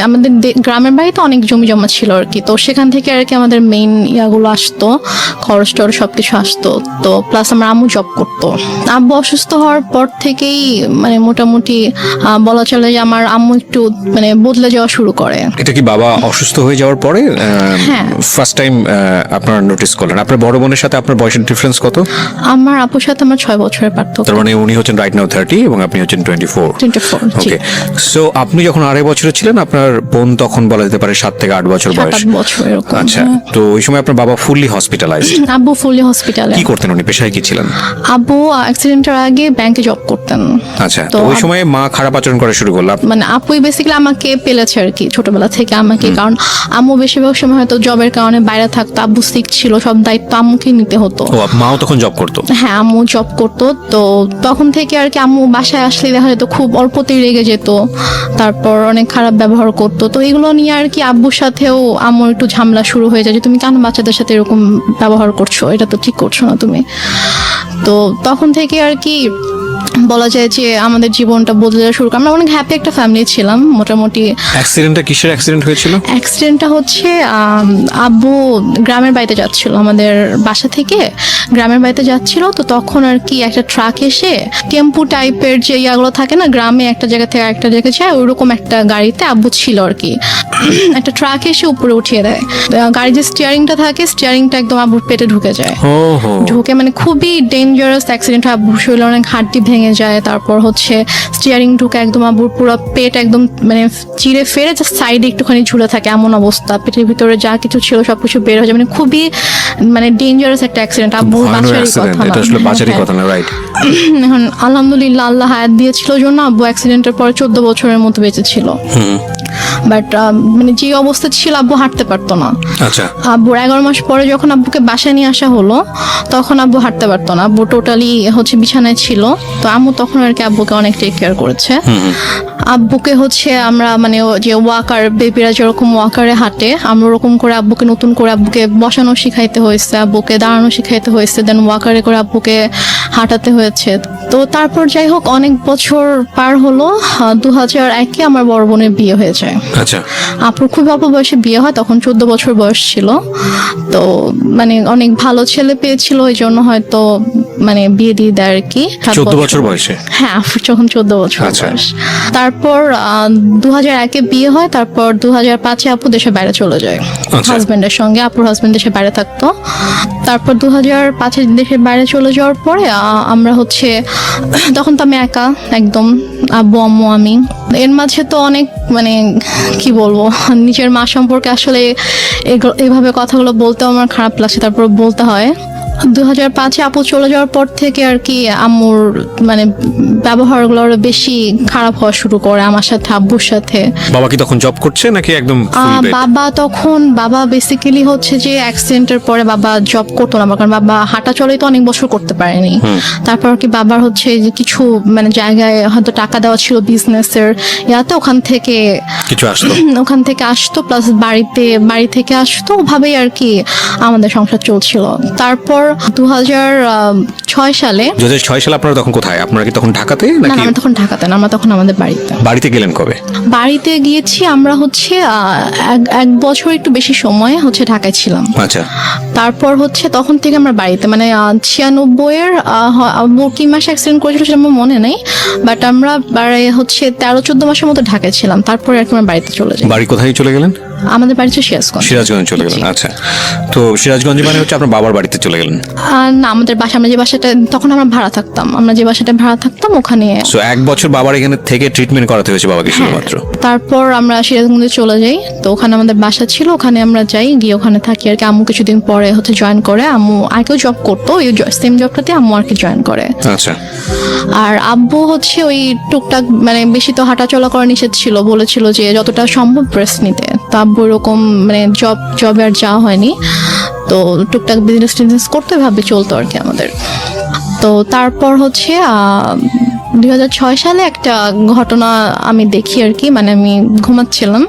আমাদের গ্রামের বাড়িতে অনেক জমি জমা ছিল আর কি, তো সেখান থেকে আর কি আমাদের মেইন ইয়াগুলো আসতো, খরচ টরচ সবকিছু আসতো। তো প্লাস আমার আম্মু জব করতো। আব্বু অসুস্থ হওয়ার পর থেকেই মানে মোটামুটি বলা চলে যে আমার আম্মু একটু মানে বদলে যাওয়া শুরু করে। এটা কি বাবা অসুস্থ হয়ে যাওয়ার পরে হ্যাঁ। ফার্স্ট টাইম আপনারা নোটিস করলেন? আপনার বড় বোনের সাথে আপনার বয়সের ডিফারেন্স কত? আমার আপুর সাথে আমার 6 বছরের পার্থক্য। তার মানে উনি হচ্ছেন রাইট নাও 30 এবং আপনি হচ্ছেন 24। 24, জি। ওকে, সো আপনি যখন 2.5 বছরের ছিলেন, আপনার বোন তখন বলা যেতে পারে 7 থেকে 8 বছর বয়স। 7-8 বছর এরকম। আচ্ছা, তো ওই সময় আপনার বাবা ফুললি হসপিটালাইজড। আব্বু ফুললি হসপিটালে। কি করতেন উনি, পেশায় কি ছিলেন? আব্বু অ্যাক্সিডেন্টের আগে ব্যাংকে জব করতেন। আচ্ছা, তো ওই সময় মা খারাপ আচরণ করা শুরু করলো? মানে আপুই বেসিক্যালি আমাকে পেলেছে আর কি ছোটবেলা থেকে আমাকে, কারণ আম্মু বেশিরভাগ সময় হয়তো জবের কারণে বাইরে থাকতো, আব্বু সিক ছিল, সব দায়িত্ব আম্মুকে নিতে হতো। ও, মাও তখন জব করতো? হ্যাঁ, আম্মু জব করতো। তো তখন থেকে আর কি আম্মু বাসায় আসলে দেখা যেত খুব অল্পতেই রেগে যেত, তারপর অনেক খারাপ ব্যবহার করতো। তো এগুলো নিয়ে আর কি আব্বুর সাথেও আম্মুর একটু ঝামেলা শুরু হয়ে যায় যে তুমি কেন বাচ্চাদের সাথে এরকম ব্যবহার করছো, এটা তো ঠিক করছো না তুমি। তো তখন থেকে আর কি বলা যায় যে আমাদের জীবনটা বদলে যাওয়া শুরু করে। আমরা অনেক হ্যাপি একটা ফ্যামিলি ছিলাম মোটামুটি। অ্যাক্সিডেন্টটা কিসের অ্যাক্সিডেন্ট হয়েছিল? অ্যাক্সিডেন্টটা হচ্ছে আব্বু গ্রামের বাড়িতে যাচ্ছিল, আমাদের বাসা থেকে গ্রামের বাড়িতে যাচ্ছিল। তো তখন আর কি একটা ট্রাক এসে টেম্পু টাইপের যে ইয়াগুলো থাকে না, গ্রামে একটা জায়গা থেকে একটা জায়গায় যায়, ওইরকম একটা গাড়িতে আব্বু ছিল আর কি। একটা ট্রাক এসে উপরে উঠিয়ে দেয়, গাড়ির যে স্টিয়ারিংটা থাকে, স্টিয়ারিংটা একদম আব্বুর পেটে ঢুকে যায়। ঢুকে মানে খুবই ডেঞ্জারাস অ্যাক্সিডেন্ট। আব্বুর শরীরে অনেক হাড্ডি ভেঙে যায়, তারপর হচ্ছে স্টিয়ারিং ঢুকে একদম আব্বুর পুরো পেট একদম মানে চিড়ে ফেরে জাস্ট সাইডে একটুখানি ঝুলে থাকে এমন অবস্থা, পেটের ভিতরে যা কিছু ছিল সবকিছু বের হয়ে যায়। মানে খুবই মানে ডেঞ্জারাস একটা অ্যাক্সিডেন্ট। আব্বুর বাঁচারই কথা না। এখন আলহামদুলিল্লাহ আল্লাহ হায়াত দিয়েছিল জন্য আব্বু অ্যাক্সিডেন্টের পরে 14 বছরের মতো বেঁচে ছিল। বাট মানে যে অবস্থা ছিল আব্বু হাঁটতে পারতো না। আচ্ছা, আব্বুর 11 মাস পরে যখন আব্বুকে বাসায় নিয়ে আসা হলো তখন আব্বু হাঁটতে পারতো না, আব্বু টোটালি হচ্ছে বিছানায় ছিল। তো আম্মু তখন আর কি আব্বুকে অনেক টেক কেয়ার করেছে। আব্বুকে হচ্ছে আমরা মানে যে ওয়াকার, বেবিরা যেরকম ওয়াকারে হাঁটে, আমরা ওরকম করে আব্বুকে নতুন করে আব্বুকে বসানো শিখাইতে হয়েছে, আব্বুকে দাঁড়ানো শিখাইতে হয়েছে, দেন ওয়াকারে করে আব্বুকে হাঁটাতে হয়েছে। তো তারপর যাই হোক অনেক বছর পার হলো, 2001-এ আমার বড় বোনের বিয়ে হয়ে যায়। আচ্ছা, আপুর খুব অল্প বয়সে বিয়ে হয়, তখন 14 বছর বয়স ছিল। তো মানে অনেক ভালো ছেলে পেয়েছিল, এই জন্য হয়তো মানে বিয়ে দিয়ে দেয় আর কি। 14 বছর বয়সে? হ্যাঁ, আপুর যখন 14 বছর বয়স। তারপর 2001-এ বিয়ে হয়, তারপর 2005-এ আপু দেশের বাইরে চলে যায় হাজবেন্ডের সঙ্গে। আপুর হাজবেন্ড দেশের বাইরে থাকতো। তারপর 2005-এ দেশের বাইরে চলে যাওয়ার পরে আমরা হচ্ছে তখন তো আমি একা একদম, আব্বু আম্মু আমি। এর মাঝে তো অনেক মানে কি বলবো, নিজের মা সম্পর্কে আসলে এইভাবে কথাগুলো বলতেও আমার খারাপ লাগছে, তারপর বলতে হয়। 2005-এ আপু চলে যাওয়ার পর থেকে আর কি আম্মুর মানে ব্যবহারগুলো আরো বেশি খারাপ হওয়া শুরু করে আমার সাথে, আব্বুর সাথে। বাবা কি তখন জব করছে নাকি একদম বাবা বেসিক্যালি হচ্ছে যে অ্যাক্সিডেন্টের পরে বাবা জব করতো না, কারণ বাবা হাঁটা চলাই তো অনেক বছর করতে পারেনি। তারপর কি বাবার হচ্ছে যে কিছু মানে জায়গায় হয়তো টাকা দেওয়া ছিল বিজনেসের ইয়াতে, ওখান থেকে আসতো প্লাস বাড়ি থেকে আসতো, ওভাবেই আর কি আমাদের সংসার চলছিল। তারপর 2006 সালে আপনারা তখন কোথায়? আপনারা কি তখন ঢাকাতে নাকি? না, আমরা তখন ঢাকাতে না, আমরা তখন আমাদের বাড়িতে গেলেন কবে? বাড়িতে গিয়েছি আমরা হচ্ছে 1 বছর একটু বেশি সময় হচ্ছে ঢাকায় ছিলাম। আচ্ছা, তারপর হচ্ছে তখন থেকে আমরা বাড়িতে মানে 96-এর কি মাসে অ্যাক্সিডেন্ট করেছিল সেটা আমার মনে নেই, বাট আমরা হচ্ছে 13-14 মাসের মতো ঢাকায় ছিলাম। তারপরে আর কি আমরা বাড়িতে চলে যাই। বাড়ি কোথায় চলে গেলেন? আমাদের বাড়ি হচ্ছে সিরাজগঞ্জ চলে গেলেন। আচ্ছা, তো সিরাজগঞ্জ মানে হচ্ছে আপনার বাবার বাড়িতে চলে গেলেন? না, আমাদের বাসা, আমরা যে বাসাটা তখন আমরা ভাড়া থাকতাম, ওখানে। সো 1 বছর বাবার এখানে থেকে ট্রিটমেন্ট করাতে হয়েছে বাবাকে শুধুমাত্র? তারপর আমরা সিরাজগঞ্জে চলে যাই, তো ওখানে আমাদের বাসা ছিল, ওখানে আমরা যাই, গিয়ে ওখানে থাকি আর কি। আম্মু কিছুদিন পরে হচ্ছে জয়েন করে, আম্মু আগেও জব করতো, ওই সেম জবটাতে আম্মু আর কি জয়েন করে। আচ্ছা, আর আব্বু হচ্ছে ওই টুকটাক মানে বেশি তো হাঁটা চলা করা নিষেধ ছিল, বলেছিল যে যতটা সম্ভব রেস্ট নিতে। তো আব্বু এরকম মানে জবে আর যাওয়া হয়নি, তো টুকটাক বিজনেস করতে ভাবে চলতো আর কি আমাদের। তো তারপর হচ্ছে 2006 সালে একটা ঘটনা আমি দেখি আর কি, মানে আমি ঘুমাচ্ছিলাম,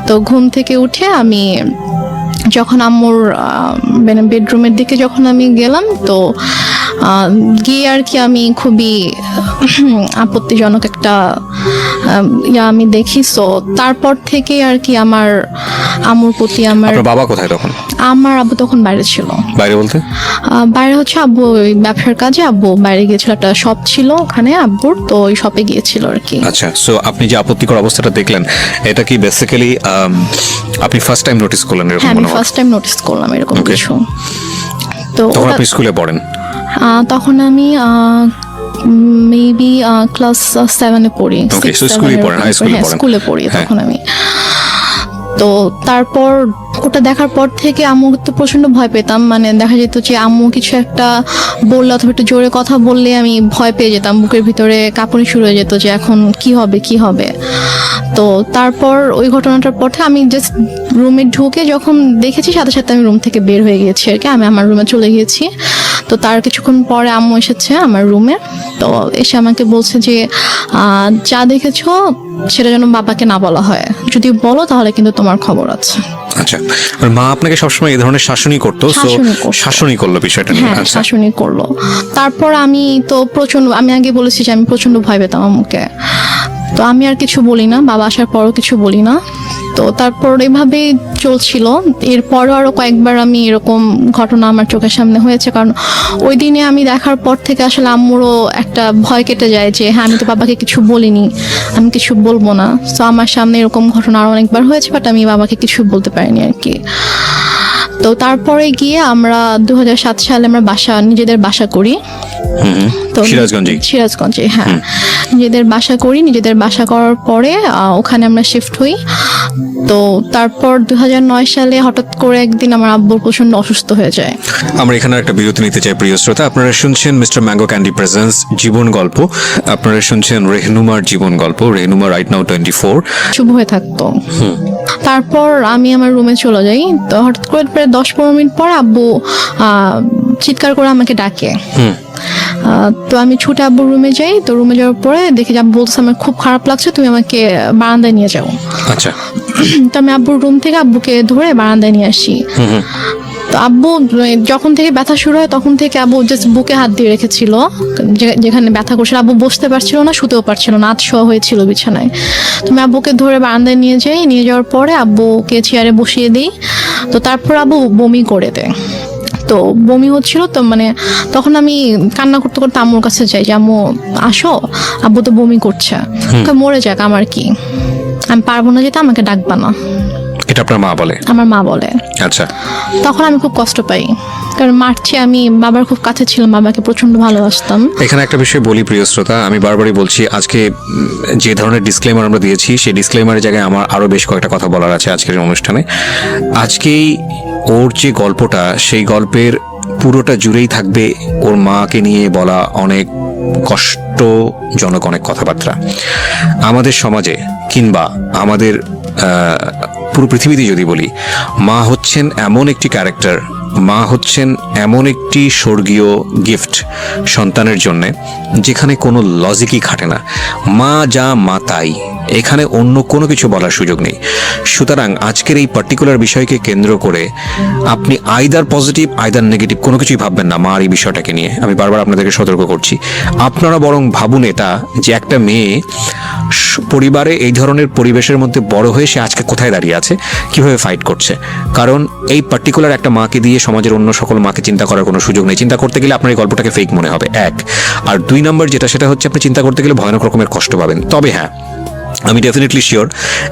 তো ঘুম থেকে উঠে আমি যখন আম্মুর মানে বেডরুমের দিকে যখন আমি গেলাম, তো গিয়ে আর কি আমি খুবই আপত্তিজনক একটা আমি দেখি। সো তারপর থেকে আর কি আমার আম্মুর প্রতি আপনার বাবা কোথায় তখন? আমার আব্বু তখন বাইরে ছিল। বাইরে বলতে? বাইরে হচ্ছে আব্বু ওই ব্যবসার কাজে আব্বু বাইরে গিয়েছিল, একটা শপ ছিল ওখানে আব্বুর, তো ওই শপে গিয়েছিল আর কি। আচ্ছা, সো আপনি যে আপত্তিকর অবস্থাটা দেখলেন, এটা কি বেসিক্যালি আপনি ফার্স্ট টাইম নোটিস করলেন এরকম? হ্যাঁ, আমি মনে হয় ফার্স্ট টাইম নোটিস করলাম এরকম Okay. কিছু। তো তখন ওটা- আপনি স্কুলে পড়েন? তখন আমি মেবি ক্লাস 7-এ পড়ি। Okay, 6, so স্কুলে 7 পড়েন, high school-এ হ্যাঁ, পড়েন। স্কুলে পড়ি হ্যাঁ। তখন আমি। তো তারপর ওটা দেখার পর থেকে আম্মু তো প্রচন্ড ভয় পেতাম, মানে দেখা যেত যে আম্মু কিছু একটা বললে অথবা একটু জোরে কথা বললে আমি ভয় পেয়ে যেতাম, বুকের ভিতরে কাঁপুনি শুরু হয়ে যেত যে এখন কি হবে কি হবে। তো তারপর ওই ঘটনাটার পর থেকে আমি জাস্ট রুমে ঢুকে যখন দেখেছি সাথে সাথে আমি রুম থেকে বের হয়ে গিয়েছি আর কি, আমি আমার রুমে চলে গিয়েছি। তো তার কিছুক্ষণ পরে আম্মু এসেছে আমার রুমে, তো এসে আমাকে বলছে যে যা দেখেছো সেটা যেন বাবাকে না বলা হয়, যদি বলো তাহলে কিন্তু তোমার খবর আছে। আচ্ছা, আর মা আপনাকে সবসময় এই ধরনের শাসনই করতো? সো শাসনই করতো। শাসনই করলো বিষয়টা নিয়ে? হ্যাঁ, আচ্ছা, শাসনই করলো। তারপর আমি তো আমি আগে বলেছি যে আমি প্রচন্ড ভয় পেতাম আম্মুকে, তো আমি আর কিছু বলি না, বাবা আসার পরও কিছু বলি না। তো তারপর এভাবেই চলছিল। এরপরও আরো কয়েকবার আমি এরকম ঘটনা আমার চোখের সামনে হয়েছে, কারণ ওই দিনে আমি দেখার পর থেকে আসলে আম্মুরও একটা ভয় কেটে যায় যে হ্যাঁ আমি তো বাবাকে কিছু বলিনি, আমি কিছু বলবো না। তো আমার সামনে এরকম ঘটনা আরো অনেকবার হয়েছে, বাট আমি বাবাকে কিছু বলতে পারিনি আর কি। তো তারপরে গিয়ে আমরা 2007 সালে আমরা নিজেদের বাসা করি। তো সিরাজগঞ্জে? সিরাজগঞ্জে, হ্যাঁ, নিজেদের বাসা করি। নিজেদের বাসা করার পরে ওখানে আমরা শিফট হই। তো তারপর 2009 সালে হঠাৎ করে একদিন আমার আব্বু প্রচন্ড অসুস্থ হয়ে যায়। আমরা এখানে একটা বিরতি নিতে চাই প্রিয় শ্রোতা। আপনারা শুনছেন মিস্টার ম্যাঙ্গো ক্যান্ডি প্রেজেন্স জীবন গল্প। আপনারা শুনছেন রেহনুমার জীবন গল্প। Rehnuma right now 24। শুভ হয়ে থাকতো। তারপর আমি আমার রুমে চলে যাই। তো হঠাৎ করে প্রায় 10-15 মিনিট পর আব্বু চিৎকার করে আমাকে ডাকে। তো আমি ছুটে আব্বুর রুমে যাই। তো রুমে যাওয়ার পরে দেখি যে আব্বু বলছে আমার খুব খারাপ লাগছে, তুমি আমাকে বারান্দায় নিয়ে যাও। আচ্ছা, তো আমি আব্বুর রুম থেকে আব্বুকে ধরে বারান্দায় নিয়ে আসি। তো আব্বু যখন থেকে ব্যথা শুরু হয় তখন থেকে আব্বু জাস্ট বুকে হাত দিয়ে রেখেছিল, যেখানে ব্যথা করছিল। আব্বু বসতে পারছিল না, শুতেও পারছিল না, আতশোয়া হয়েছিল বিছানায়। তো আমি আব্বুকে ধরে বারান্দায় নিয়ে যাই। নিয়ে যাওয়ার পরে আব্বুকে চেয়ারে বসিয়ে দিই। তো তারপর আব্বু বমি করে দেয়। তো বমি হচ্ছিল, তো মানে তখন আমি কান্না করতে করতে আম্মুর কাছে যাই যে আম্মু আসো, আব্বু তো বমি করছে, মরে যাক আমার কি, আমি পারবো না যেতে, আমাকে ডাকবা না। এটা আপনার মা বলে? আমার মা বলে। আচ্ছা, তখন আমি খুব কষ্ট পাই, কারণ মার চেয়ে আমি বাবার খুব কাছে ছিলাম, বাবাকে প্রচন্ড ভালোবাসতাম। এখানে একটা বিষয় বলি প্রিয় শ্রোতা, আমি বারবারই বলছি, আজকে যে ধরনের ডিসক্লেমার আমরা দিয়েছি সেই ডিসক্লেমারের জায়গায় আমার আরো বেশ কয়েকটা কথা বলার আছে আজকের এই অনুষ্ঠানে। আজকেই ওর যে গল্পটা, সেই গল্পের পুরোটা জুড়েই থাকবে ওর মাকে নিয়ে বলা অনেক কষ্টজনক অনেক কথাবার্তা। আমাদের সমাজে কিংবা আমাদের পুরো পৃথিবীতে যদি বলি, মা হচ্ছেন এমন একটি ক্যারেক্টার, মা হচ্ছেন এমন একটি স্বর্গীয় গিফট সন্তানের জন্যে, যেখানে কোনো লজিকই খাটে না। মা যা মা তাই, এখানে অন্য কোনো কিছু বলার সুযোগ নেই। সুতরাং আজকের এই পার্টিকুলার বিষয়কে কেন্দ্র করে আপনি আইদার পজিটিভ আইদার নেগেটিভ কোনো কিছুই ভাববেন না মার এই বিষয়টাকে নিয়ে। আমি বারবার আপনাদেরকে সতর্ক করছি। আপনারা বরং ভাবুন এটা, যে একটা মেয়ে পরিবারে এই ধরনের পরিবেশের মধ্যে বড় হয়ে সে আজকে কোথায় দাঁড়িয়ে আছে, কিভাবে ফাইট করছে। কারণ এই পার্টিকুলার একটা মাকে দিয়ে সমাজের অন্য সকল মাকে চিন্তা করার কোনো সুযোগ নেই। চিন্তা করতে গেলে আপনার এই গল্পটাকে ফেক মনে হবে, এক। আর 2 নম্বর যেটা, সেটা হচ্ছে আপনি চিন্তা করতে গেলে ভয়ানক রকমের কষ্ট পাবেন। তবে হ্যাঁ, আমি ডেফিনেটলি শিওর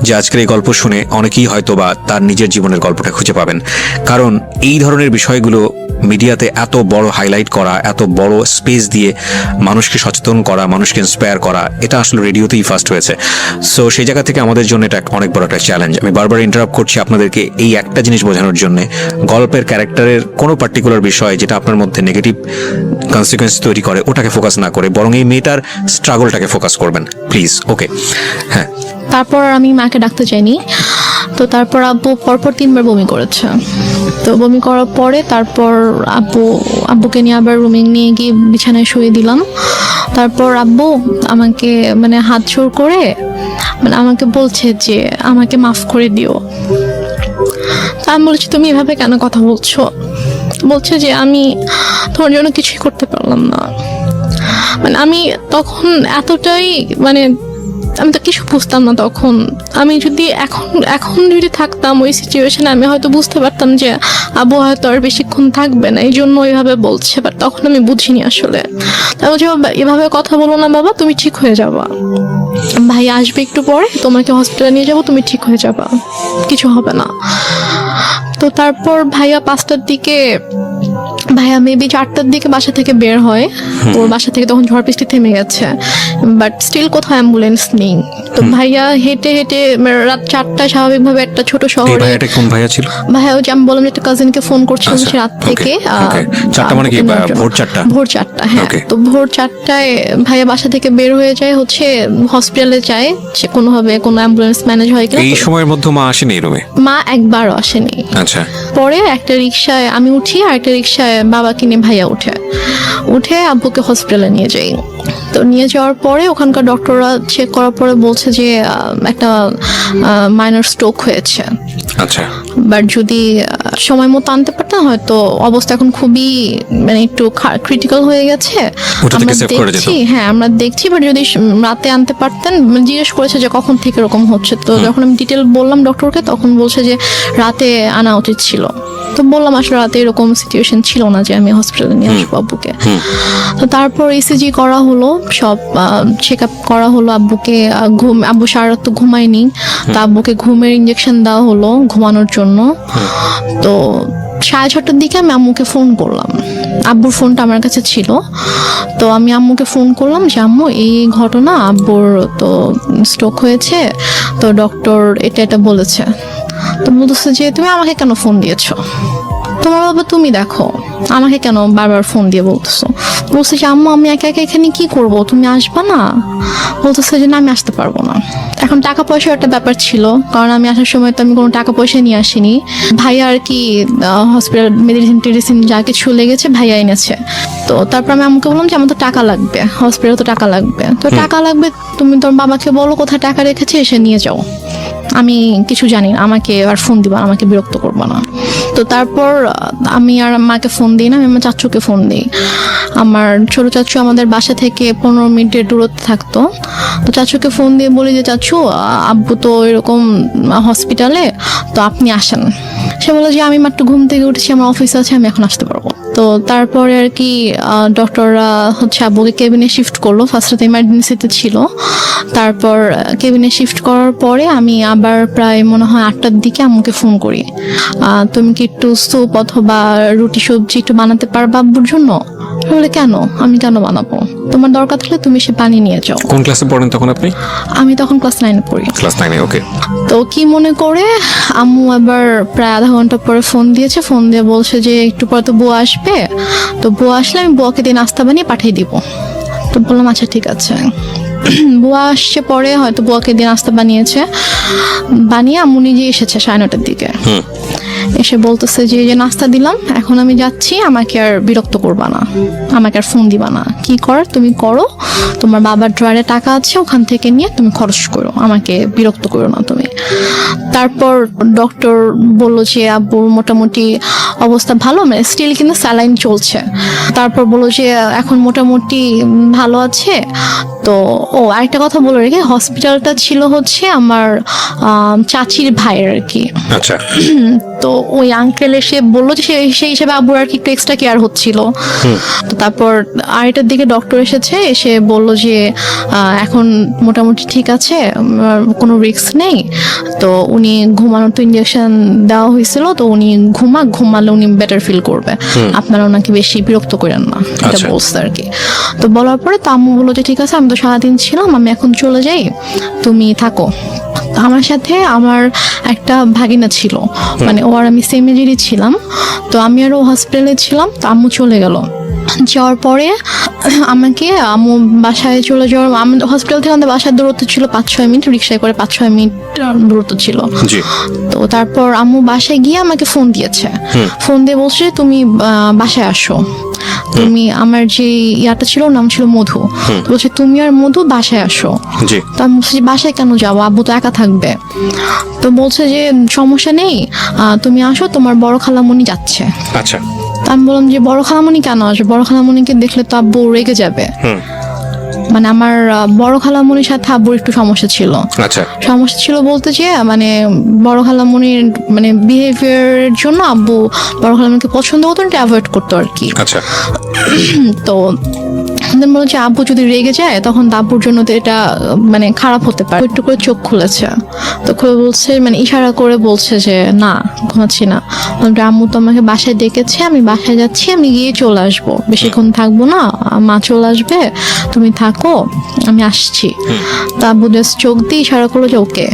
যে আজকের এই গল্প শুনে অনেকেই হয়তো বা তার নিজের জীবনের গল্পটা খুঁজে পাবেন। কারণ এই ধরনের বিষয়গুলো মিডিয়াতে এত বড় হাইলাইট করা, এত বড় স্পেস দিয়ে মানুষকে সচেতন করা, মানুষকে ইন্সপায়ার করা, এটা আসলে রেডিওতেই ফার্স্ট হয়েছে। সো সেই জায়গা থেকে আমাদের জন্য এটা অনেক বড় একটা চ্যালেঞ্জ। আমি বারবার ইন্টারাপ্ট করছি আপনাদেরকে এই একটা জিনিস বোঝানোর জন্য, গল্পের ক্যারেক্টারের কোনো পার্টিকুলার বিষয় যেটা আপনার মধ্যে নেগেটিভ কনসিকুয়েন্স তৈরি করে ওটাকে ফোকাস না করে বরং এই মেয়েটার স্ট্রাগলটাকে ফোকাস করবেন প্লিজ। ওকে, হ্যাঁ। তারপর আমি মাকে ডাকতে চাইনি। তো তারপর আব্বু পরপর 3বার বমি করেছে। তো বমি করার পরে তারপর আব্বুকে নিয়ে আবার রুমে নিয়ে গিয়ে বিছানায় শুয়ে দিলাম। তারপর আব্বু আমাকে মানে হাত জোড় করে মানে আমাকে বলছে যে আমাকে মাফ করে দিও। তা আমি বলছি তুমি এভাবে কেন কথা বলছো? বলছে যে আমি তোমার জন্য কিছুই করতে পারলাম না। মানে আমি তখন এতটাই মানে আমি তো কিছু বুঝতাম না তখন। আমি যদি এখন যদি থাকতাম ওই সিচুয়েশনে, আমি হয়তো বুঝতে পারতাম যে আব্বু হয়তো আর বেশিক্ষণ থাকবে না, এই জন্য ওইভাবে বলছে। বাট তখন আমি বুঝিনি আসলে। তারপর যে এভাবে কথা বলো না বাবা, তুমি ঠিক হয়ে যাবা, ভাই আসবে একটু পরে, তোমাকে হসপিটালে নিয়ে যাবো, তুমি ঠিক হয়ে যাবা, কিছু হবে না। তো তারপর ভাইয়া 5টার দিকে, ভাইয়া মেবি 4টার দিকে বাসা থেকে বের হয়। ওর বাসা থেকে তখন ঝড় বৃষ্টি থেমে গেছে, বাট স্টিল কোথাও অ্যাম্বুলেন্স নেই। তো ভাইয়া হেঁটে হেঁটে রাত 4টায় স্বাভাবিকভাবে একটা ছোট এই শহরে, ভাইয়াটা কোন ভাইয়া ছিল? ভাইয়া ওই যে আমি বললাম যে একটা কাজিনকে ফোন করছিলাম আচ্ছা, সে রাত okay, থেকে। okay. 4টা মানে কি, ভোর 4টা? ভোর 4টা, হ্যাঁ। Okay. তো ভোর 4টায় ভাইয়া বাসা থেকে বের হয়ে যায়, হচ্ছে হসপিটালে যায়, সে কোনোভাবে কোনো অ্যাম্বুলেন্স ম্যানেজ হয় কিনা। এই সময়ের মধ্যে মা আসেনি এই রুমে? মা একবারও আসেনি। আচ্ছা। পরে একটা রিক্সায় আমি উঠি, আর একটা রিক্সায় বাবাকে নিয়ে ভাইয়া উঠে আব্বুকে হসপিটালে নিয়ে যাই। তো নিয়ে যাওয়ার পরে ওখানকার ডক্টররা চেক করার পরে বলছে যে একটা মাইনর স্ট্রোক হয়েছে। আচ্ছা। বাট যদি সময় মতো আনতে পারতাম, হয়তো অবস্থা এখন খুবই মানে একটু ক্রিটিক্যাল হয়ে গেছে। ওটা থেকে save করে যেত। হ্যাঁ আমরা দেখছি, বাট যদি রাতে আনতে পারতেন। জিজ্ঞেস করেছে যে কখন থেকে এরকম হচ্ছে, তো যখন আমি ডিটেল বললাম ডক্টরকে, তখন বলছে যে রাতে আনা উচিত ছিল। তো বললাম আসলে রাতে এরকম সিচুয়েশন ছিল না যে আমি হসপিটালে নিয়ে আসবো আব্বুকে। তো তারপর ইসিজি করা হলো, সব চেক আপ করা হলো আব্বুকে। আব্বু সারা রাত তো ঘুমায়নি, তা আব্বুকে ঘুমের ইঞ্জেকশন দেওয়া হলো ঘুমানোর জন্য। তো 6:30টার দিকে আমি আম্মুকে ফোন করলাম, আব্বুর ফোনটা আমার কাছে ছিল। তো আমি আম্মুকে ফোন করলাম যে আম্মু এই ঘটনা, আব্বুর তো স্ট্রোক হয়েছে, তো ডক্টর এটা বলেছে। তো বলতেছে যে তুমি আমাকে কেন ফোন দিয়েছো, তোমার বাবা তুমি দেখো, আমাকে কেন বারবার ফোন দিয়ে বলতেছো। বলছে যে আম্মু আমি একা একা এখানে কি করব, তুমি আসবা না? বলতেছে যে না আমি আসতে পারবো না। এখন টাকা পয়সার একটা ব্যাপার ছিল, কারণ আমি আসার সময় তো আমি কোনো টাকা পয়সা নিয়ে আসিনি। ভাইয়া আর কি হসপিটাল মেডিসিন যা কিছু লেগেছে ভাইয়া এনেছে। তো তারপর আমি আমাকে বললাম যে আমার তো টাকা লাগবে, হসপিটালে তো টাকা লাগবে। তো টাকা লাগবে, তুমি তোর বাবাকে বলো কোথায় টাকা রেখেছে, এসে নিয়ে যাও, আমি কিছু জানি না, আমাকে আর ফোন দিবা, আমাকে বিরক্ত করবা না। তো তারপর আমি আর মাকে ফোন দিই না, আমি আমার চাচুকে ফোন দিই। আমার ছোট চাচু আমাদের বাসা থেকে 15 মিনিটের দূরত্বে থাকতো। তো চাচুকে ফোন দিয়ে বলি যে চাচু আব্বু তো এরকম হসপিটালে, তো আপনি আসেন। সে বলে যে আমি মাত্র ঘুম থেকে উঠেছি, আমার অফিস আছে, আমি এখন আসতে পারবো। তো তারপরে আর কি ডক্টররা হচ্ছে আব্বুকে কেবিনে শিফট করলো। ফার্স্টে তো ইমার্জেন্সিতে ছিল, তারপর কেবিনে শিফট করার পরে আমি আবার প্রায় মনে হয় 8টার দিকে আম্মুকে ফোন করি, তুমি কি একটু স্যুপ অথবা রুটি সবজি একটু বানাতে পারবা আব্বুর জন্য? বলে কেন, আমি কেন বানাবো, তোমার দরকার থাকলে তুমি সে পানি নিয়ে যাও। কোন ক্লাসে পড়েন তখন আপনি? আমি তখন ক্লাস 9-এ পড়ি। ক্লাস 9-এ, ওকে। তো কি মনে করে আম্মু আবার প্রায় আধা ঘন্টা পরে ফোন দিয়েছে, ফোন দিয়ে বলছে যে একটু পরে তো বুয়া আসবে, তো বুয়া আসলে আমি বুয়াকে দিয়ে নাস্তা বানিয়ে পাঠিয়ে দিব। তো বললাম আচ্ছা ঠিক আছে। বুয়া আসছে পরে, হয়তো বুয়াকে দিয়ে নাস্তা বানিয়ে আম্মু নিজে এসেছে 9:30টার দিকে। এসে বলতেছে যে নাস্তা দিলাম, এখন আমি যাচ্ছি, আমাকে আর বিরক্ত করবা না, আমাকে আর ফোন দিবা না, কি কর তুমি করো, তোমার বাবার ড্রয়ারে টাকা আছে, ওখান থেকে নিয়ে তুমি খরচ করো, আমাকে বিরক্ত করো না তুমি। তারপর ডক্টর বললো যে আব্বুর মোটামুটি অবস্থা ভালো, মানে স্টিল কিন্তু স্যালাইন চলছে। তারপর বললো যে এখন মোটামুটি ভালো আছে। তো আরেকটা কথা বলে রেখে, হসপিটালটা ছিল হচ্ছে আমার চাচির ভাইয়ের আর কি। আচ্ছা। তো ওই আঙ্কেল এসে বললো যে সেই হিসেবে আব্বুর আর কি একটু এক্সট্রা কেয়ার হচ্ছিল। তো তারপর 8টার দিকে ডক্টর এসে বললো যে এখন মোটামুটি ঠিক আছে, কোনো রিস্ক নেই। তো উনি ঘুমানোর তো ইঞ্জেকশন দেওয়া হয়েছিল, তো উনি ঘুমালে উনি বেটার ফিল করবে, আপনারা ওনাকে বেশি বিরক্ত করেন না, এটা বলছে আর কি। তো বলার পরে তো আম্মু বললো যে ঠিক আছে, আমি তো সারাদিন ছিলাম, আমি এখন চলে যাই, তুমি থাকো। আমার সাথে আমার একটা ভাগিনা ছিল, মানে ও আর আমি সেম এজেরই ছিলাম। তো আমি আর ও হসপিটালে ছিলাম, তো আম্মু চলে গেল। যাওয়ার পরে আমাকে আম্মু বাসায় চলে যাওয়ার, আমাদের হসপিটাল থেকে আমাদের বাসার দূরত্ব ছিল 5-6 মিনিট, রিক্সায় করে 5-6 মিনিট দূরত্ব ছিল। তো তারপর আম্মু বাসায় গিয়ে আমাকে ফোন দিয়েছে, ফোন দিয়ে বলছে তুমি বাসায় আসো, তুমি আমার যে ইয়াটা ছিল, নাম ছিল মধু, বলছে তুমি আর মধু বাসায় আসো। তো আমি বলছি বাসায় কেন যাবো, আব্বু তো একা থাকবে। তো বলছে যে সমস্যা নেই, তুমি আসো, তোমার বড় খালামণি যাচ্ছে। আচ্ছা। আমি বললাম যে বড় খালামণি কেন আসবে, বড় খালামণিকে দেখলে তো আব্বু রেগে যাবে। মানে আমার বড় খালামণির সাথে আব্বুর একটু সমস্যা ছিল। আচ্ছা সমস্যা ছিল বলতে যে মানে বড় খালামণির মানে বিহেভিয়ারের জন্য আব্বু বড় খালামণিকে পছন্দ করতো, এটা অ্যাভয়েড করতো আর কি। আচ্ছা তো বলো যে আব্বু যদি রেগে যায় তখন আব্বুর জন্য তো এটা মানে খারাপ হতে পারে। একটু করে চোখ খুলেছে, তো খুলে বলছে মানে ইশারা করে বলছে যে না ঘুমাচ্ছি না। আম্মু তো আমাকে বাসায় ডেকেছে, আমি বাসায় যাচ্ছি, আমি গিয়ে চলে আসবো, বেশিক্ষণ থাকবো না, মা চলে আসবে, তুমি থাকো, আমি আসছি। তো আব্বু জাস্ট চোখ দিয়ে ইশারা করলো যে ওকে।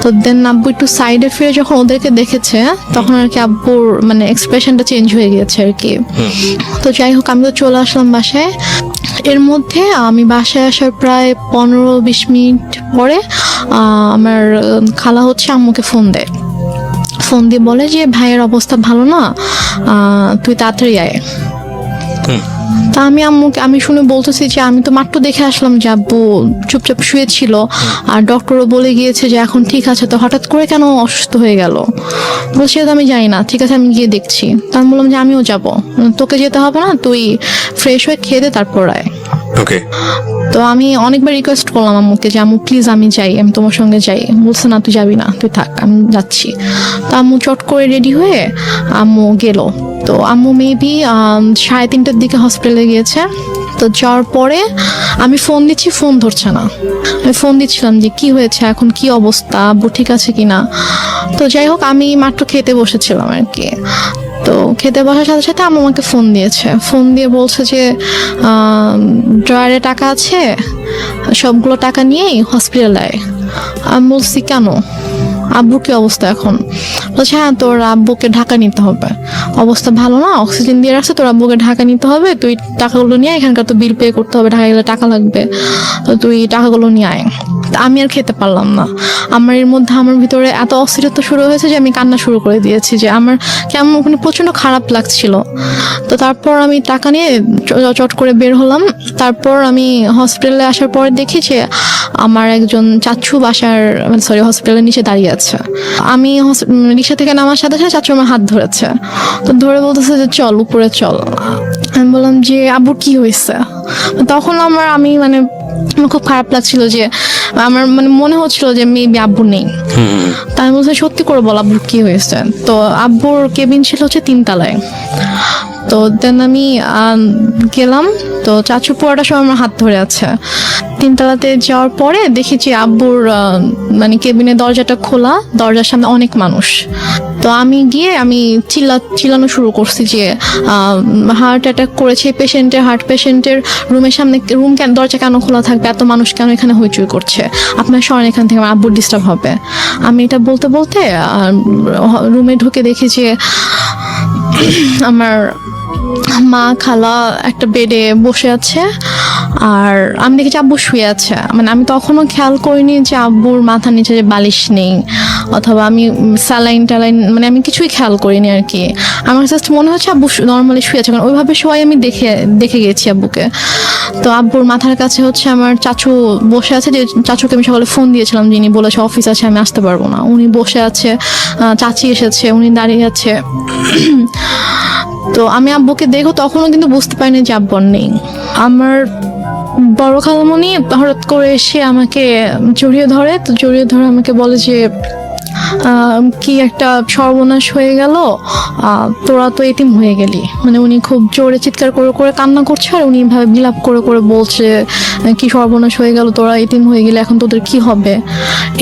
তো দেন আব্বু একটু সাইডে ফিরে যখন ওদেরকে দেখেছে তখন আর কি আব্বুর মানে এক্সপ্রেশনটা চেঞ্জ হয়ে গিয়েছে আর কি। তো যাই হোক আমি তো চলে আসলাম বাসায়। এর মধ্যে আমি বাসায় আসার প্রায় 15-20 মিনিট পরে আমার খালা হচ্ছে আম্মুকে ফোন দেয়। ফোন দিয়ে বলে যে ভাইয়ের অবস্থা ভালো না, তুই তাড়াতাড়ি আয়। তা আমি শুনে বলতেছি যে আমি তো মাত্র দেখে আসলাম যে আব্বু চুপচাপ শুয়েছিল, আর ডক্টরও বলে গিয়েছে যে এখন ঠিক আছে, তো হঠাৎ করে কেন অসুস্থ হয়ে গেল? বলছে তো আমি জানি না, ঠিক আছে আমি গিয়ে দেখছি। তা আমি বললাম যে আমিও যাব, তোকে যেতে হবে না, তুই ফ্রেশ হয়ে খেয়ে দে তারপর আয়। ওকে তো আমি অনেকবার রিকোয়েস্ট করলাম আম্মুকে যে আম্মু প্লিজ আমি যাই, আমি তোমার সঙ্গে যাই। বলছে না তুই যাবি না, তুই থাক, আমি যাচ্ছি। তো আম্মু চট করে রেডি হয়ে আম্মু গেল। তো আম্মু মেবি 3:30টার দিকে হসপিটালে গিয়েছে। তো যাওয়ার পরে আমি ফোন দিচ্ছি, ফোন ধরছে না। আমি ফোন দিচ্ছিলাম যে কি হয়েছে, এখন কি অবস্থা, আব্বু ঠিক আছে কিনা। তো যাই হোক আমি মাত্র খেতে বসেছিলাম আর কি। তো খেতে বসার সাথে সাথে আম্মু আমাকে ফোন দিয়েছে, ফোন দিয়ে বলছে যে ড্রয়ারে টাকা আছে, সবগুলো টাকা নিয়েই হসপিটালে আয়। আমি বলছি কেন, আব্বুর কি অবস্থা এখন? বলছে হ্যাঁ তোর আব্বুকে ঢাকা নিতে হবে, অবস্থা ভালো না, অক্সিজেন দিয়ে রাখছে, তোর আব্বুকে ঢাকা নিতে হবে, তুই টাকাগুলো নিয়ে আয়, এখানকার তো বিল পে করতে হবে, ঢাকা গেলে টাকা লাগবে, তো তুই টাকাগুলো নিয়ে আয়। আমি আর খেতে পারলাম না। আমার ভিতরে এত অস্থিরতা শুরু হয়েছে যে আমি কান্না শুরু করে দিয়েছি, যে আমার কেমন ওখানে প্রচন্ড খারাপ লাগছিল। তো তারপর আমি টাকা নিয়ে চট করে বের হলাম। তারপর আমি হসপিটালে আসার পর দেখি যে আমার একজন চাচু বাসার মানে সরি হসপিটালের নিচে দাঁড়িয়ে আছে। আমি রিক্সা থেকে নামার সাথে সাথে চাচু আমার হাত ধরেছে, তো ধরে বলতেছে যে চল উপরে চল। আমি বললাম যে আব্বুর কি হয়েছে? তখন আমি মানে আমার খুব খারাপ লাগছিল, যে আমার মানে মনে হচ্ছিল যে মেবি আব্বু নেই। তাই আমি বলছি সত্যি করে বল আব্বুর কি হয়েছে। তো আব্বুর কেবিন ছিল হচ্ছে 3 তলায়। তো দেন আমি গেলাম, তো চাচু পুরোটা সময় আমার হাত ধরে আছে। 3 তলাতে যাওয়ার পরে দেখি যে আব্বুর মানে কেবিনের দরজাটা খোলা, দরজার সামনে অনেক মানুষ। তো আমি গিয়ে চিল্লানো শুরু করছি যে হার্ট অ্যাটাক করেছে পেশেন্টের, হার্ট পেশেন্টের রুমের সামনে, রুম কেন দরজা কেন খোলা থাকবে, এত মানুষ কেন এখানে হইচই করছে, আপনার সরেন এখান থেকে, আমার আব্বুর ডিস্টার্ব হবে। আমি এটা বলতে বলতে রুমে ঢুকে দেখি যে আমার মা খালা একটা বেডে বসে আছে, আর আমি দেখেছি আব্বু শুয়ে আছে। মানে আমি তখনও খেয়াল করিনি যে আব্বুর মাথার নিচে যে বালিশ নেই, অথবা আমি স্যালাইন ট্যালাইন মানে আমি কিছুই খেয়াল করিনি আর কি। আমার জাস্ট মনে হচ্ছে আব্বু নর্মালি শুয়ে আছে, কারণ ওইভাবে শোয়াই আমি দেখে গেছি আব্বুকে। তো আব্বুর মাথার কাছে হচ্ছে আমার চাচু বসে আছে, যে চাচুকে আমি সকালে ফোন দিয়েছিলাম, যিনি বলেছে অফিস আছে আমি আসতে পারবো না, উনি বসে আছে। চাচি এসেছে, উনি দাঁড়িয়ে আছে। তো আমি আব্বুকে দেখো তখনও কিন্তু বুঝতে পারিনি যে আব্বু নেই। আমার বড় খালামণি হঠাৎ করে এসে আমাকে জড়িয়ে ধরে, তো জড়িয়ে ধরে আমাকে বলে যে কি একটা সর্বনাশ হয়ে গেল, তোরা তো এতিম হয়ে গেলি। মানে উনি খুব জোরে চিৎকার করে করে কান্না করছে, আর উনি ভাবে বিলাপ করে করে বলছে কি সর্বনাশ হয়ে গেল, তোরা এতিম হয়ে গেলে এখন তোদের কি হবে।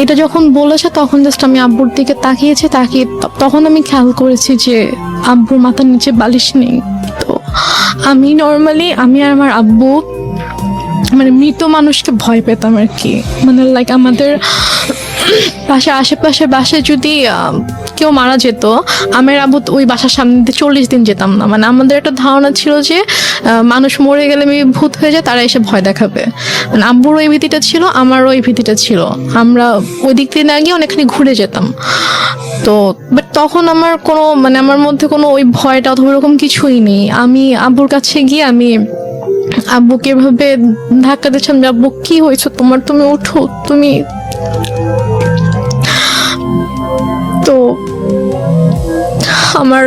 এটা যখন বলেছে তখন জাস্ট আমি আব্বুর দিকে তাকিয়ে তখন আমি খেয়াল করেছি যে আব্বুর মাথার নিচে বালিশ নেই। তো আমি নর্মালি আমি আর আমার আব্বু মানে মৃত মানুষকে ভয় পেতাম আর কি। মানে লাইক আমাদের আশেপাশে বাসায় যদি কেউ মারা যেত, আমার আব্বু ওই বাসার সামনে দিয়ে 40 দিন যেতাম না। মানে আমাদের একটা ধারণা ছিল যে মানুষ মরে গেলে ভূত হয়ে যায়, তারা এসে ভয় দেখাবে। মানে আব্বুর ওই ভীতিটা ছিল, আমারও ওই ভীতিটা ছিল। আমরা ওই দিক দিয়ে না গিয়ে অনেকখানি ঘুরে যেতাম। তো বাট তখন আমার কোনো মানে আমার মধ্যে কোনো ওই ভয়টা অথবা এরকম কিছুই নেই। আমি আব্বুর কাছে গিয়ে আমি আব্বুকে এভাবে ধাক্কা দিচ্ছিলাম যে আব্বু কি হয়েছে তোমার, তুমি ওঠো, তুমি। তো আমার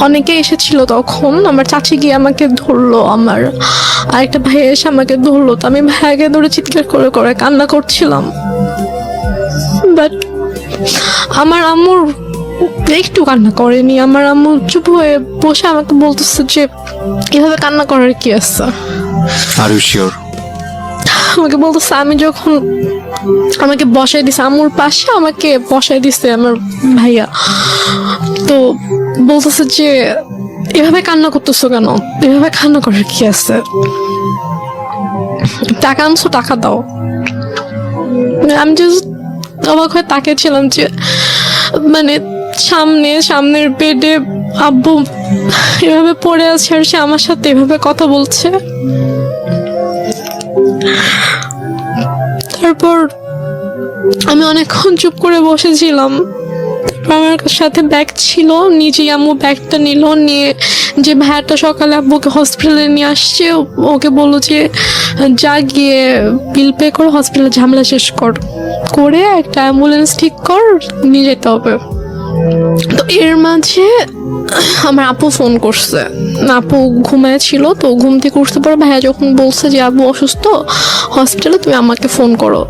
অনেকে এসেছিল তখন, আমার চাচি গিয়ে আমাকে ধরলো, আমার আরেকটা ভাই এসে আমাকে ধরলো, তো আমি ভাইয়াকে ধরে চিৎকার করে করে কান্না করছিলাম। বাট আমার আম্মুর একটু কান্না করেনি। আমার আম্মু চুপ হয়ে বসে আমাকে বলতেছে যে এভাবে কান্না করার কি আছে। Are you sure? আমাকে বলতেছে, আমি যখন আমাকে বসাই দিছে আম্মুর পাশে, আমাকে বসাই দিছে আমার ভাইয়া, তো বলতেছে যে এভাবে কান্না করতেছো কেন, এভাবে কান্না করার কি আছে, টাকা আনছো টাকা দাও। আমি জাস্ট অবাক হয়ে তাকিয়েছিলাম যে মানে সামনের বেডে আব্বু এভাবে পড়ে আছে আর সে আমার সাথে এভাবে কথা বলছে। তারপর আমি অনেকক্ষণ চুপ করে বসেছিলাম। আমার সাথে ব্যাগ ছিল, নিজেই আম্মু ব্যাগটা নিল, নিয়ে যে ভাইয়াটা সকালে আব্বুকে হসপিটালে নিয়ে আসছে ওকে বললো যে যা গিয়ে বিল পে করে হসপিটালে ঝামেলা শেষ করে একটা অ্যাম্বুলেন্স ঠিক কর, নিয়ে যেতে হবে। তো এর মাঝে আমার আপু ফোন করছে, আপু ঘুমায় ছিল, তো ঘুম থেকে উঠতে পরে ভাইয়া যখন বলছে যে আব্বু অসুস্থ হসপিটালে, তুমি আমাকে ফোন করো।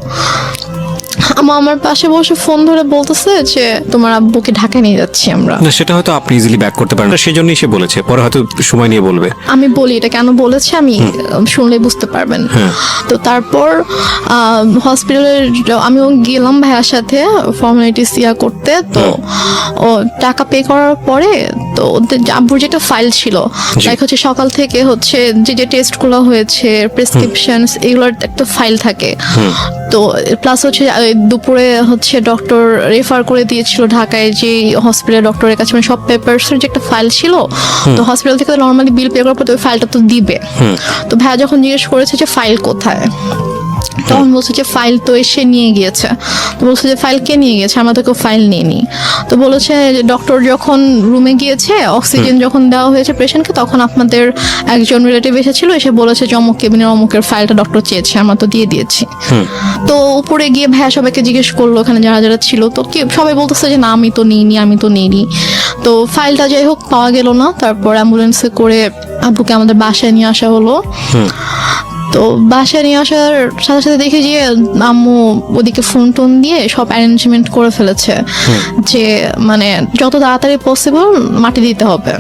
আমার পাশে বসে ফোন ধরে বলতেছে যে তোমার আব্বুকে ঢাকায় নিয়ে যাচ্ছি আমরা। না, সেটা হয়তো আপনি ইজিলি ব্যাক করতে পারেন, সেজন্যই সে বলেছে, পরে হয়তো সময় নিয়ে বলবে। আমি বলি এটা কেন বলেছে, আমি শুনলে বুঝতে পারবেন। তো তারপর হসপিটালে আমিও গেলাম ভাইয়ার সাথে ফর্মালিটিস করতে। তো ও টাকা পে করার পরে তো ওদের আব্বুর যেটা ফাইল ছিল, লাইক হচ্ছে সকাল থেকে হচ্ছে যে টেস্টগুলো হয়েছে, প্রেসক্রিপশন, এগুলোর একটা ফাইল থাকে। তো প্লাস হচ্ছে দুপুরে হচ্ছে ডক্টর রেফার করে দিয়েছিল ঢাকায় যে হসপিটাল ডক্টরের কাছে, মানে সব পেপারসের যে একটা ফাইল ছিল। তো হসপিটাল থেকে নর্মালি বিল পে করার পর ওই ফাইলটা তো দিবে। তো ভাইয়া যখন জিজ্ঞেস করেছে যে ফাইল কোথায়, তখন বলছে যে ফাইল তো এসে নিয়ে গিয়েছে। তো বলছে যে ফাইল কে নিয়ে গিয়েছে, আমরা তো কেউ ফাইল নিইনি। তো বলেছে যে ডক্টর যখন রুমে গিয়েছে, অক্সিজেন যখন দেওয়া হয়েছে পেশেন্টকে, তখন আপনাদের একজন রিলেটিভ এসেছিল, এসে বলেছে যে অমুক কেবিনের অমুকের ফাইলটা ডক্টর চেয়েছে, আমরা তো দিয়ে দিয়েছি। তো উপরে গিয়ে ভাইয়া সবাইকে জিজ্ঞেস করলো ওখানে যারা যারা ছিল, তো সবাই বলতেছে যে না আমি তো নিইনি। তো ফাইলটা যাই হোক পাওয়া গেল না। তারপর অ্যাম্বুলেন্সে করে আব্বুকে আমাদের বাসায় নিয়ে আসা হলো। তো বাসায় নিয়ে আসার সাথে সাথে দেখি যে আম্মু ওদিকে ফোন টোন দিয়ে সব অ্যারেঞ্জমেন্ট করে ফেলেছে যে মানে যত তাড়াতাড়ি পসিবল মাটি দিতে হবে।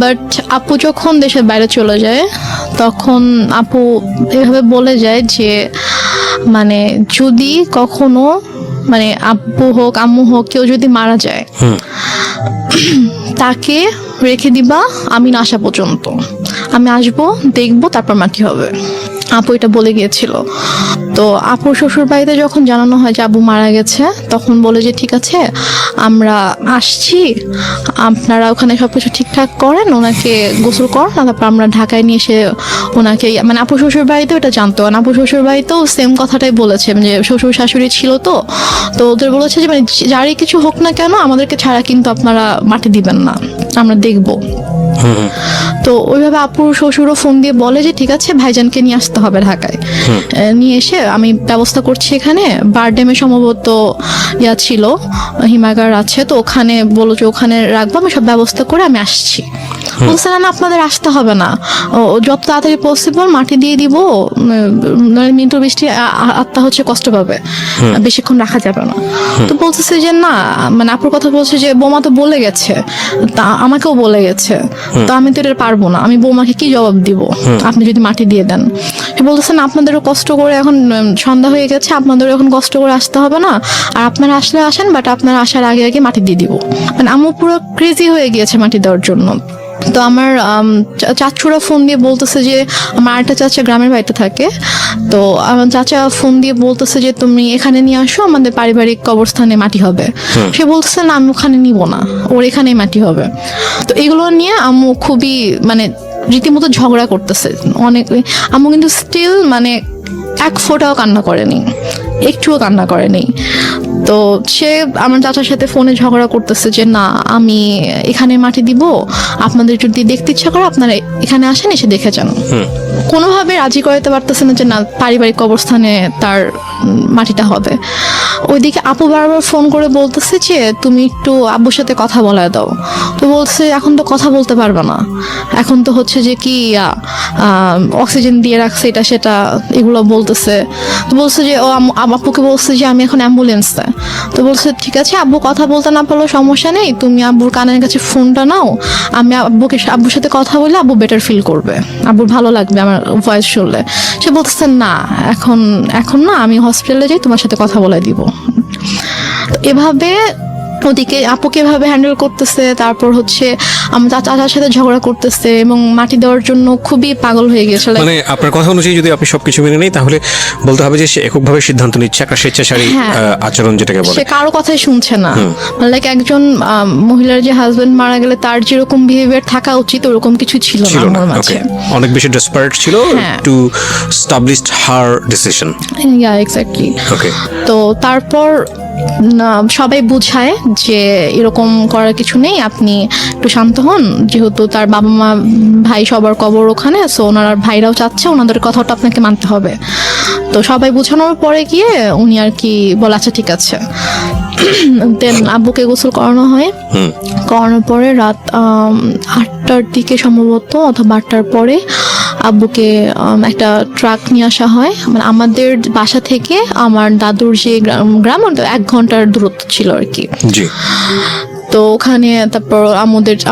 বাট আপু যখন দেশের বাইরে চলে যায়, তখন আপু এভাবে বলে যায় যে মানে যদি কখনো মানে আব্বু হোক আম্মু হোক কেউ যদি মারা যায়, তাকে রেখে দিবা আমি না আসা পর্যন্ত, আমি আসবো দেখবো তারপর মাটি হবে। আপু এটা বলে গিয়েছিল। তো আপুর শ্বশুর বাড়িতে যখন জানানো হয় যে আব্বু মারা গেছে, তখন বলে যে ঠিক আছে আমরা আসছি, আপনারা ওখানে সবকিছু ঠিকঠাক করেন, ওনাকে গোসল করেন, তারপর আমরা ঢাকায় নিয়ে এসে ওনাকে, মানে আপুর শ্বশুর বাড়িতেও এটা জানতো, আর আপুর শ্বশুর বাড়িতেও সেম কথাটাই বলেছে যে শ্বশুর শাশুড়ি ছিল, তো ওদের বলেছে যে মানে যারই কিছু হোক না কেন আমাদেরকে ছাড়া কিন্তু আপনারা মাটি দিবেন না, আমরা দেখবো। তো ওইভাবে আপুর শ্বশুরও ফোন দিয়ে বলে যে ঠিক আছে ভাইজানকে নিয়ে আসতে হবে ঢাকায়, নিয়ে এসে আমি ব্যবস্থা করছি। এখানে বারডেমে সম্ভবত ছিল, হিমাগার আছে, তো ওখানে বলো যে ওখানে রাখবো, আমি সব ব্যবস্থা করে আমি আসছি। বলছে না আপনাদের আসতে হবে না, যত তাড়াতাড়ি পসিবল মাটি দিয়ে দিব, মৃত্যু বৃষ্টি আত্মা হচ্ছে কষ্ট পাবে, বেশিক্ষণ রাখা যাবে না। তো বলতেছে যে না, মানে আপুর কথা বলছে যে বৌমা তো বলে গেছে, তা আমাকেও বলে গেছে, তো আমি তো এটা পারবো না, আমি বৌমাকে কি জবাব দিব আপনি যদি মাটি দিয়ে দেন। বলতেছেন আপনাদেরও কষ্ট করে, এখন সন্ধ্যা হয়ে গেছে, আপনাদেরও এখন কষ্ট করে আসতে হবে না, আর আপনারা আসলে আসেন, বাট আপনারা আসার আগে আগে মাটি দিয়ে দিব। মানে আম্মু পুরো ক্রেজি হয়ে গিয়েছে মাটি দেওয়ার জন্য। তো আমার চাচুরা ফোন দিয়ে বলতেছে যে আমার আরেকটা চাচা গ্রামের বাড়িতে থাকে, তো আমার চাচা ফোন দিয়ে বলতেছে যে তুমি এখানে নিয়ে আসো, আমাদের পারিবারিক কবরস্থানে মাটি হবে। সে বলতেছে না আমি ওখানে নিব না, ওর এখানেই মাটি হবে। তো এগুলো নিয়ে আম্মু খুবই মানে রীতিমতো ঝগড়া করতেছে অনেক। আম্মু কিন্তু স্টিল মানে এক ফোঁটাও কান্না করেনি, একটুও কান্না করেনি। তো সে আমার চাচার সাথে ফোনে ঝগড়া করতেছে যে না আমি এখানে মাটি দিব, আপনাদের যদি দেখতে ইচ্ছা করে আপনারা এখানে আসেন, এসে দেখে যান। কোনোভাবে রাজি করাতে পারতেছে না যে না পারিবারিক অবস্থানে তার মাটিটা হবে। ওইদিকে আপু বারবার ফোন করে বলতেছে যে তুমি একটু আব্বুর সাথে কথা বলায় দাও। তো বলছে এখন তো কথা বলতে পারবে না, এখন তো হচ্ছে যে কি অক্সিজেন দিয়ে রাখছে এটা সেটা এগুলো বলতেছে। তো বলছে যে ও আপুকে বলছে যে আমি এখন অ্যাম্বুলেন্সে। তো বলছে ঠিক আছে আব্বু কথা বলতে না পারলেও সমস্যা নেই, তুমি আব্বুর কানের কাছে ফোনটা নাও, আমি আব্বুর সাথে কথা বলে আব্বু বেটার ফিল করবে, আব্বুর ভালো লাগবে আমার ভয়েস শুনলে। সে বলতেছে না এখন না, আমি হসপিটালে যাই তোমার সাথে কথা বলে দিব। তো এভাবে ওদিকে আপুকে এভাবে হ্যান্ডেল করতেছে, তারপর হচ্ছে আমার চাচার সাথে ঝগড়া করতেছে এবং মাটি দেওয়ার জন্য খুবই পাগল হয়ে গেছে। মানে আপনার কথা অনুযায়ী যদি আপনি সবকিছু মেনে নেই তাহলে বলতে হবে যে সে এককভাবে সিদ্ধান্ত নিচ্ছে, একটা স্বেচ্ছাচারী আচরণ যেটাকে বলে। সে কারো কথাই শুনছে না। লাইক একজন মহিলার যে হাজবেন্ড মারা গেলে তার যেরকম বিহেভিয়ার থাকা উচিত ওরকম কিছু ছিল না আমার মাঝে। অনেক বেশি ডেসপারেট ছিল to establish her decision. Yeah exactly. Okay. তো তারপর সবাই বুঝায় যে এরকম করার কিছু নেই, আপনি একটু শান্ত হন, যেহেতু তার বাবা মা ভাই সবার কবর ওখানে, সো ওনার ভাইরাও চাচ্ছে ওনাদের কথাটা আপনাকে মানতে হবে। তো সবাই বোঝানোর পরে গিয়ে উনি আর কি বলে আচ্ছা ঠিক আছে। দেন আব্বুকে গোসল করানো হয়, করানোর পরে রাত 8টার দিকে সম্ভবত অথবা 8টার পরে আব্বুকে একটা ট্রাক নিয়ে আসা হয়। মানে আমাদের বাসা থেকে আমার দাদুর যে গ্রাম 1 ঘন্টার দূরত্ব ছিল আর কি। জি। তো ওখানে তারপর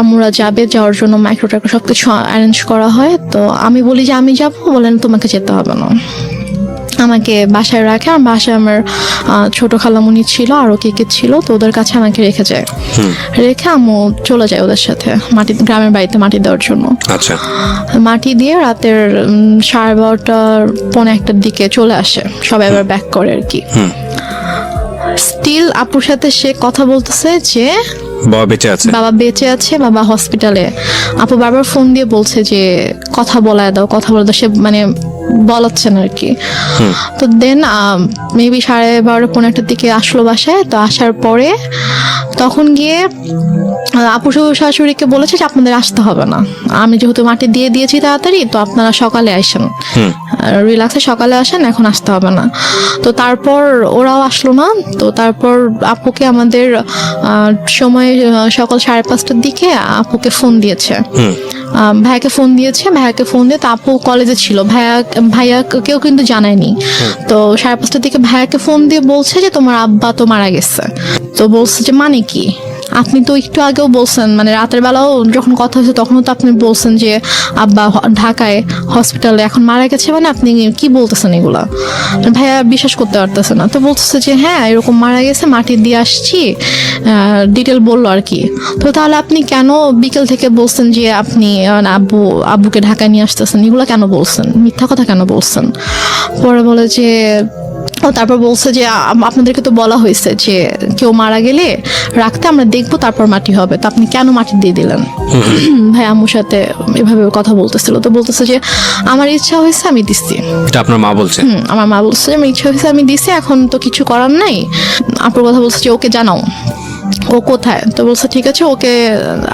আমরা যাওয়ার জন্য মাইক্রো ট্রাক সবকিছু অ্যারেঞ্জ করা হয়। তো আমি বলি যে আমি যাবো, বলেন তোমাকে যেতে হবে না, আমাকে বাসায় রাখে। আর বাসায় আমার ছোট খালামুনি ছিল, আরো কে ছিল, তো ওদের কাছে আমাকে রেখে যায়। রেখে আম্মু চলে যায় ওদের সাথে গ্রামের বাড়িতে মাটি দেওয়ার জন্য। আচ্ছা। মাটি দিয়ে রাতের 12:30 পৌনে 1টার দিকে চলে আসে, সবাই আবার ব্যাক করে আর কি। স্টিল আপুর সাথে সে কথা বলতেছে যে বাবা বেঁচে আছে, বাবা হসপিটালে। আপু বারবার ফোন দিয়ে বলছে যে কথা বলায় দাও। সে মানে বলাচ্ছে না আর কি। তো দেন মেবি 12:30 পৌনে 1টার দিকে আসলো বাসায়। তো আসার পরে তখন গিয়ে আপু শাশুড়িকে বলেছে যে আপনাদের আসতে হবে না, আমি যেহেতু মাটি দিয়ে দিয়েছি তাড়াতাড়ি, তো আপনারা সকালে আসেন, রিল্যাক্সে সকালে আসেন, এখন আসতে হবে না। তো তারপর ওরাও আসলো না। তো তারপর আপুকে আমাদের সময় সকাল 5:30টার দিকে আপুকে ফোন দিয়েছে, ভাইয়াকে ফোন দিয়ে তো আপু কলেজে ছিল, ভাইয়াকেও কিন্তু জানায়নি। তো 5:30টার দিকে ভাইয়াকে ফোন দিয়ে বলছে যে তোমার আব্বা তো মারা গেছে। তো বলছে যে মানে কি, আপনি তো একটু আগেও বলছেন, মানে রাতের বেলাও যখন কথা হয়েছে তখনও তো আপনি বলছেন যে আব্বা ঢাকায় হসপিটালে, এখন মারা গেছে, মানে আপনি কি বলতেছেন এগুলা? ভাইয়া বিশ্বাস করতে পারতেছে না। তো বলতেছে যে হ্যাঁ এরকম মারা গেছে, মাটি দিয়ে আসছি, ডিটেল বললো আর কি। তো তাহলে আপনি কেন বিকেল থেকে বলছেন যে আপনি আব্বুকে ঢাকায় নিয়ে আসতেছেন, এগুলো কেন বলছেন, মিথ্যা কথা কেন বলছেন? পরে বলে যে তারপর বলছে যে আপনাদেরকে তো বলা হয়েছে যে কেউ মারা গেলে রাখতে, আমরা দেখবো তারপর মাটি হবে, তো আপনি কেন মাটি দিয়ে দিলেন? ভাই আম্মুর সাথে এভাবে কথা বলতেছিল। তো বলতেছে যে আমার ইচ্ছা হয়েছে আমি দিচ্ছি। এটা আপনার মা বলছে? আমার মা বলছে যে আমার ইচ্ছা হয়েছে আমি দিচ্ছি, এখন তো কিছু করার নাই। আপুর কথা বলছে যে ওকে জানাও, ও কোথায়? তো বলছে ঠিক আছে, ওকে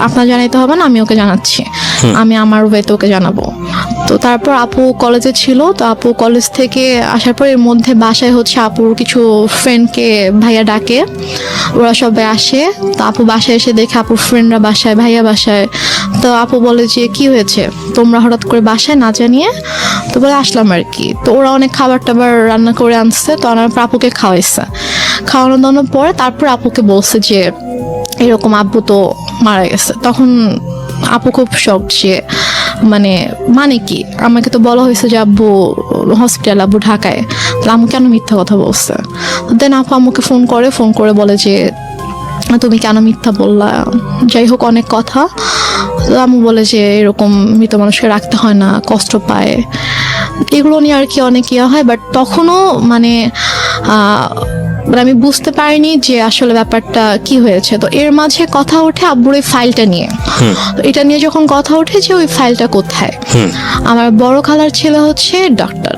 আপনার জানাইতে হবে না, আমি ওকে জানাচ্ছি, আমি আমার ওয়েতে ওকে জানাবো। তো তারপর আপু কলেজে ছিল। তো আপু কলেজ থেকে আসার পর এর মধ্যে বাসায় হচ্ছে আপুর কিছু ফ্রেন্ডকে ভাইয়া ডাকে, ওরা সবাই আসে। তো আপু বাসায় এসে দেখে আপুর ফ্রেন্ডরা বাসায়, ভাইয়া বাসায়। তো আপু বলে যে কি হয়েছে তোমরা হঠাৎ করে বাসায় না জানিয়ে? তো বলে আসলাম আর কি। তো ওরা অনেক খাবার টাবার রান্না করে আনছে, তো আনার পর আপুকে খাওয়ানো দাওয়ানোর পরে তারপর আপুকে বলছে যে এরকম আব্বু তো মারা গেছে। তখন আপু খুব শক যে মানে কি, আমাকে তো বলা হয়েছে যে আব্বু হসপিটাল, আব্বু ঢাকায়, তাহলে আম্মু কেন মিথ্যা কথা বলছে? দেন আপু আম্মুকে ফোন করে বলে যে তুমি কেন মিথ্যা বললা, যাই হোক অনেক কথা। আম্মু বলে যে এরকম মৃত মানুষকে রাখতে হয় না, কষ্ট পায়, এগুলো নিয়ে আর কি অনেক ইয়া হয়। বাট তখনও আমি বুঝতে পারিনি যে আসলে ব্যাপারটা কি হয়েছে। তো এর মাঝে কথা ওঠে আব্বুর এই ফাইলটা নিয়ে। তো এটা নিয়ে যখন কথা ওঠে যে ওই ফাইলটা কোথায়, আমার বড় খালার ছেলে হচ্ছে ডাক্তার,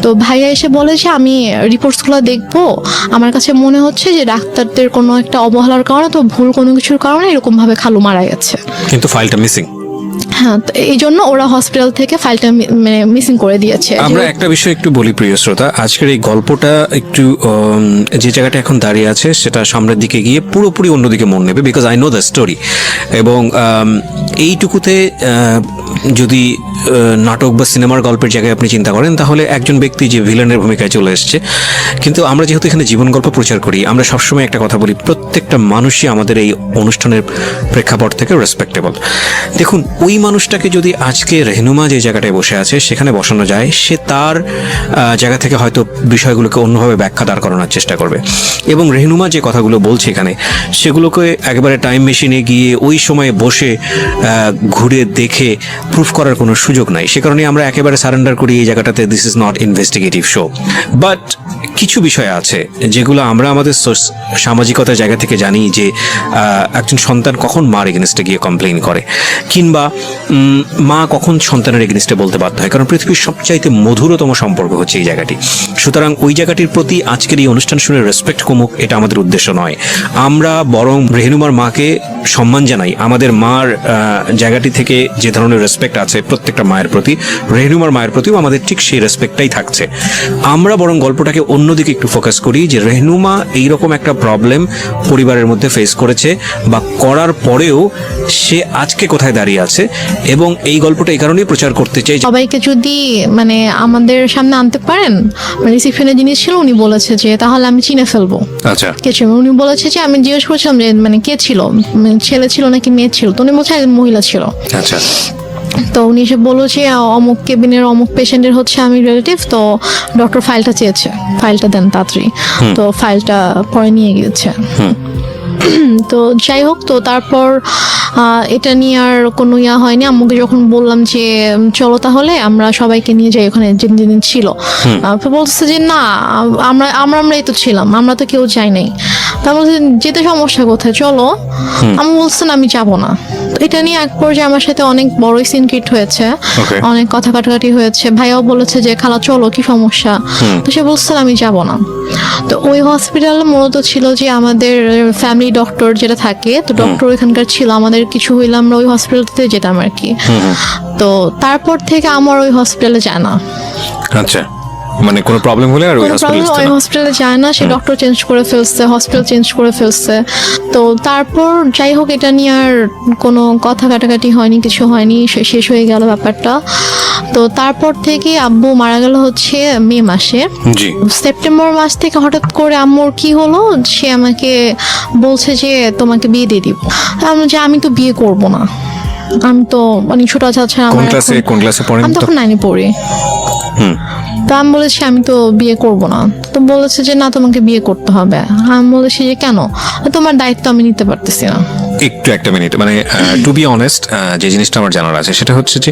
তো ভাইয়া এসে বলে যে আমি রিপোর্টসগুলো দেখবো, আমার কাছে মনে হচ্ছে যে ডাক্তারদের কোনো একটা অবহেলার কারণে তো ভুল কোনো কিছুর কারণে এরকম ভাবে খালু মারা গেছে। কিন্তু ফাইলটা মিসিং। হ্যাঁ, তো এই জন্য ওরা হসপিটাল থেকে ফাইলটা মানে মিসিং করে দিয়েছে। আমরা একটা বিষয় একটু বলি প্রিয় শ্রোতা, আজকের এই গল্পটা একটু যে জায়গাটা এখন দাঁড়িয়ে আছে সেটা সামনের দিকে গিয়ে পুরোপুরি অন্যদিকে মন নেবে, because I know the story. এবং এইটুকুতে যদি নাটক বা সিনেমার গল্পের জায়গায় আপনি চিন্তা করেন তাহলে একজন ব্যক্তি যে ভিলেনের ভূমিকায় চলে এসছে। কিন্তু আমরা যেহেতু এখানে জীবন গল্প প্রচার করি, আমরা সবসময় একটা কথা বলি, প্রত্যেকটা মানুষই আমাদের এই অনুষ্ঠানের প্রেক্ষাপট থেকে রেসপেক্টেবল। দেখুন, ওই মানুষটাকে যদি আজকে রেহনুমা যে জায়গাটায় বসে আছে সেখানে বসানো যায়, সে তার জায়গা থেকে হয়তো বিষয়গুলোকে অন্যভাবে ব্যাখ্যা দাঁড় করানোর চেষ্টা করবে। এবং রেহনুমা যে কথাগুলো বলছে এখানে, সেগুলোকে একেবারে টাইম মেশিনে গিয়ে ওই সময়ে বসে ঘুরে দেখে প্রুফ করার কোনো সুযোগ নাই। সে কারণে আমরা একেবারে সারেন্ডার করি এই জায়গাটাতে, this is not investigative show. But কিছু বিষয় আছে যেগুলো আমরা আমাদের সামাজিকতার জায়গা থেকে জানি, যে একজন সন্তান কখন মার এগেনস্টে গিয়ে কমপ্লেইন করে, কিংবা মা কখন সন্তানের এগেনস্টে বলতে বাধ্য হয়, কারণ পৃথিবীর সবচাইতে মধুরতম সম্পর্ক হচ্ছে এই জায়গাটি। সুতরাং ওই জায়গাটির প্রতি আজকের এই অনুষ্ঠান শুনে রেসপেক্ট কমুক, এটা আমাদের উদ্দেশ্য নয়। আমরা বরং রেহনুমার মাকে সম্মান জানাই। আমাদের মার জায়গাটি থেকে যে ধরনের রেসপেক্ট আছে প্রত্যেকটা মায়ের প্রতি, রেহনুমার মায়ের প্রতিও আমাদের ঠিক সেই রেসপেক্টটাই থাকছে। আমরা বরং গল্পটাকে অন্যদিকে একটু ফোকাস করি, যে রেহনুমা এইরকম একটা প্রবলেম পরিবারের মধ্যে ফেস করেছে বা করার পরেও সে আজকে কোথায় দাঁড়িয়ে আছে। এবং এই গল্পটা এই কারণেই প্রচার করতে চাই, সবাইকে যদি মানে আমাদের সামনে আনতে পারেন, রিসিপশনে যিনি ছিল উনি বলেছে যে তাহলে আমি চিনে ফেলবো। আচ্ছা, কে ছিল উনি বলেছে যে, আমি জিজ্ঞেস করছিলাম যে মানে কে ছিল, মানে ছেলে ছিল নাকি মেয়ে ছিল, তো উনি বলছে একজন মহিলা ছিল। আচ্ছা। তো উনি এসে বললো যে অমুক কেবিনের অমুক পেশেন্টের হচ্ছে আমি রিলেটিভ, তো ডক্টর ফাইলটা চেয়েছে, ফাইলটা দেন তাড়াতাড়ি। তো ফাইলটা পরে নিয়ে গিয়েছে। তো যাই হোক, তো তারপর এটা নিয়ে আর কোনো ইয়া হয়নি। আম্মুকে যখন বললাম যে চলো তাহলে আমরা সবাইকে নিয়ে যাই ওখানে যেদিন ছিল, বলতেছে যে না, আমরাই তো ছিলাম, আমরা তো কেউ যাই নাই। তা বলছে যেতে সমস্যা কোথায়, চলো। আমি বলছেন আমি যাবো না। তো এটা নিয়ে এক পর্যায়ে আমার সাথে অনেক বড়ই সিন ক্রিয়েট হয়েছে, অনেক কথা কাটাকাটি হয়েছে। ভাইয়াও বলেছে যে খালা চলো, কি সমস্যা, তো সে বলছেন আমি যাবো না। তো ওই হসপিটালে মূলত ছিল যে আমাদের ফ্যামিলি ডক্টর যেটা থাকে, তো ডক্টর এখানকার ছিল, আমাদের কিছু হইলে আমরা ওই হসপিটালতে যেতাম আর কি। তো তারপর থেকে আমার ওই হসপিটালে যায় না। আচ্ছা, মানে কোনো প্রবলেম হলে আর ওই হসপিটালে যায় না, সে ডক্টর চেঞ্জ করে ফেলছে, হসপিটাল চেঞ্জ করে ফেলছে। তো তারপর যাই হোক, এটা নিয়ে আর কোনো কথা কাটাকাটি হয়নি, কিছু হয়নি, শেষ হয়ে গেল ব্যাপারটা। তো তারপর থেকে আব্বু মারা গেল হচ্ছে মে মাসে। সেপ্টেম্বর মাস থেকে হঠাৎ করে আম্মুর কি হলো, সে আমাকে বলছে যে তোমাকে বিয়ে দিয়ে দিব। আমি তো বিয়ে করব না, আমি তো অনেক ছোট আছে। কোন ক্লাসে পড়েন? আমি তখন 9-এ পড়ি। তো আমি বলেছি আমি তো বিয়ে করব না। তো বলেছে যে না, তোমাকে বিয়ে করতে হবে। আমি বলেছি যে কেন, তোমার দায়িত্ব আমি নিতে পারতেছি না। একটু একটা মিনিট, মানে টু বি অনেস্ট, যে জিনিসটা আমার জানার আছে সেটা হচ্ছে যে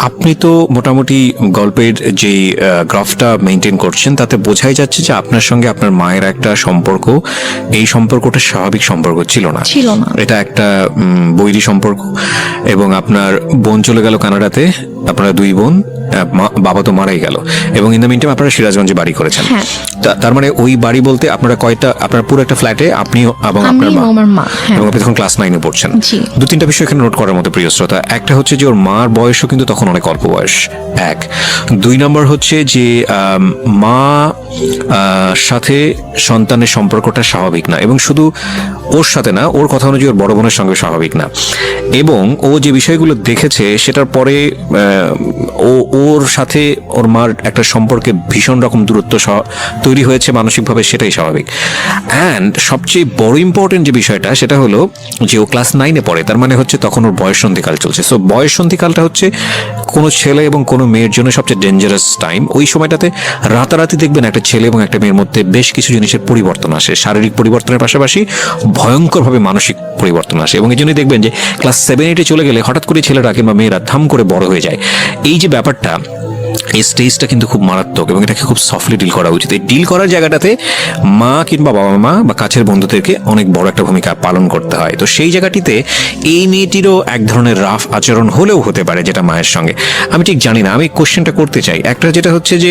আপনি তো মোটামুটি গল্পের যে গ্রাফটা মেনটেন করছেন তাতে বোঝাই যাচ্ছে যে আপনার সঙ্গে আপনার মায়ের একটা সম্পর্ক, এই সম্পর্কটা স্বাভাবিক সম্পর্ক ছিল না। এটা একটা বৈরী সম্পর্ক। এবং আপনার বোন চলে গেল কানাডাতে, আপনারা দুই বোন, বাবা তো মারাই গেল, এবং ইন দ্য মিন টাইম আপনারা সিরাজগঞ্জে বাড়ি করেছেন। তার মানে ওই বাড়ি বলতে আপনারা কয়টা, আপনার পুরো একটা ফ্ল্যাটে আপনি এবং আপনার মা, এবং আপনি তখন ক্লাস 9-এ পড়ছেন। 2-3টা বিষয় এখানে নোট করার মতো প্রিয় শ্রোতা। একটা হচ্ছে যে ওর মার বয়সও কিন্তু তখন অনেক অল্প বয়স, 1। 2 নম্বর হচ্ছে যে মা সাথে সন্তানের সম্পর্কটা স্বাভাবিক না, এবং শুধু ওর সাথে না, ওর কথা অনুযায়ী ওর বড় বোনের সঙ্গে স্বাভাবিক না। এবং ও যে বিষয়গুলো দেখেছে সেটার পরে ওর সাথে ওর মার একটা সম্পর্কে ভীষণ রকম দূরত্ব তৈরি হয়েছে মানসিকভাবে, সেটাই স্বাভাবিক। অ্যান্ড সবচেয়ে বড় ইম্পর্টেন্ট যে বিষয়টা সেটা হলো যে ও ক্লাস 9-এ পড়ে, তার মানে হচ্ছে তখন ওর বয়ঃসন্ধিকাল চলছে। সো বয়ঃসন্ধিকালটা হচ্ছে কোনো ছেলে এবং কোনো মেয়ের জন্য সবচেয়ে ডেঞ্জারাস টাইম। ওই সময়টাতে রাতারাতি দেখবেন একটা ছেলে এবং একটা মেয়ের মধ্যে বেশ কিছু জিনিসের পরিবর্তন আসে, শারীরিক পরিবর্তনের পাশাপাশি ভয়ঙ্করভাবে মানসিক পরিবর্তন আসে। এবং এই জন্যই দেখবেন যে ক্লাস 7-8-এ চলে গেলে হঠাৎ করে ছেলেরা কিংবা মেয়েরা ধাম করে বড় হয়ে যায়। এই যে ব্যাপারটা, এই স্টেজটা কিন্তু খুব মারাত্মক এবং এটাকে খুব সফটলি ডিল করা উচিত। এই ডিল করার জায়গাটাতে মা কিংবা বাবা মা বা কাছের বন্ধুদেরকে অনেক বড় একটা ভূমিকা পালন করতে হয়। তো সেই জায়গাটিতে এই মেয়েটিরও এক ধরনের রাফ আচরণ হলেও হতে পারে যেটা মায়ের সঙ্গে, আমি ঠিক জানি না। আমি কোশ্চেনটা করতে চাই একটা, যেটা হচ্ছে যে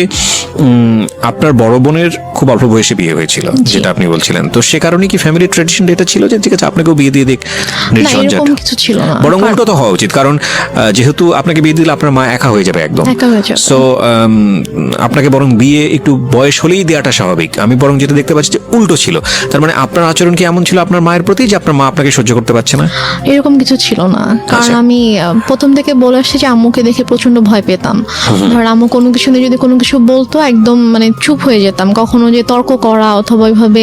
আপনার বড় বোনের খুব অল্প বয়সে বিয়ে হয়েছিল যেটা আপনি বলছিলেন, তো সে কারণে কি ফ্যামিলি ট্র্যাডিশন এটা ছিল যে ঠিক আছে আপনাকেও বিয়ে দিয়ে দিক না, নির্ঝঞ্ঝাট? এরকম কিছু ছিল না। বরং উল্টো তো হওয়া উচিত, কারণ যেহেতু আপনাকে বিয়ে দিলে আপনার মা একা হয়ে যাবে একদম। একা হয়ে যাবে। সো আপনাকে বরং বিয়ে একটু বয়স হলেই দেওয়াটা স্বাভাবিক। আমি বরং যেটা দেখতে পাচ্ছি যে উল্টো ছিল। তার মানে আপনার আচরণ কি এমন ছিল আপনার মায়ের প্রতি যে আপনার মা আপনাকে সহ্য করতে পারছে না? এরকম কিছু ছিল না, কারণ আচ্ছা। আমি প্রথম থেকে বলে আসছি যে আম্মুকে দেখে প্রচন্ড ভয় পেতাম। ধর আম্মু কোনো কিছু নিয়ে যদি কোনো কিছু বলতো একদম মানে চুপ হয়ে যেতাম। কখনো যে তর্ক করা অথবা ওইভাবে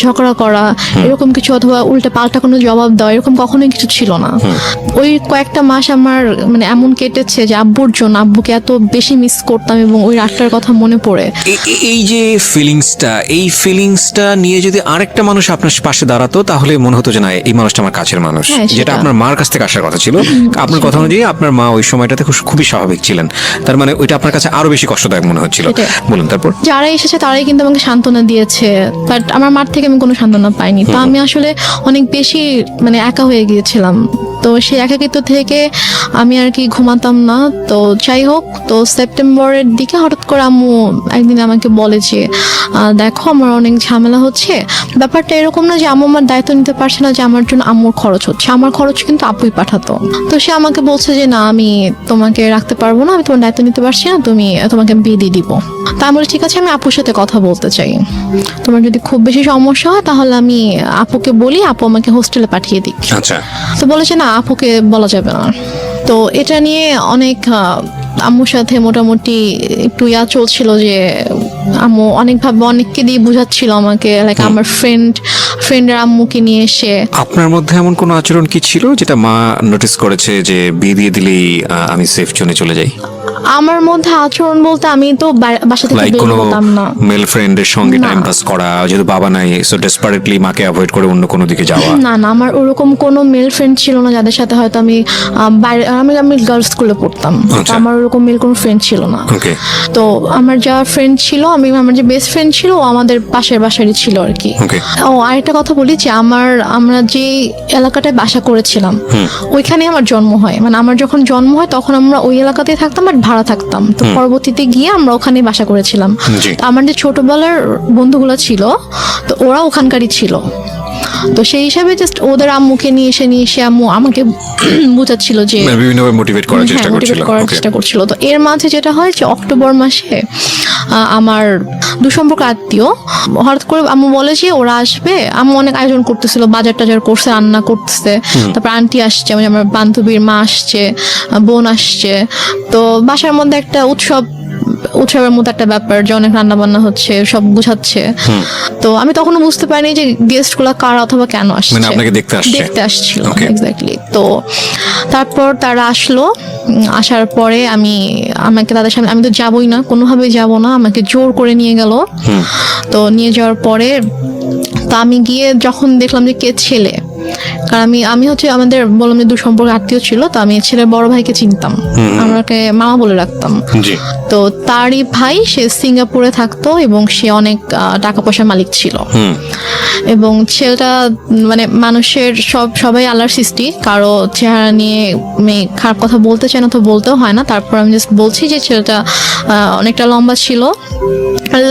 ঝগড়া করা এরকম কিছু, অথবা উল্টে পাল্টা কোনো জবাব দেওয়া, এরকম কখনোই কিছু ছিল না। ওই কয়েকটা মাস আমার মানে এমন কেটেছে যে আব্বুর জন্য, আব্বুকে এত বেশি মিস করতাম এবং ওই রাতটার কথা মনে পড়ে। এই যে ফিলিংসটা নিয়ে যদি আরেকটা মানুষ আপনার পাশে দাঁড়াতো তাহলে মনে হতো যে না এই মানুষটা আমার কাছের মানুষ, হ্যাঁ, সেটা। যেটা আপনার মার কাছ থেকে আসার কথা ছিল। আপনার কথা অনুযায়ী আপনার মা ওই সময়টাতে খুবই স্বাভাবিক ছিলেন, তার মানে ওইটা আপনার কাছে আরো বেশি কষ্টদায়ক মনে হচ্ছিল। সেটাই। বলুন তারপর। যারা এসেছে তারাই কিন্তু আমাকে সান্ত্বনা দিয়েছে, বাট আমার মার থেকে আমি কোনো সান্ত্বনা পাইনি। তো আমি আসলে অনেক বেশি মানে একা হয়ে গিয়েছিলাম। তো সেই একাকিত্ব থেকে আমি আর কি ঘুমাতাম না। তো যাই হোক, তো সেপ্টেম্বরের দিকে হঠাৎ করে আম্মু একদিন আমাকে বলে যে দেখো আমার অনেক ঝামেলা হচ্ছে। ব্যাপারটা এরকম না যে আম্মু আমার দায়িত্ব নিতে পারছে না যে আমার জন্য আম্মুর খরচ হচ্ছে, আমার খরচ কিন্তু আপুই পাঠাতো। তো সে আমাকে বলছে যে না আমি তোমাকে রাখতে পারবো না, আমি তোমার দায়িত্ব নিতে পারছি না, তোমাকে বিয়ে দিয়ে দিব। তা আমি বলি ঠিক আছে, আমি আপুর সাথে কথা বলতে চাই। তোমার যদি খুব বেশি সমস্যা হয় তাহলে আমি আপুকে বলি, আপু আমাকে হোস্টেলে পাঠিয়ে দিক। আচ্ছা। তো বলেছে না আপুকে বলা যাবে না। তো এটা নিয়ে অনেক আম্মুর সাথে মোটামুটি একটু চলছিল যে আম্মু অনেকভাবে অনেককে দিয়ে বুঝাচ্ছিল আমাকে, লাইক আমার ফ্রেন্ডের আম্মুকে নিয়ে এসে। আপনার মধ্যে এমন কোনো আচরণ কি ছিল যেটা মা নোটিস করেছে যে বিয়ে দিয়ে দিলেই আমি সেফ জোনে চলে যাই? আমার মধ্যে আচরণ বলতে আমি তো বাসা থেকে লাইক বের কোনো হতাম না। মেল ফ্রেন্ডের সঙ্গে না। টাইম পাস করা, যেহেতু বাবা নাই সো ডেসপারেটলি মাকে অ্যাভয়েড করে অন্য কোনো দিকে যাওয়া? না না, আমার ওরকম কোনো মেল ফ্রেন্ড ছিল না যাদের সাথে হয়তো আমি বাইরে, আমি গার্লস স্কুলে পড়তাম। তো আচ্ছা। আমার ওরকম মেল কোনো ফ্রেন্ড ছিল না। ওকে। তো আমার যা ফ্রেন্ড ছিল, আমার যে বেস্ট ফ্রেন্ড ছিল ও আমাদের পাশের বাসারই ছিল আর কি। Okay. ও আরেকটা কথা বলি যে আমরা যে এলাকাটায় বাসা করেছিলাম ওইখানে আমার জন্ম হয়। মানে আমার যখন জন্ম হয় তখন আমরা ওই এলাকাতেই থাকতাম, বাট ভাড়া থাকতাম। তো পরবর্তীতে গিয়ে আমরা ওখানে বাসা করেছিলাম। জি। তো আমার যে ছোটবেলার বন্ধুগুলো ছিল তো ওরা ওখানকারই ছিল। তো সেই হিসাবে জাস্ট ওদের আম্মুকে নিয়ে এসে আম্মু আমাকে বুঝাচ্ছিল যে বিভিন্নভাবে মোটিভেট করার চেষ্টা হ্যাঁ, করছিল। motivate করার Okay. চেষ্টা করছিল। তো এর মাঝে যেটা হয় যে অক্টোবর মাসে আমার দুসম্পর্ক আত্মীয় হঠাৎ করে আম্মু বলে যে ওরা আসবে। আম্মু অনেক আয়োজন করতেছিল, বাজার টাজার করছে, রান্না করতেছে। তারপর আন্টি আসছে, মানে আমার বান্ধবীর মা আসছে, বোন আসছে। তো বাসার মধ্যে একটা উৎসবের মতো একটা ব্যাপার যে অনেক রান্না বান্না হচ্ছে, সব গুছাচ্ছে। তো আমি তখনও বুঝতে পারিনি যে গেস্ট গুলা কারা অথবা কেন আসছে। মানে আপনাকে দেখতে আসছিল। Okay. এক্স্যাক্টলি। তো তারপর তারা আসলো। আসার পরে আমাকে তাদের সামনে, আমি তো যাবই না, কোনোভাবেই যাব না, আমাকে জোর করে নিয়ে গেল। তো নিয়ে যাওয়ার পরে তো আমি গিয়ে যখন দেখলাম যে কে ছেলে, কারণ আমি হচ্ছে আমাদের বললাম যে দুসম্পর্ক আত্মীয় ছিল, তো আমি ছেলের বড় ভাইকে চিনতাম, আমাকে মামা বলে রাখতাম। জি। তো তারই ভাই, সে সিঙ্গাপুরে থাকতো এবং সে অনেক টাকা পয়সার মালিক ছিল। এবং ছেলেটা মানে মানুষের সবাই আল্লাহর সৃষ্টি, কারো চেহারা নিয়ে মেয়ে খারাপ কথা বলতে চায় না, তো বলতেও হয় না। তারপর আমি জাস্ট বলছি যে ছেলেটা অনেকটা লম্বা ছিল,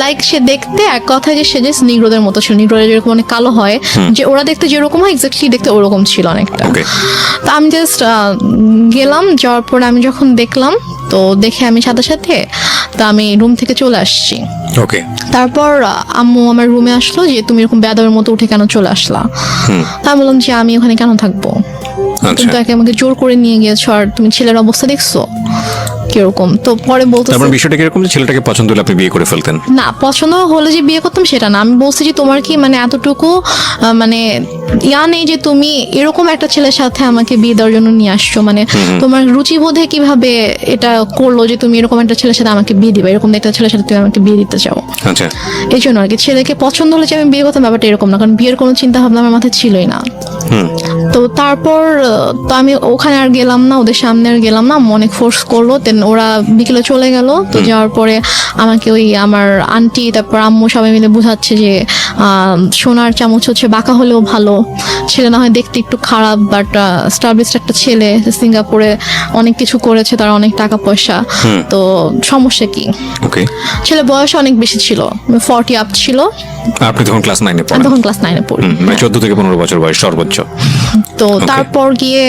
লাইক সে দেখতে এক কথায় যে সে জাস্ট নিগ্রোদের মতো ছিল। নিগ্রোরা যেরকম অনেক কালো হয়, যে ওরা দেখতে যেরকম হয় এক্স্যাক্টলি দেখতে ওরকম ছিল অনেকটা। Okay. তো আমি জাস্ট গেলাম, যাওয়ার পরে আমি যখন দেখলাম, তো দেখে আমি সাথে সাথে তো আমি রুম থেকে চলে আসছি। ওকে। তারপর আম্মু আমার রুমে আসলো যে তুমি এরকম বেয়াদবের মতো উঠে কেন চলে আসলা। তা আমি বললাম যে আমি ওখানে কেন থাকবো, তুমি আচ্ছা। তো আমাকে জোর করে নিয়ে গিয়েছো, আর তুমি ছেলের অবস্থা দেখছো কিরকম। তো পরে বলতো তারপর বিষয়টা কিরকম যে ছেলেটাকে পছন্দ হলে আপনি বিয়ে করে ফেলতেন? না, পছন্দ হলে যে বিয়ে করতাম সেটা না। আমি বলছি যে তোমার কি মানে এতটুকু মানে নেই যে তুমি এরকম একটা ছেলের সাথে আমাকে বিয়ে দেওয়ার জন্য নিয়ে আসছো, মানে তোমার রুচিবোধে কিভাবে এটা করলো যে তুমি এরকম একটা ছেলের সাথে আমাকে বিয়ে দিবে, এরকম একটা ছেলের সাথে তুমি আমাকে বিয়ে দিতে চাও। আচ্ছা। এই জন্য আর কি ছেলেকে পছন্দ হলে যে আমি বিয়ে করতাম ব্যাপারটা এরকম না, কারণ বিয়ের কোনো চিন্তা ভাবনা আমার মাথায় ছিলই না। তো তো তারপর তো আমি ওখানে আর গেলাম না, ওদের সামনে আর গেলাম না, আম্মু অনেক ফোর্স করলো। দেন ওরা বিকেলে চলে গেল। তো যাওয়ার পরে আমাকে ওই আমার আন্টি তারপর আম্মু সবাই মিলে বোঝাচ্ছে যে সোনার চামচ হচ্ছে বাঁকা হলেও ভালো, ছেলে না হয় দেখতে একটু খারাপ বাট স্টাবলিশড একটা ছেলে, সিঙ্গাপুরে অনেক কিছু করেছে, তার অনেক টাকা পয়সা, তো সমস্যা কি? ওকে, ছেলে বয়স অনেক বেশি ছিল, 40 আপ ছিল। আপনি তখন ক্লাস 9-এ আমি পড়েন? তখন ক্লাস 9-এ পড়ি। মানে 14 থেকে 15 বছর বয়স সর্বোচ্চ। তো তারপর গিয়ে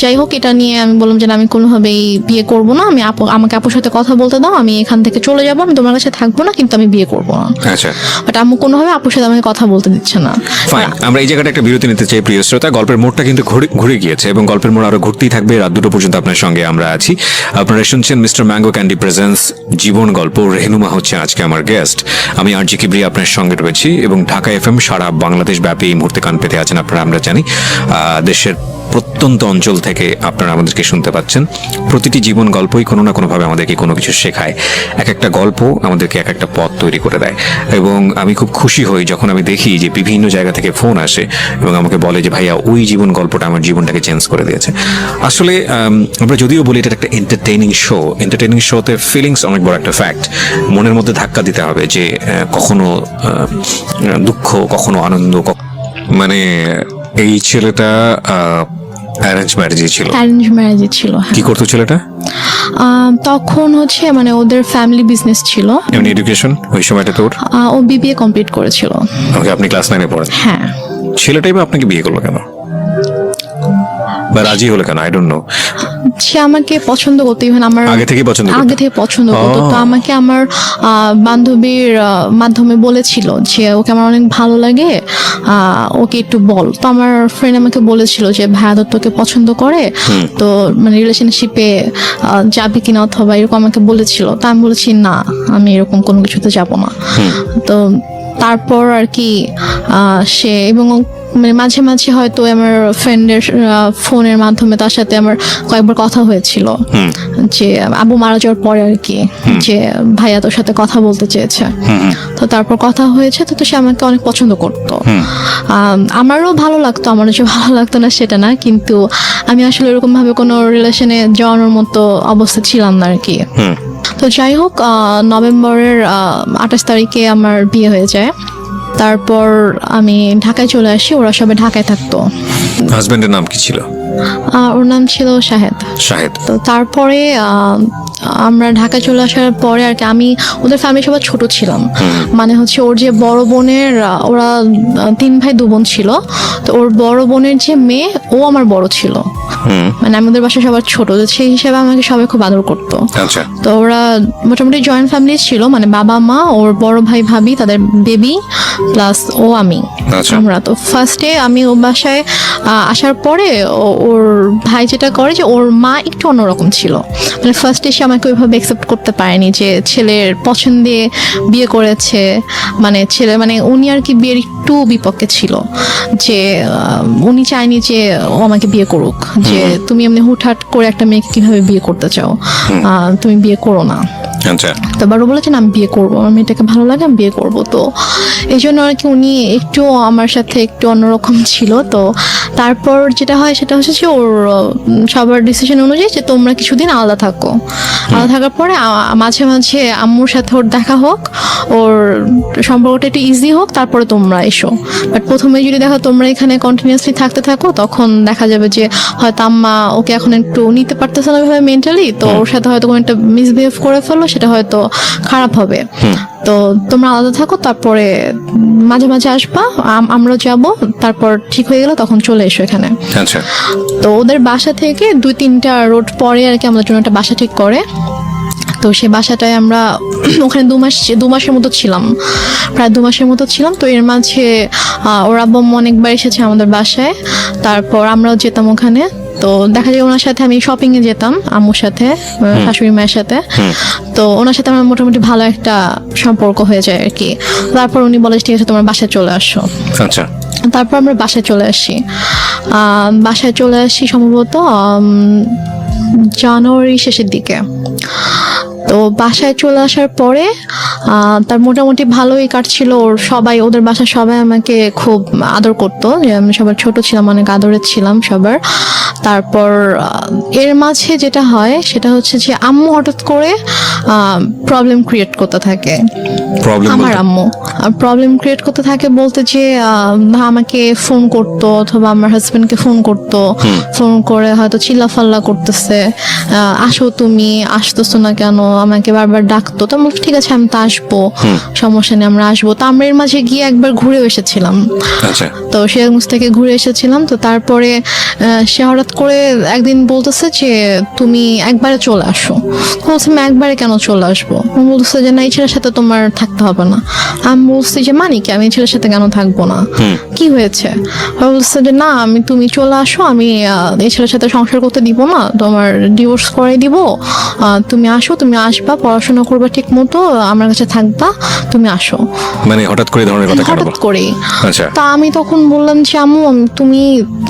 যাই হোক, এটা নিয়ে আমি বললাম যে না, আমি কোনোভাবেই বিয়ে করব না, আমি আমাকে আপুর সাথে কথা বলতে দাও, আমি এখান থেকে চলে যাবো, আমি তোমার কাছে থাকবো না, কিন্তু আমি বিয়ে করবো না। আচ্ছা, বাট আম্মু কোনোভাবে আপুর সাথে আমাকে কথা বলতে দিচ্ছে না। ফাইন। আমরা এই জায়গাটা একটা বিরতি নিতে চাই প্রিয় শ্রোতা। গল্পের মোড়টা কিন্তু ঘুরে গিয়েছে এবং গল্পের মোড় আরো ঘুরতেই থাকবে। রাত 2টো পর্যন্ত আপনার সঙ্গে আমরা আছি। আপনারা শুনছেন মিস্টার ম্যাঙ্গো ক্যান্ডি প্রেজেন্স জীবন গল্প। রেহনুমা হচ্ছে আজকে আমার গেস্ট। আমি আরজি কিবরি আপনার সঙ্গে রয়েছি এবং ঢাকা এফএম সারা বাংলাদেশ ব্যাপী এই মুহূর্তে কান পেতে আছেন আপনারা, আমরা জানি। দেশের প্রত্যন্ত অঞ্চল থেকে আপনারা আমাদেরকে শুনতে পাচ্ছেন। প্রতিটি জীবন গল্পই কোনো না কোনোভাবে আমাদেরকে কোনো কিছু শেখায়। এক একটা গল্প আমাদেরকে এক একটা পথ তৈরি করে দেয় এবং আমি খুব খুশি হই যখন আমি দেখি যে বিভিন্ন জায়গা থেকে ফোন আসে এবং আমাকে বলে যে ভাইয়া ওই জীবন গল্পটা আমার জীবনটাকে চেঞ্জ করে দিয়েছে। আসলে আমরা যদিও বলি এটা একটা এন্টারটেইনিং শোতে ফিলিংস অনেক বড় একটা ফ্যাক্ট। মনের মধ্যে ধাক্কা দিতে হবে যে কখনো দুঃখ, কখনো আনন্দ। মানে এই ছেলেটা অ্যারেঞ্জ ম্যারেজই ছিল? অ্যারেঞ্জ ম্যারেজই ছিল, হ্যাঁ। কি করতো ছেলেটা তখন হচ্ছে মানে ওদের ফ্যামিলি বিজনেস ছিল। এমনি এডুকেশন ওই সময়টাতে ওর? ও বিবিএ কমপ্লিট করেছিল। ওকে, আপনি ক্লাস 9-এ পড়েন? হ্যাঁ। ছেলেটাই বা আপনাকে বিয়ে করলো কেন বা রাজি হলো কেন? I don't know. সে আমাকে পছন্দ করতো, ইভেন আমার আগে থেকে পছন্দ করতো? আগে থেকে পছন্দ করতো। তো আমাকে আমার বান্ধবীর মাধ্যমে বলেছিল যে ওকে আমার অনেক ভালো লাগে, ওকে একটু বল। তো আমার ফ্রেন্ড আমাকে বলেছিল যে ভাইয়া তো তোকে পছন্দ করে, তো মানে রিলেশনশিপে যাবি কিনা অথবা এরকম আমাকে বলেছিল। তো আমি বলেছি না, আমি এরকম কোনো কিছুতে যাব না। তো তারপর আর কি সে এবং মানে মাঝে মাঝে হয়তো আমার ফ্রেন্ডের ফোনের মাধ্যমে তার সাথে আমার কয়েকবার কথা হয়েছিল যে আবু মারা যাওয়ার পরে আর কি, যে ভাইয়া তোর সাথে কথা বলতে চেয়েছে। তো তারপর কথা হয়েছে, তো সে আমাকে অনেক পছন্দ করতো। আমারও ভালো লাগতো, আমারও যে ভালো লাগতো না সেটা না, কিন্তু আমি আসলে এরকম ভাবে কোনো রিলেশনে যাওয়ানোর মতো অবস্থা ছিলাম না আর কি। তো যাই হোক, নভেম্বরের 28 তারিখে আমার বিয়ে হয়ে যায়। তারপর আমি ঢাকায় চলে আসি, ওরা সবাই ঢাকায় থাকতো। হাজবেন্ডের নাম কি ছিল? ওর নাম ছিল শাহেদ। তো তারপরে আমরা ঢাকা চলে আসার পরে আর কি আমি ওদের ফ্যামিলি সবাই ছোট ছিলাম। মানে হচ্ছে ওর যে বড় বোনের, ওরা 3 ভাই 2 বোন ছিল, তো ওর বড় বোনের যে মেয়ে ও আমার বড় ছিল। মানে আমাদের বাসায় সবার ছোট, সেই হিসাবে আমাকে সবাই খুব আদর করতো। তো ওরা মোটামুটি জয়েন্ট ফ্যামিলি ছিল, মানে বাবা মা, ওর বড় ভাই ভাবি, তাদের বেবি প্লাস ও আমি, আমরা। তো ফার্স্টে আমি ও বাসায় আসার পরে ওর ভাই যেটা করে যে ওর মা একটু অন্যরকম ছিল। মানে ফার্স্টে সে আমাকে ওইভাবে অ্যাকসেপ্ট করতে পারেনি যে ছেলের পছন্দে বিয়ে করেছে। মানে ছেলে মানে উনি আর কি বিয়ের একটু বিপক্ষে ছিল, যে উনি চায়নি যে ও আমাকে বিয়ে করুক, যে তুমি এমনি হুটহাট করে একটা মেয়েকে কিভাবে বিয়ে করতে চাও, তুমি বিয়ে করো না। তো বারো বলেছেন আমি বিয়ে করবো, আমার মেয়েটাকে ভালো লাগে, আমি বিয়ে করবো। তো এই জন্য আর কি উনি একটু আমার সাথে একটু অন্যরকম ছিল। তো তারপর যেটা হয় সেটা হচ্ছে যে ওর সবার ডিসিশন অনুযায়ী যে তোমরা কিছুদিন আলাদা থাকো। আলাদা থাকার পরে মাঝে মাঝে আম্মুর সাথে ওর দেখা হোক, ওর সম্পর্কটা একটু ইজি হোক, তারপরে তোমরা এসো। বাট প্রথমে যদি দেখো তোমরা এখানে কন্টিনিউয়াসলি থাকতে থাকো, তখন দেখা যাবে যে হয়তো আম্মা ওকে এখন একটু নিতে পারতেছে না ওইভাবে মেন্টালি, তো ওর সাথে হয়তো কোনো একটা মিসবিহেভ করে ফেললো, সেটা হয়তো খারাপ হবে। তো তোমরা আলাদা থাকো, তারপরে মাঝে মাঝে আসবা, আমরা যাব, তারপর ঠিক হয়ে গেলে তখন চলে এসো এখানে। তো ওদের বাসা থেকে 2-3টা রোড পরে আর কি আমাদের জন্য একটা বাসা ঠিক করে। তো সে বাসাটায় আমরা ওখানে 2 মাসের মতো ছিলাম, প্রায় 2 মাসের মতো ছিলাম। তো এর মাঝে ওর আব্বু অনেকবার এসেছে আমাদের বাসায়, তারপর আমরাও যেতাম ওখানে। তো দেখা যায় ওনার সাথে আমি শপিং এ যেতাম আম্মুর সাথে, শাশুড়ি মায়ের সাথে। তো ওনার সাথে আমার মোটামুটি ভালো একটা সম্পর্ক হয়ে যায় আর কি। তারপর উনি বলে ঠিক আছে তোমার বাসায় চলে আসো। তারপর আমরা বাসায় চলে আসি সম্ভবত জানুয়ারি শেষের দিকে। তো বাসায় চলে আসার পরে তার মোটামুটি ভালোই কাটছিল। ওদের বাসার সবাই আমাকে খুব আদর করতো, যে আমি সবার ছোট ছিলাম, অনেক আদরের ছিলাম সবার। তারপর এর মাঝে যেটা হয় সেটা হচ্ছে যে আম্মু হঠাৎ করে প্রবলেম ক্রিয়েট করতে থাকে। প্রবলেম আমার আম্মু প্রবলেম ক্রিয়েট করতে থাকে বলতে যে আমাকে ফোন করতো অথবা আমার হাজবেন্ডকে ফোন করতো, ফোন করে হয়তো চিল্লাফাল্লা করতেছে, আসো তুমি, আসতেছো না কেন, আমাকে বারবার ডাকতো। তো আমি ঠিক আছে, আমি তো আসবো, সমস্যা নেই, আমরা আসবো। তো আমরা এর মাঝে গিয়ে একবার ঘুরে এসেছিলাম। আচ্ছা, তো সিরাজগঞ্জ থেকে ঘুরে এসেছিলাম। তো তারপরে সে হঠাৎ করে একদিন বলতেছে যে তুমি একবারে চলে আসো। বলছি আমি একবারে কেন চলে আসবো? বলতেছে যে না, এই ছেলের সাথে তোমার থাকতে হবে না। আমি বলছি যে মানে কি, আমি এই ছেলের সাথে কেন থাকবো না, কি হয়েছে? বলছে যে না, তুমি চলে আসো, আমি এই ছেলের সাথে সংসার করতে দিব না, তোমার ডিভোর্স করে দিব। তুমি আসো, তুমি আসবা, পড়াশোনা করবা ঠিক মতো, আমার কাছে থাকবা, তুমি আসো। মানে হঠাৎ করে এই ধরনের কথা কেন হঠাৎ বল? করেই। আচ্ছা, তা আমি তখন বললাম যে আম্মু, তুমি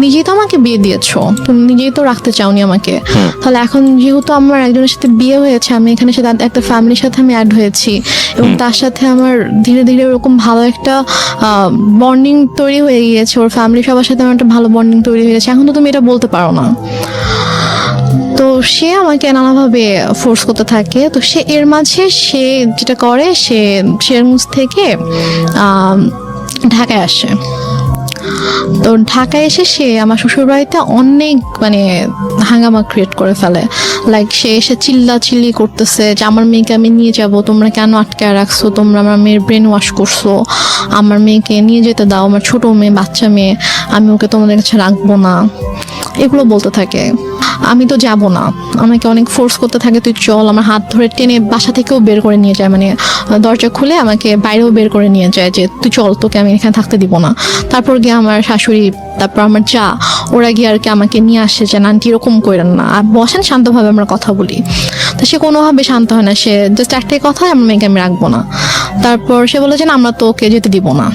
নিজেই তো আমাকে বিয়ে দিয়েছো, তুমি নিজেই তো রাখতে চাওনি আমাকে, তাহলে এখন যেহেতু আমার একজনের সাথে বিয়ে হয়েছে, আমি এখানে সাথে একটা ফ্যামিলির সাথে আমি অ্যাড হয়েছি, এবং তার সাথে আমার ধীরে ধীরে ওরকম ভালো একটা বন্ডিং তৈরি হয়ে গিয়েছে, ওর ফ্যামিলি সবার সাথে আমার একটা ভালো বন্ডিং তৈরি হয়ে গেছে, এখন তো তুমি এটা বলতে পারো না। তো সে আমাকে নানাভাবে ফোর্স করতে থাকে। তো সে এর মাঝে সে যেটা করে, সে সিরাজগঞ্জ থেকে ঢাকায় আসে। তো ঢাকায় এসে সে আমার শ্বশুরবাড়িতে অনেক মানে হাঙ্গামা ক্রিয়েট করে ফেলে। লাইক সে এসে চিল্লি করতেছে যে আমার মেয়েকে আমি নিয়ে যাব, তোমরা কেন আটকে রাখছো, তোমরা আমার মেয়ের ব্রেন ওয়াশ করছো, আমার মেয়েকে নিয়ে যেতে দাও, আমার ছোট মেয়ে, বাচ্চা মেয়ে, আমি ওকে তোমাদের কাছে রাখবো না, এগুলো বলতে থাকে। আমি তো যাব না, আমাকে অনেক ফোর্স করতে থাকে, তুই চল। আমার হাত ধরে টেনে বাসা থেকেও বের করে নিয়ে যায়, মানে দরজা খুলে আমাকে বাইরেও বের করে নিয়ে যায় যে তুই চল, তোকে আমি এখানে থাকতে দিব না। তারপর গিয়ে আমার শাশুড়ি, তারপর আমার যা, ওরা গিয়ে আর কি আমাকে নিয়ে আসে যে আন্টি এরকম করেন না, আর বসেন শান্তভাবে আমরা কথা বলি। তো সে কোনোভাবে শান্ত হয় না, সে জাস্ট একটাই কথা, আমার মেয়েকে আমি রাখবো না। তারপর সে বলে যে না, আমরা তো ওকে যেতে দিব না।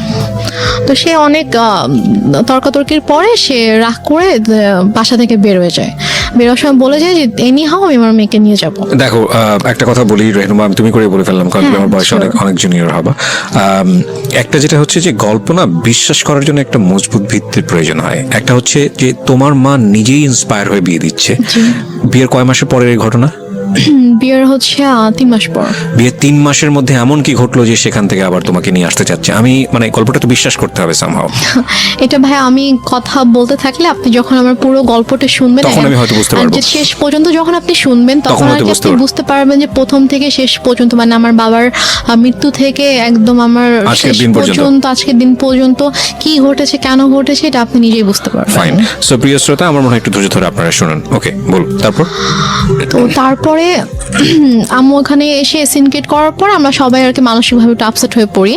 তো সে অনেক তর্কাতর্কির পরে সে রাগ করে বাসা থেকে বের হয়ে যায়। বেরোর সময় বলে যায় যে এনি হাও আমি আমার মেয়েকে নিয়ে যাব। দেখো, একটা কথা বলি রেহনুমা, আমি তুমি করে বলে ফেললাম কারণ তুমি আমার বয়সে অনেক জুনিয়র হবা। একটা যেটা হচ্ছে যে গল্প না বিশ্বাস করার জন্য একটা মজবুত ভিত্তির প্রয়োজন হয়। একটা হচ্ছে যে তোমার মা নিজেই ইন্সপায়ার হয়ে বিয়ে দিচ্ছে। বিয়ের কয় মাসের পরের এই ঘটনা? বিয়ের হচ্ছে 3 মাস পর। বিয়ের 3 মাসের মধ্যে এমন কি ঘটলো যে সেখান থেকে আবার তোমাকে নিয়ে আসতে চাচ্ছে? আমি মানে গল্পটা তো বিশ্বাস করতে হবে সামহাও। এটা ভাই আমি কথা বলতে থাকলে আপনি যখন আমার পুরো গল্পটা শুনবেন তখন আমি হয়তো বুঝতে পারবো। যে শেষ পর্যন্ত যখন আপনি শুনবেন তখন আর কি আপনি বুঝতে পারবেন যে প্রথম থেকে শেষ পর্যন্ত, মানে আমার বাবার মৃত্যু থেকে একদম আমার আজকের শেষ দিন পর্যন্ত, আজকের দিন পর্যন্ত কি ঘটেছে, কেন ঘটেছে, এটা আপনি নিজেই বুঝতে পারবেন। ফাইন। সো প্রিয় শ্রোতা, আমার মনে হয় একটু ধৈর্য ধরে আপনারা শুনুন। ওকে, বল। তো তারপরে আম্মু ওখানে এসে সিনকেট করার পর আমরা সবাই আর কি মানসিকভাবে একটু আপসেট হয়ে পড়ি।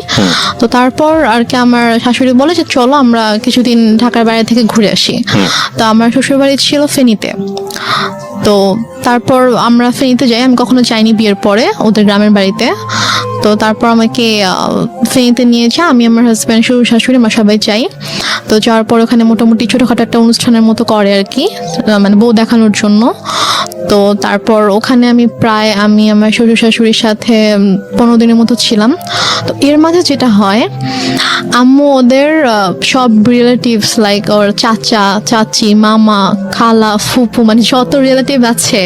তো তারপর আর কি আমার শাশুড়ি বলে যে চলো আমরা কিছুদিন ঢাকার বাইরে থেকে ঘুরে আসি। তো আমার শ্বশুর বাড়ি ছিল ফেনীতে। তো তারপর আমরা ফেনীতে যাই, আমি কখনো যাইনি বিয়ের পরে ওদের গ্রামের বাড়িতে। তো তারপর আমাকে ফেনীতে নিয়ে যায়, আমি আমার হাজব্যান্ড, শ্বশুর শাশুড়ি, আমরা সবাই যাই। তো যাওয়ার পর ওখানে মোটামুটি ছোটোখাটো একটা অনুষ্ঠানের মতো করে আর কি, মানে বউ দেখানোর জন্য। তো তারপর ওখানে আমি আমার শ্বশুর শাশুড়ির সাথে 15 দিনের মতো ছিলাম। তো এর মাঝে যেটা হয়, আম্মু ওদের সব রিলেটিভস লাইক ওর চাচা, চাচি, মামা, খালা, ফুপু, মানে যত রিলেটিভ আছে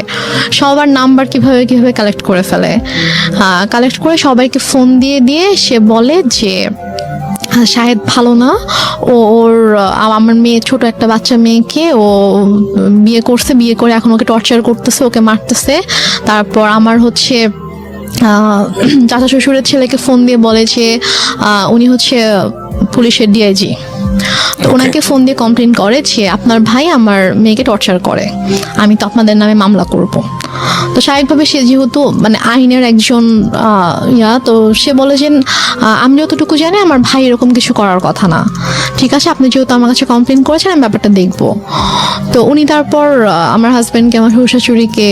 সবার নাম্বার কিভাবে কালেক্ট করে ফেলে। কালেক্ট করে সবাইকে ফোন দিয়ে সে বলে যে শাহেদ ভালো না, ওর আমার মেয়ে, ছোট একটা বাচ্চা মেয়েকে ও বিয়ে করছে, বিয়ে করে এখন ওকে টর্চার করতেছে, ওকে মারতেছে। তারপর আমার হচ্ছে চাচা শ্বশুরের ছেলেকে ফোন দিয়ে বলে যে উনি হচ্ছে পুলিশের ডিআইজি। তো ওনাকে ফোন দিয়ে কমপ্লেন করে যে আপনার ভাই আমার মেয়েকে টর্চার করে, আমি তো আপনাদের নামে মামলা করব। তো স্বাভাবিকভাবে সে যেহেতু মানে আইনের একজন তো সে বলে যে আমি যতটুকু জানি আমার ভাই এরকম কিছু করার কথা না, ঠিক আছে আপনি যেহেতু আমার কাছে কমপ্লেন করেছেন আমি ব্যাপারটা দেখবো। তো উনি তারপর আমার হাজব্যান্ডকে, আমার শ্বশুর শাশুড়িকে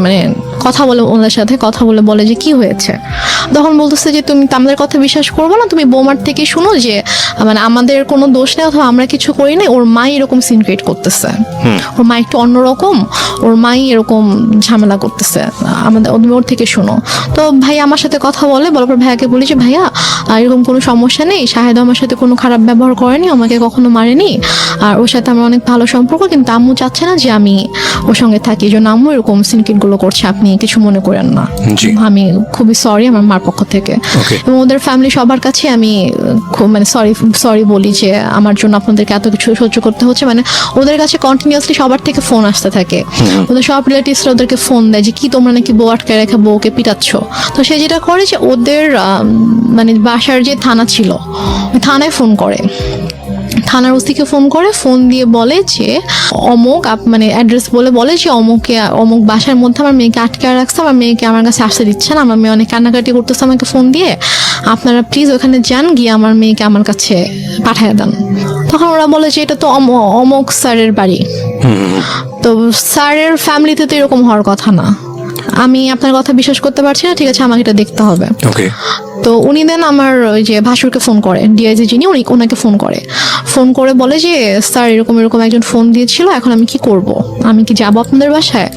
মানে কথা বলে ওনাদের সাথে কথা বলে বলে যে কি হয়েছে, তখন বলতেছে যে তুমি তো আমাদের কথা বিশ্বাস করবো না, তুমি বৌমার থেকে শুনো যে মানে আমাদের কোনো দোষ নেই অথবা আমরা কিছু করি নাই, ওর মাই এরকম সিন ক্রিয়েট করতেছে, ওর মা একটু অন্যরকম, ওর মাই এরকম ঝামেলা করতেছে, আমাদের ওর থেকে শুনো। তো ভাই আমার সাথে কথা বলে, বলার পর ভাইয়াকে বলি যে ভাইয়া এরকম কোনো সমস্যা নেই, শাহেদ আমার সাথে কোনো খারাপ ব্যবহার করেনি, আমাকে কখনো মারেনি, আর ওর সাথে আমার অনেক ভালো সম্পর্ক, কিন্তু আম্মু চাচ্ছে না যে আমি ওর সঙ্গে থাকি, এই জন্য আম্মু এরকম সিনক্রিট গুলো করছে, আপনি কিছু মনে করেন না, জি। আমি খুবই সরি আমার মার পক্ষ থেকে। Okay. এবং ওদের ফ্যামিলি সবার কাছে আমি খুব মানে সরি বলি যে আমার জন্য আপনাদেরকে এত কিছু সহ্য করতে হচ্ছে, মানে ওদের কাছে কন্টিনিউয়াসলি সবার থেকে ফোন আসতে থাকে, ওদের সব রিলেটিভসরা ওদেরকে ফোন দেয় যে কি তোমরা নাকি বউ আটকে রেখে বউকে পিটাচ্ছ। তো সে যেটা করে যে ওদের মানে বাসার যে থানা ছিল ওই থানায় ফোন করে, থানার ওসিকে ফোন করে, ফোন দিয়ে বলে যে অমুক মানে অ্যাড্রেস বলে যে অমুক বাসার মধ্যে আমার মেয়েকে আটকে রাখছে, আমার মেয়েকে আমার কাছে আসতে দিচ্ছে না, আমার মেয়ে অনেক কান্নাকাটি করতেছে আমাকে ফোন দিয়ে, আপনারা প্লিজ ওখানে যান, গিয়ে আমার মেয়েকে আমার কাছে পাঠিয়ে দেন। তখন ওরা বলে যে এটা তো অমুক স্যারের বাড়ি, তো স্যারের ফ্যামিলিতে তো এরকম হওয়ার কথা না, আমি আপনার কথা বিশ্বাস করতে পারছি না, ঠিক আছে আমাকে এটা দেখতে হবে। ওকে। তো উনি দেন আমার ওই যে ভাসুরকে ফোন করে, ডিআইজি যিনি ওনাকে ফোন করে বলে যে স্যার এরকম একজন ফোন দিয়েছিল, এখন আমি কি করব, আমি কি যাবো আপনাদের বাসায়?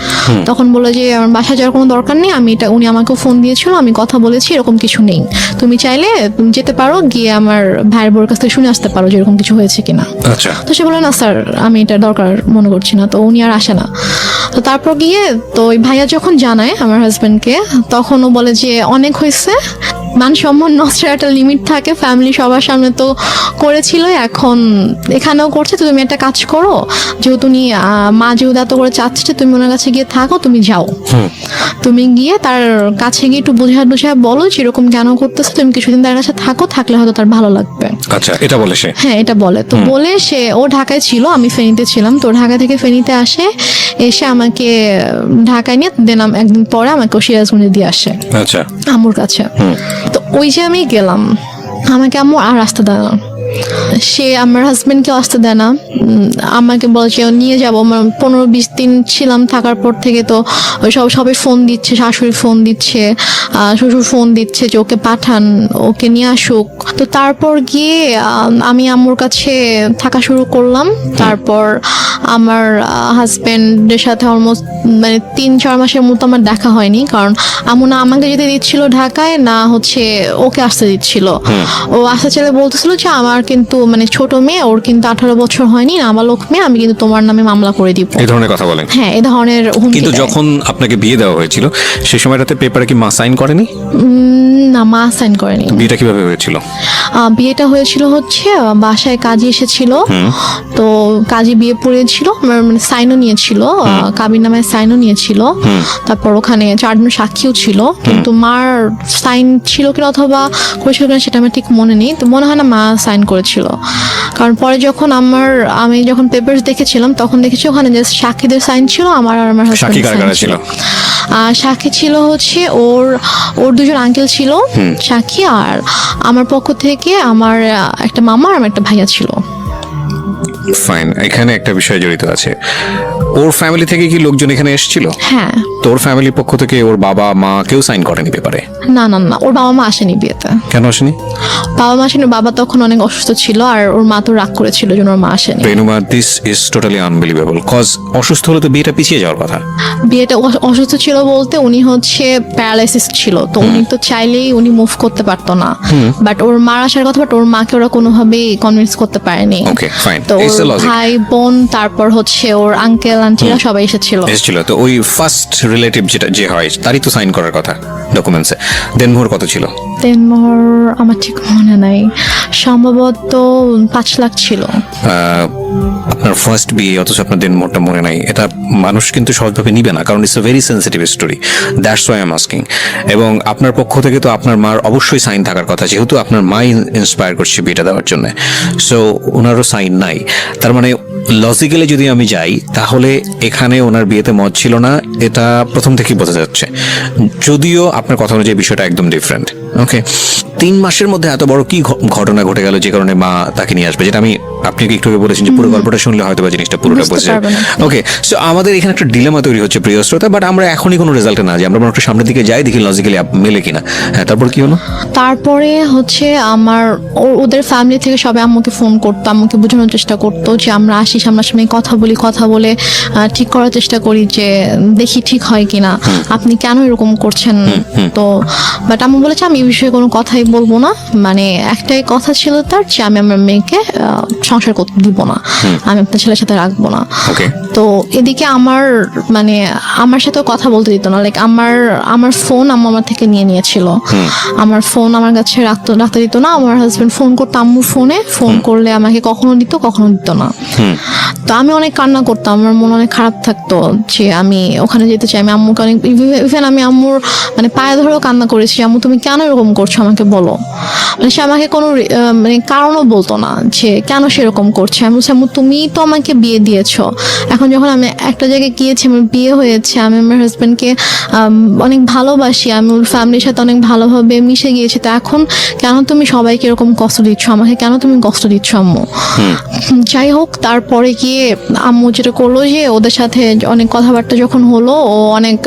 তখন বলে যে আমার বাসায় যাওয়ার কোনো দরকার নেই, উনি আমাকেও ফোন দিয়েছিল, আমি কথা বলেছি, এরকম কিছু নেই, তুমি চাইলে তুমি যেতে পারো, গিয়ে আমার ভাইয়ের বোর কাছ থেকে শুনে আসতে পারো যে এরকম কিছু হয়েছে কিনা। আচ্ছা। তো সে বলে না স্যার আমি এটা দরকার মনে করছি না, তো উনি আর আসে না। তো তারপর গিয়ে তো ওই ভাইয়া যখন জানায় আমার হাজবেন্ডকে, তখন ও বলে যে অনেক হয়েছে, মান সম্মান নষ্টের একটা লিমিট থাকে, ফ্যামিলি সবার সামনে তো করেছিল, এখন এখানেও করছে, তো তুমি একটা কাজ করো, যেহেতু উনি মা যেহেতু এত করে চাচ্ছে তুমি ওনার কাছে গিয়ে থাকো, তুমি যাও, তুমি গিয়ে তার কাছে গিয়ে একটু বোঝা বলো যে এরকম কেন করতেছে, তুমি কিছুদিন তার কাছে থাকো, থাকলে হয়তো তার ভালো লাগবে। আচ্ছা, এটা বলে সে? হ্যাঁ এটা বলে। তো বলে সে, ও ঢাকায় ছিল, আমি ফেনীতে ছিলাম, তো ঢাকা থেকে ফেনীতে আসে, এসে আমাকে ঢাকায় নিয়ে দিলাম, একদিন পরে আমাকে সিরাজগঞ্জে দিয়ে আসে আচ্ছা। আম্মুর কাছে। তো ওই যে আমি গেলাম, আমাকে আম্মু আর আসতে দেয় না, সে আমার হাজবেন্ডকেও আসতে দেয় না, আমাকে বলে যে নিয়ে যাবো, 15-20 দিন ছিলাম, থাকার পর থেকে তো ওই সবাই ফোন দিচ্ছে, শাশুড়ি ফোন দিচ্ছে, শ্বশুর ফোন দিচ্ছে যে ওকে পাঠান, ওকে নিয়ে আসুক। তো তারপর গিয়ে আমি আম্মুর কাছে থাকা শুরু করলাম। তারপর আমার হাজবেন্ডের সাথে অলমোস্ট মানে 3-4 মাসের মতো আমার দেখা হয়নি, কারণ আম্মু না আমাকে যেতে দিচ্ছিল ঢাকায়, না হচ্ছে ওকে আসতে দিচ্ছিল। ও আসতে চাইলে বলতেছিল যে আমার কিন্তু মানে ছোট মেয়ে, ওর কিন্তু 18 বছর হয়নি, নাবালক মেয়ে, আমি কিন্তু তোমার নামে মামলা করে দিব, এই ধরনের কথা বলেন? হ্যাঁ এই ধরনের হুমকি কিন্তু দেয়। যখন আপনাকে বিয়ে দেওয়া হয়েছিল সেই সময়টাতে পেপারে কি মা সাইন করেনি? না মা সাইন করেনি। বিয়েটা কিভাবে হয়েছিল? বিয়েটা হয়েছিল হচ্ছে বাসায় কাজী এসেছিল, তো কাজী বিয়ে পড়িয়েছিল, মানে সাইনও নিয়েছিল, কাবির নামে সাইনও নিয়েছিল, তারপর ওখানে 4 জন সাক্ষীও ছিল, কিন্তু মার সাইন ছিল কিনা অথবা করেছিল কিনা সেটা আমার ঠিক মনে নেই, তো মনে হয় না মা সাইন করেছিল। কারণ পরে যখন আমি যখন পেপারস দেখেছিলাম তখন দেখেছি ওখানে যে সাক্ষীদের সাইন ছিল, আমার আর আমার সাক্ষী কারা কারা হাজবেন্ডের ছিল? সাক্ষী ছিল হচ্ছে ওর 2জন আঙ্কেল ছিল সাক্ষী, আর আমার পক্ষ থেকে আমার একটা মামা আর আমার একটা ভাইয়া ছিল। ফাইন, এখানে একটা বিষয় জড়িত আছে। ওর ফ্যামিলি থেকে কি লোকজন এখানে এসেছিল? হ্যাঁ। তোর ফ্যামিলির পক্ষ থেকে ওর বাবা মা কেউ সাইন করেনি পেপারে? না, ওর বাবা মা আসেনি বিয়েতে। কেন আসেনি? বাবা মা আসেনি, বাবা তখন অনেক অসুস্থ ছিল, আর ওর মা তো রাগ করেছিল জন্য ওর মা আসেনি। Renuma, this is totally unbelievable, cause অসুস্থ হলে তো বিয়েটা পিছিয়ে যাওয়ার কথা। বিয়েটা অসুস্থ ছিল বলতে উনি হচ্ছে প্যারালাইসিস ছিল, তো উনি তো চাইলেই উনি মুভ করতে পারতো না, বাট ওর মার আসার কথা, বাট ওর মাকে ওরা কোনোভাবেই কনভিন্স করতে পারেনি। ওকে ফাইন, তো ইটস দ্য ওর লজিক। ভাই বোন, তারপর হচ্ছে ওর আঙ্কেল আন্টিরা সবাই এসেছিল। তো ওই ফার্স্ট রিলেটিভ যে হয় তারই তো সাইন করার কথা ডকুমেন্টসে। দেনমোহর কত ছিল? দেনমোহর আমার ঠিক মনে নাই, সম্ভবত 5 লাখ ছিল। আপনার ফার্স্ট বিয়ে অথচ আপনার দেনমোহরটা মনে নাই, এটা মানুষ কিন্তু সহজভাবে নিবে না, কারণ it's a very sensitive story, that's why I am asking. এবং আপনার পক্ষ থেকে তো আপনার মার অবশ্যই সাইন থাকার কথা, যেহেতু আপনার মাই ইন্সপায়ার করছে বিয়েটা দেওয়ার জন্য, সো ওনারও সাইন নাই। তার মানে লজিক্যালি যদি আমি যাই তাহলে এখানে ওনার বিয়েতে মত ছিল না, এটা প্রথম থেকেই বোঝা যাচ্ছে, যদিও আপনার কথা অনুযায়ী বিষয়টা একদম ডিফারেন্ট। ওকে, 3 মাসের মধ্যে এত বড় কি ঘটনা ঘটে গেল যে কারণে মা তাকে নিয়ে আসবে, যেটা আমি আপনি একটু আগে বলেছেন যে পুরো গল্পটা শুনলে হয়তো বা জিনিসটা পুরোটা বুঝতে বুঝে পারবে না। ওকে, সো আমাদের এখানে একটা ডিলেমা তৈরি হচ্ছে প্রিয় শ্রোতা, বাট আমরা এখনই কোনো রেজাল্টে না, যে আমরা একটু সামনের দিকে যাই, দেখি লজিক্যালি মেলে কিনা। হ্যাঁ, তারপর কি হলো? তারপরে হচ্ছে আমার ওদের ফ্যামিলি থেকে সবাই আম্মুকে ফোন করতো, আম্মুকে বোঝানোর চেষ্টা করতো যে আমরা আসি, সামনাসামনি কথা বলি, কথা বলে ঠিক করার চেষ্টা করি যে দেখি ঠিক হয় কিনা, আপনি কেন এরকম করছেন। তো বাট আম্মু বলেছে আমি এই বিষয়ে কোনো কথাই বলবো না, মানে একটাই কথা ছিল তার যে আমি আমার মেয়েকে সংসার করতে দিব না, আমি আপনার ছেলের সাথে রাখবো না। ওকে, তো এদিকে আমার মানে আমার সাথেও কথা বলতে দিত না, লাইক আমার ফোন আম্মু আমার থেকে নিয়ে নিয়েছিল, আমার ফোন আমার কাছে রাখতে দিত না। আমার হাজবেন্ড ফোন করতো আম্মুর ফোনে, ফোন করলে আমাকে কখনো দিত কখনো দিত না। তো আমি অনেক কান্না করতাম, আমার মন অনেক খারাপ থাকতো যে আমি ওখানে যেতে চাই। আমি আম্মুকে অনেক ইভেন আমি আম্মুর মানে পায়ে ধরেও কান্না করেছি, আম্মু তুমি কেন এরকম করছো আমাকে বলো। মানে সে আমাকে কোনো মানে কারণও বলতো না যে কেন সেরকম করছে। আমি বলছি আম্মু তুমি তো আমাকে বিয়ে দিয়েছো, এখন যখন আমি একটা জায়গায় গিয়েছি, আমার বিয়ে হয়েছে, আমি আমার হাজবেন্ডকে অনেক ভালোবাসি, আমি ওর ফ্যামিলির সাথে অনেক ভালোভাবে মিশে গিয়েছি, তো এখন কেন তুমি সবাইকে এরকম কষ্ট দিচ্ছ, আমাকে কেন তুমি কষ্ট দিচ্ছ আম্মু। যাই হোক, তারপরে গিয়ে আম্মু যেটা করলো যে ওদের সাথে অনেক কথাবার্তা যখন হলো, ও অনেক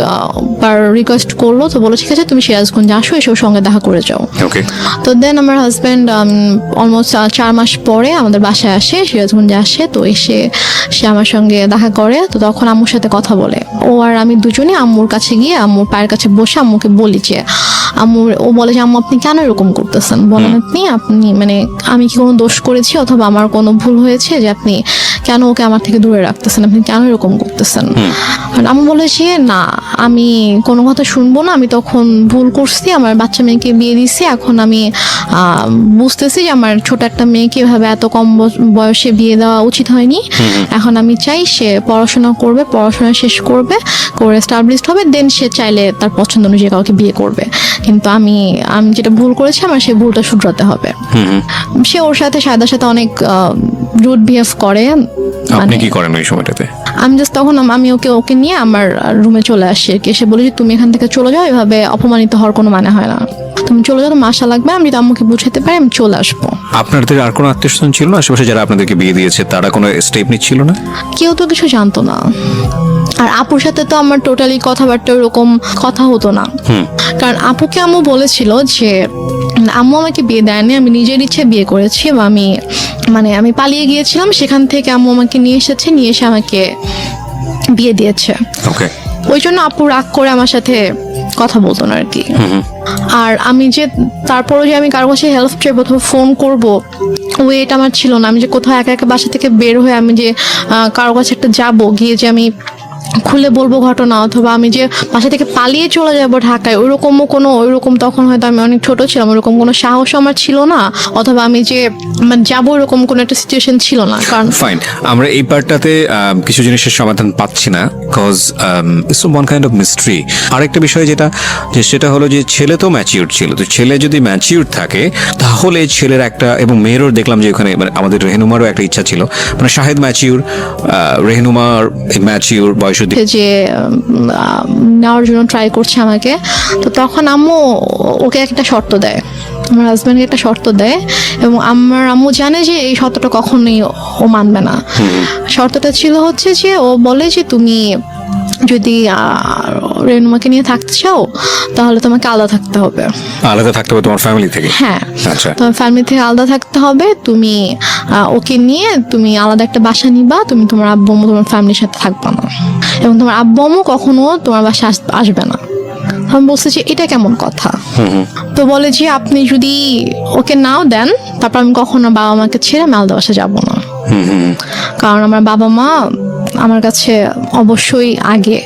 বার রিকোয়েস্ট করলো, তো বলো ঠিক আছে তুমি সিরাজগঞ্জ আসো, এসে ওর সঙ্গে দেখা করে যাও। ওকে, তো দেন আমার হাজব্যান্ড অলমোস্ট 4 মাস পরে আমাদের বাসায় আসে, সিরাজগঞ্জে আসে। তো এসে সে আমার সঙ্গে দেখা করে, তো তখন আম্মুর সাথে কথা বলে। ও আর আমি দুজনে আম্মুর কাছে গিয়ে আম্মুর পায়ের কাছে বসে আম্মুকে বলি যে ও বলে যে আম্মু আপনি কেন এরকম করতেছেন বলেন, আপনি মানে আমি কি কোনো দোষ করেছি অথবা আমার কোনো ভুল হয়েছে যে আপনি কেন ওকে আমার থেকে দূরে রাখতেছেন, আপনি কেন এরকম করতেছেন। আর আম্মু বলে যে না আমি কোনো কথা শুনবো না, আমি তখন ভুল করছি, আমার বাচ্চা মেয়েকে বিয়ে দিছি, এখন আমি বুঝতেছি যে আমার ছোট একটা মেয়েকে এভাবে এত কম বয়সে বিয়ে দেওয়া উচিত হয়নি। এখন আমি চাই সে পড়াশোনা করবে, পড়াশোনা শেষ করবে, করে এস্টাবলিশড হবে, দেন সে চাইলে তার পছন্দ অনুযায়ী কাউকে বিয়ে করবে। কিন্তু আমি যেটা ভুল করেছি আমার সেই ভুলটা শুধরাতে হবে। সে ওর সাথে সায়দার সাথে অনেক রুড বিহেভ করে। আপনি কি করেন ওই সময়টাতে? আমি জাস্ট তখন আমি ওকে নিয়ে আমার রুমে চলে আসি, এসে বলি যে তুমি এখান থেকে চলে যাও, এভাবে অপমানিত হওয়ার কোনো মানে হয় না, তুমি চলে যাও, তোমার আশা লাগবে, আমি যদি আম্মুকে বুঝাতে পারি আমি চলে আসবো। আপনাদের আর কোনো আত্মীয়স্বজন ছিল না আশেপাশে যারা আপনাদেরকে বিয়ে দিয়েছে, তারা কোনো স্টেপ নিচ্ছিল না? কেউ তো কিছু জানতো না। আর আপুর সাথে তো আমার টোটালি কথাবার্তা ওরকম কথা হতো না, কারণ আপুকে আম্মু বলেছিল যে আম্মু আমাকে বিয়ে দেয়নি, আমি নিজের ইচ্ছে বিয়ে করেছি, বা আমি পালিয়ে গিয়েছিলাম, সেখান থেকে আম্মু আমাকে নিয়ে এসে আমাকে বিয়ে দিয়েছে। ওকে, ওই জন্য আপু রাগ করে আমার সাথে কথা বলতো না আর কি। আর আমি যে তারপরে যে আমি কারো কাছে হেল্প চাইবো অথবা ফোন করবো, ওয়েট আমার ছিল না। আমি যে কোথাও একা একা বাসা থেকে বের হয়ে আমি যে কারো কাছে একটা যাবো, গিয়ে যে আমি খুলে বলবো ঘটনা, অথবা আমি যে বাসা থেকে পালিয়ে চলে যাবো ঢাকায়, ওইরকম তখন হয়তো আমি অনেক ছোট ছিলাম, ওরকম কোনো সাহস আমার ছিল না, অথবা আমি যে যাবো এরকম কোনো একটা সিচুয়েশন ছিল না। কারণ ফাইন, আমরা এই পার্টটাতে কিছু জিনিসের সমাধান পাচ্ছি না, cause it's one kind of mystery. আরেকটা বিষয় সেটা হলো যে ছেলে তো ম্যাচিউর ছিল, তো ছেলে যদি ম্যাচিউর থাকে তাহলে ছেলের একটা, এবং মেয়েরও দেখলাম যে ওখানে মানে আমাদের রেহনুমারও একটা ইচ্ছা ছিল, মানে শাহেদ ম্যাচিউর, রেহনুমার ম্যাচিউর, বয়স যে নেওয়ার জন্য ট্রাই করছে আমাকে। তো তখন আম্মু ওকে একটা শর্ত দেয়, আমার হাজব্যান্ডকে একটা শর্ত দেয়, এবং আমার আম্মু জানে যে এই শর্তটা কখনোই ও মানবে না। শর্তটা ছিল হচ্ছে যে ও বলে যে তুমি যদি রেনুমাকে নিয়ে থাকতে চাও তাহলে তোমাকে আলাদা থাকতে হবে। আলাদা থাকতে হবে তোমার ফ্যামিলি থেকে? হ্যাঁ, আচ্ছা, তোমার ফ্যামিলি থেকে আলাদা থাকতে হবে, তুমি ওকে নিয়ে তুমি আলাদা একটা বাসা নিবা, তুমি তোমার আব্বু আম্মু তোমার ফ্যামিলির সাথে থাকবা না, এবং তোমার আব্বু আম্মু কখনো তোমার বাসায় আসবে না। আমি বলছি যে এটা কেমন কথা। তো বলে যে আপনি যদি ওকে নাও দেন তারপর আমি কখনো বাবা মাকে ছেড়ে আমি আলাদা বাসায় যাবো না, কারণ আমার বাবা মা আমার কাছে অবশ্যই আগে।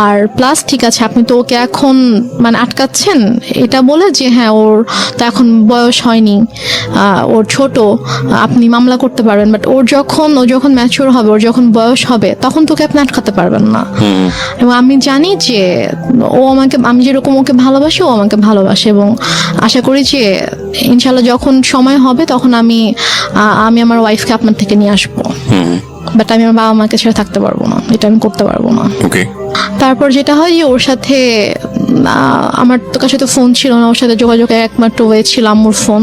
আর প্লাস ঠিক আছে আপনি তো ওকে এখন আটকাচ্ছেন এটা বলে যে হ্যাঁ ওর তো এখন বয়স হয়নি, ওর ছোট, আপনি মামলা করতে পারবেন, বাট ও যখন ম্যাচিওর হবে, ওর যখন বয়স হবে তখন তোকে আপনি আটকাতে পারবেন না। এবং আমি জানি যে আমি যেরকম ওকে ভালোবাসি ও আমাকে ভালোবাসে, এবং আশা করি যে ইনশাল্লাহ যখন সময় হবে তখন আমি আমার ওয়াইফকে আপনার থেকে নিয়ে আসবো, বাট আমি আমার বাবা মাকে ছেড়ে থাকতে পারবো না, এটা আমি করতে পারবো না। ওকে। তারপর যেটা হয় যে ওর সাথে আমার তো কাছে তো ফোন ছিল না, ওর সাথে যোগাযোগের একমাত্র ওয়ে ছিল আম্মুর ফোন।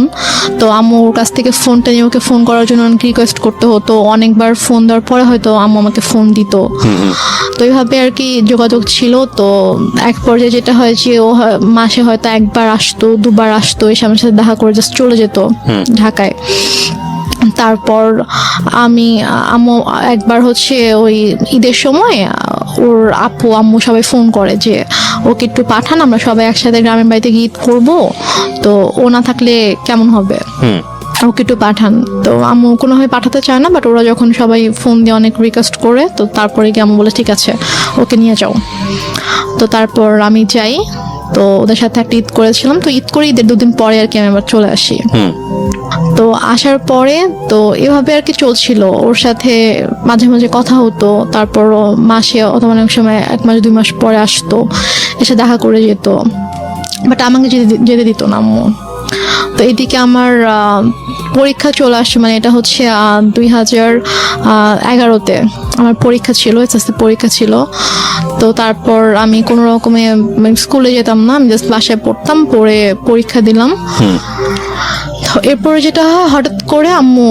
তো আম্মুর কাছ থেকে ফোনটা নিয়ে ওকে ফোন করার জন্য অনেক রিকোয়েস্ট করতে হতো, অনেকবার ফোন দেওয়ার পরে হয়তো আম্মু আমাকে ফোন দিত। তো এইভাবে আর কি যোগাযোগ ছিল। তো এক পর্যায়ে যেটা হয় যে ও মাসে হয়তো একবার আসতো, দুবার আসতো, এসে আমার সাথে দেখা করে জাস্ট চলে যেত ঢাকায়। তারপর আম্মু একবার হচ্ছে ওই ঈদের সময় ওর আপু আম্মু সবাই ফোন করে যে ওকে একটু পাঠান, আমরা সবাই একসাথে গ্রামের বাড়িতে গিয়ে ঈদ করবো, তো ও না থাকলে কেমন হবে, ওকে একটু পাঠান। তো আম্মু কোনোভাবে পাঠাতে চায় না, বাট ওরা যখন সবাই ফোন দিয়ে অনেক রিকোয়েস্ট করে, তো তারপরে গিয়ে আম্মু বলে ঠিক আছে ওকে নিয়ে যাও। তো তারপর আমি যাই, তো ওদের সাথে একটা ঈদ করেছিলাম। তো ঈদ করে ঈদের 2 দিন পরে আর কি আমি আবার চলে আসি। তো আসার পরে তো এভাবে আর কি চলছিল, ওর সাথে মাঝে মাঝে কথা হতো। তারপর ও মাসে অথবা অনেক সময় 1 মাস 2 মাস পরে আসতো, এসে দেখা করে যেত, বাট আমাকে যেতে দিত না আম্মু। তো এদিকে আমার পরীক্ষা চলে আসছে, মানে এটা হচ্ছে 2011-তে আমার পরীক্ষা ছিল, এসএসসি পরীক্ষা ছিল। তো তারপর আমি কোনো রকমে স্কুলে যেতাম না, আমি জাস্ট বাসায় পড়তাম, পড়ে পরীক্ষা দিলাম। তো এরপরে যেটা হয়, হঠাৎ করে আম্মু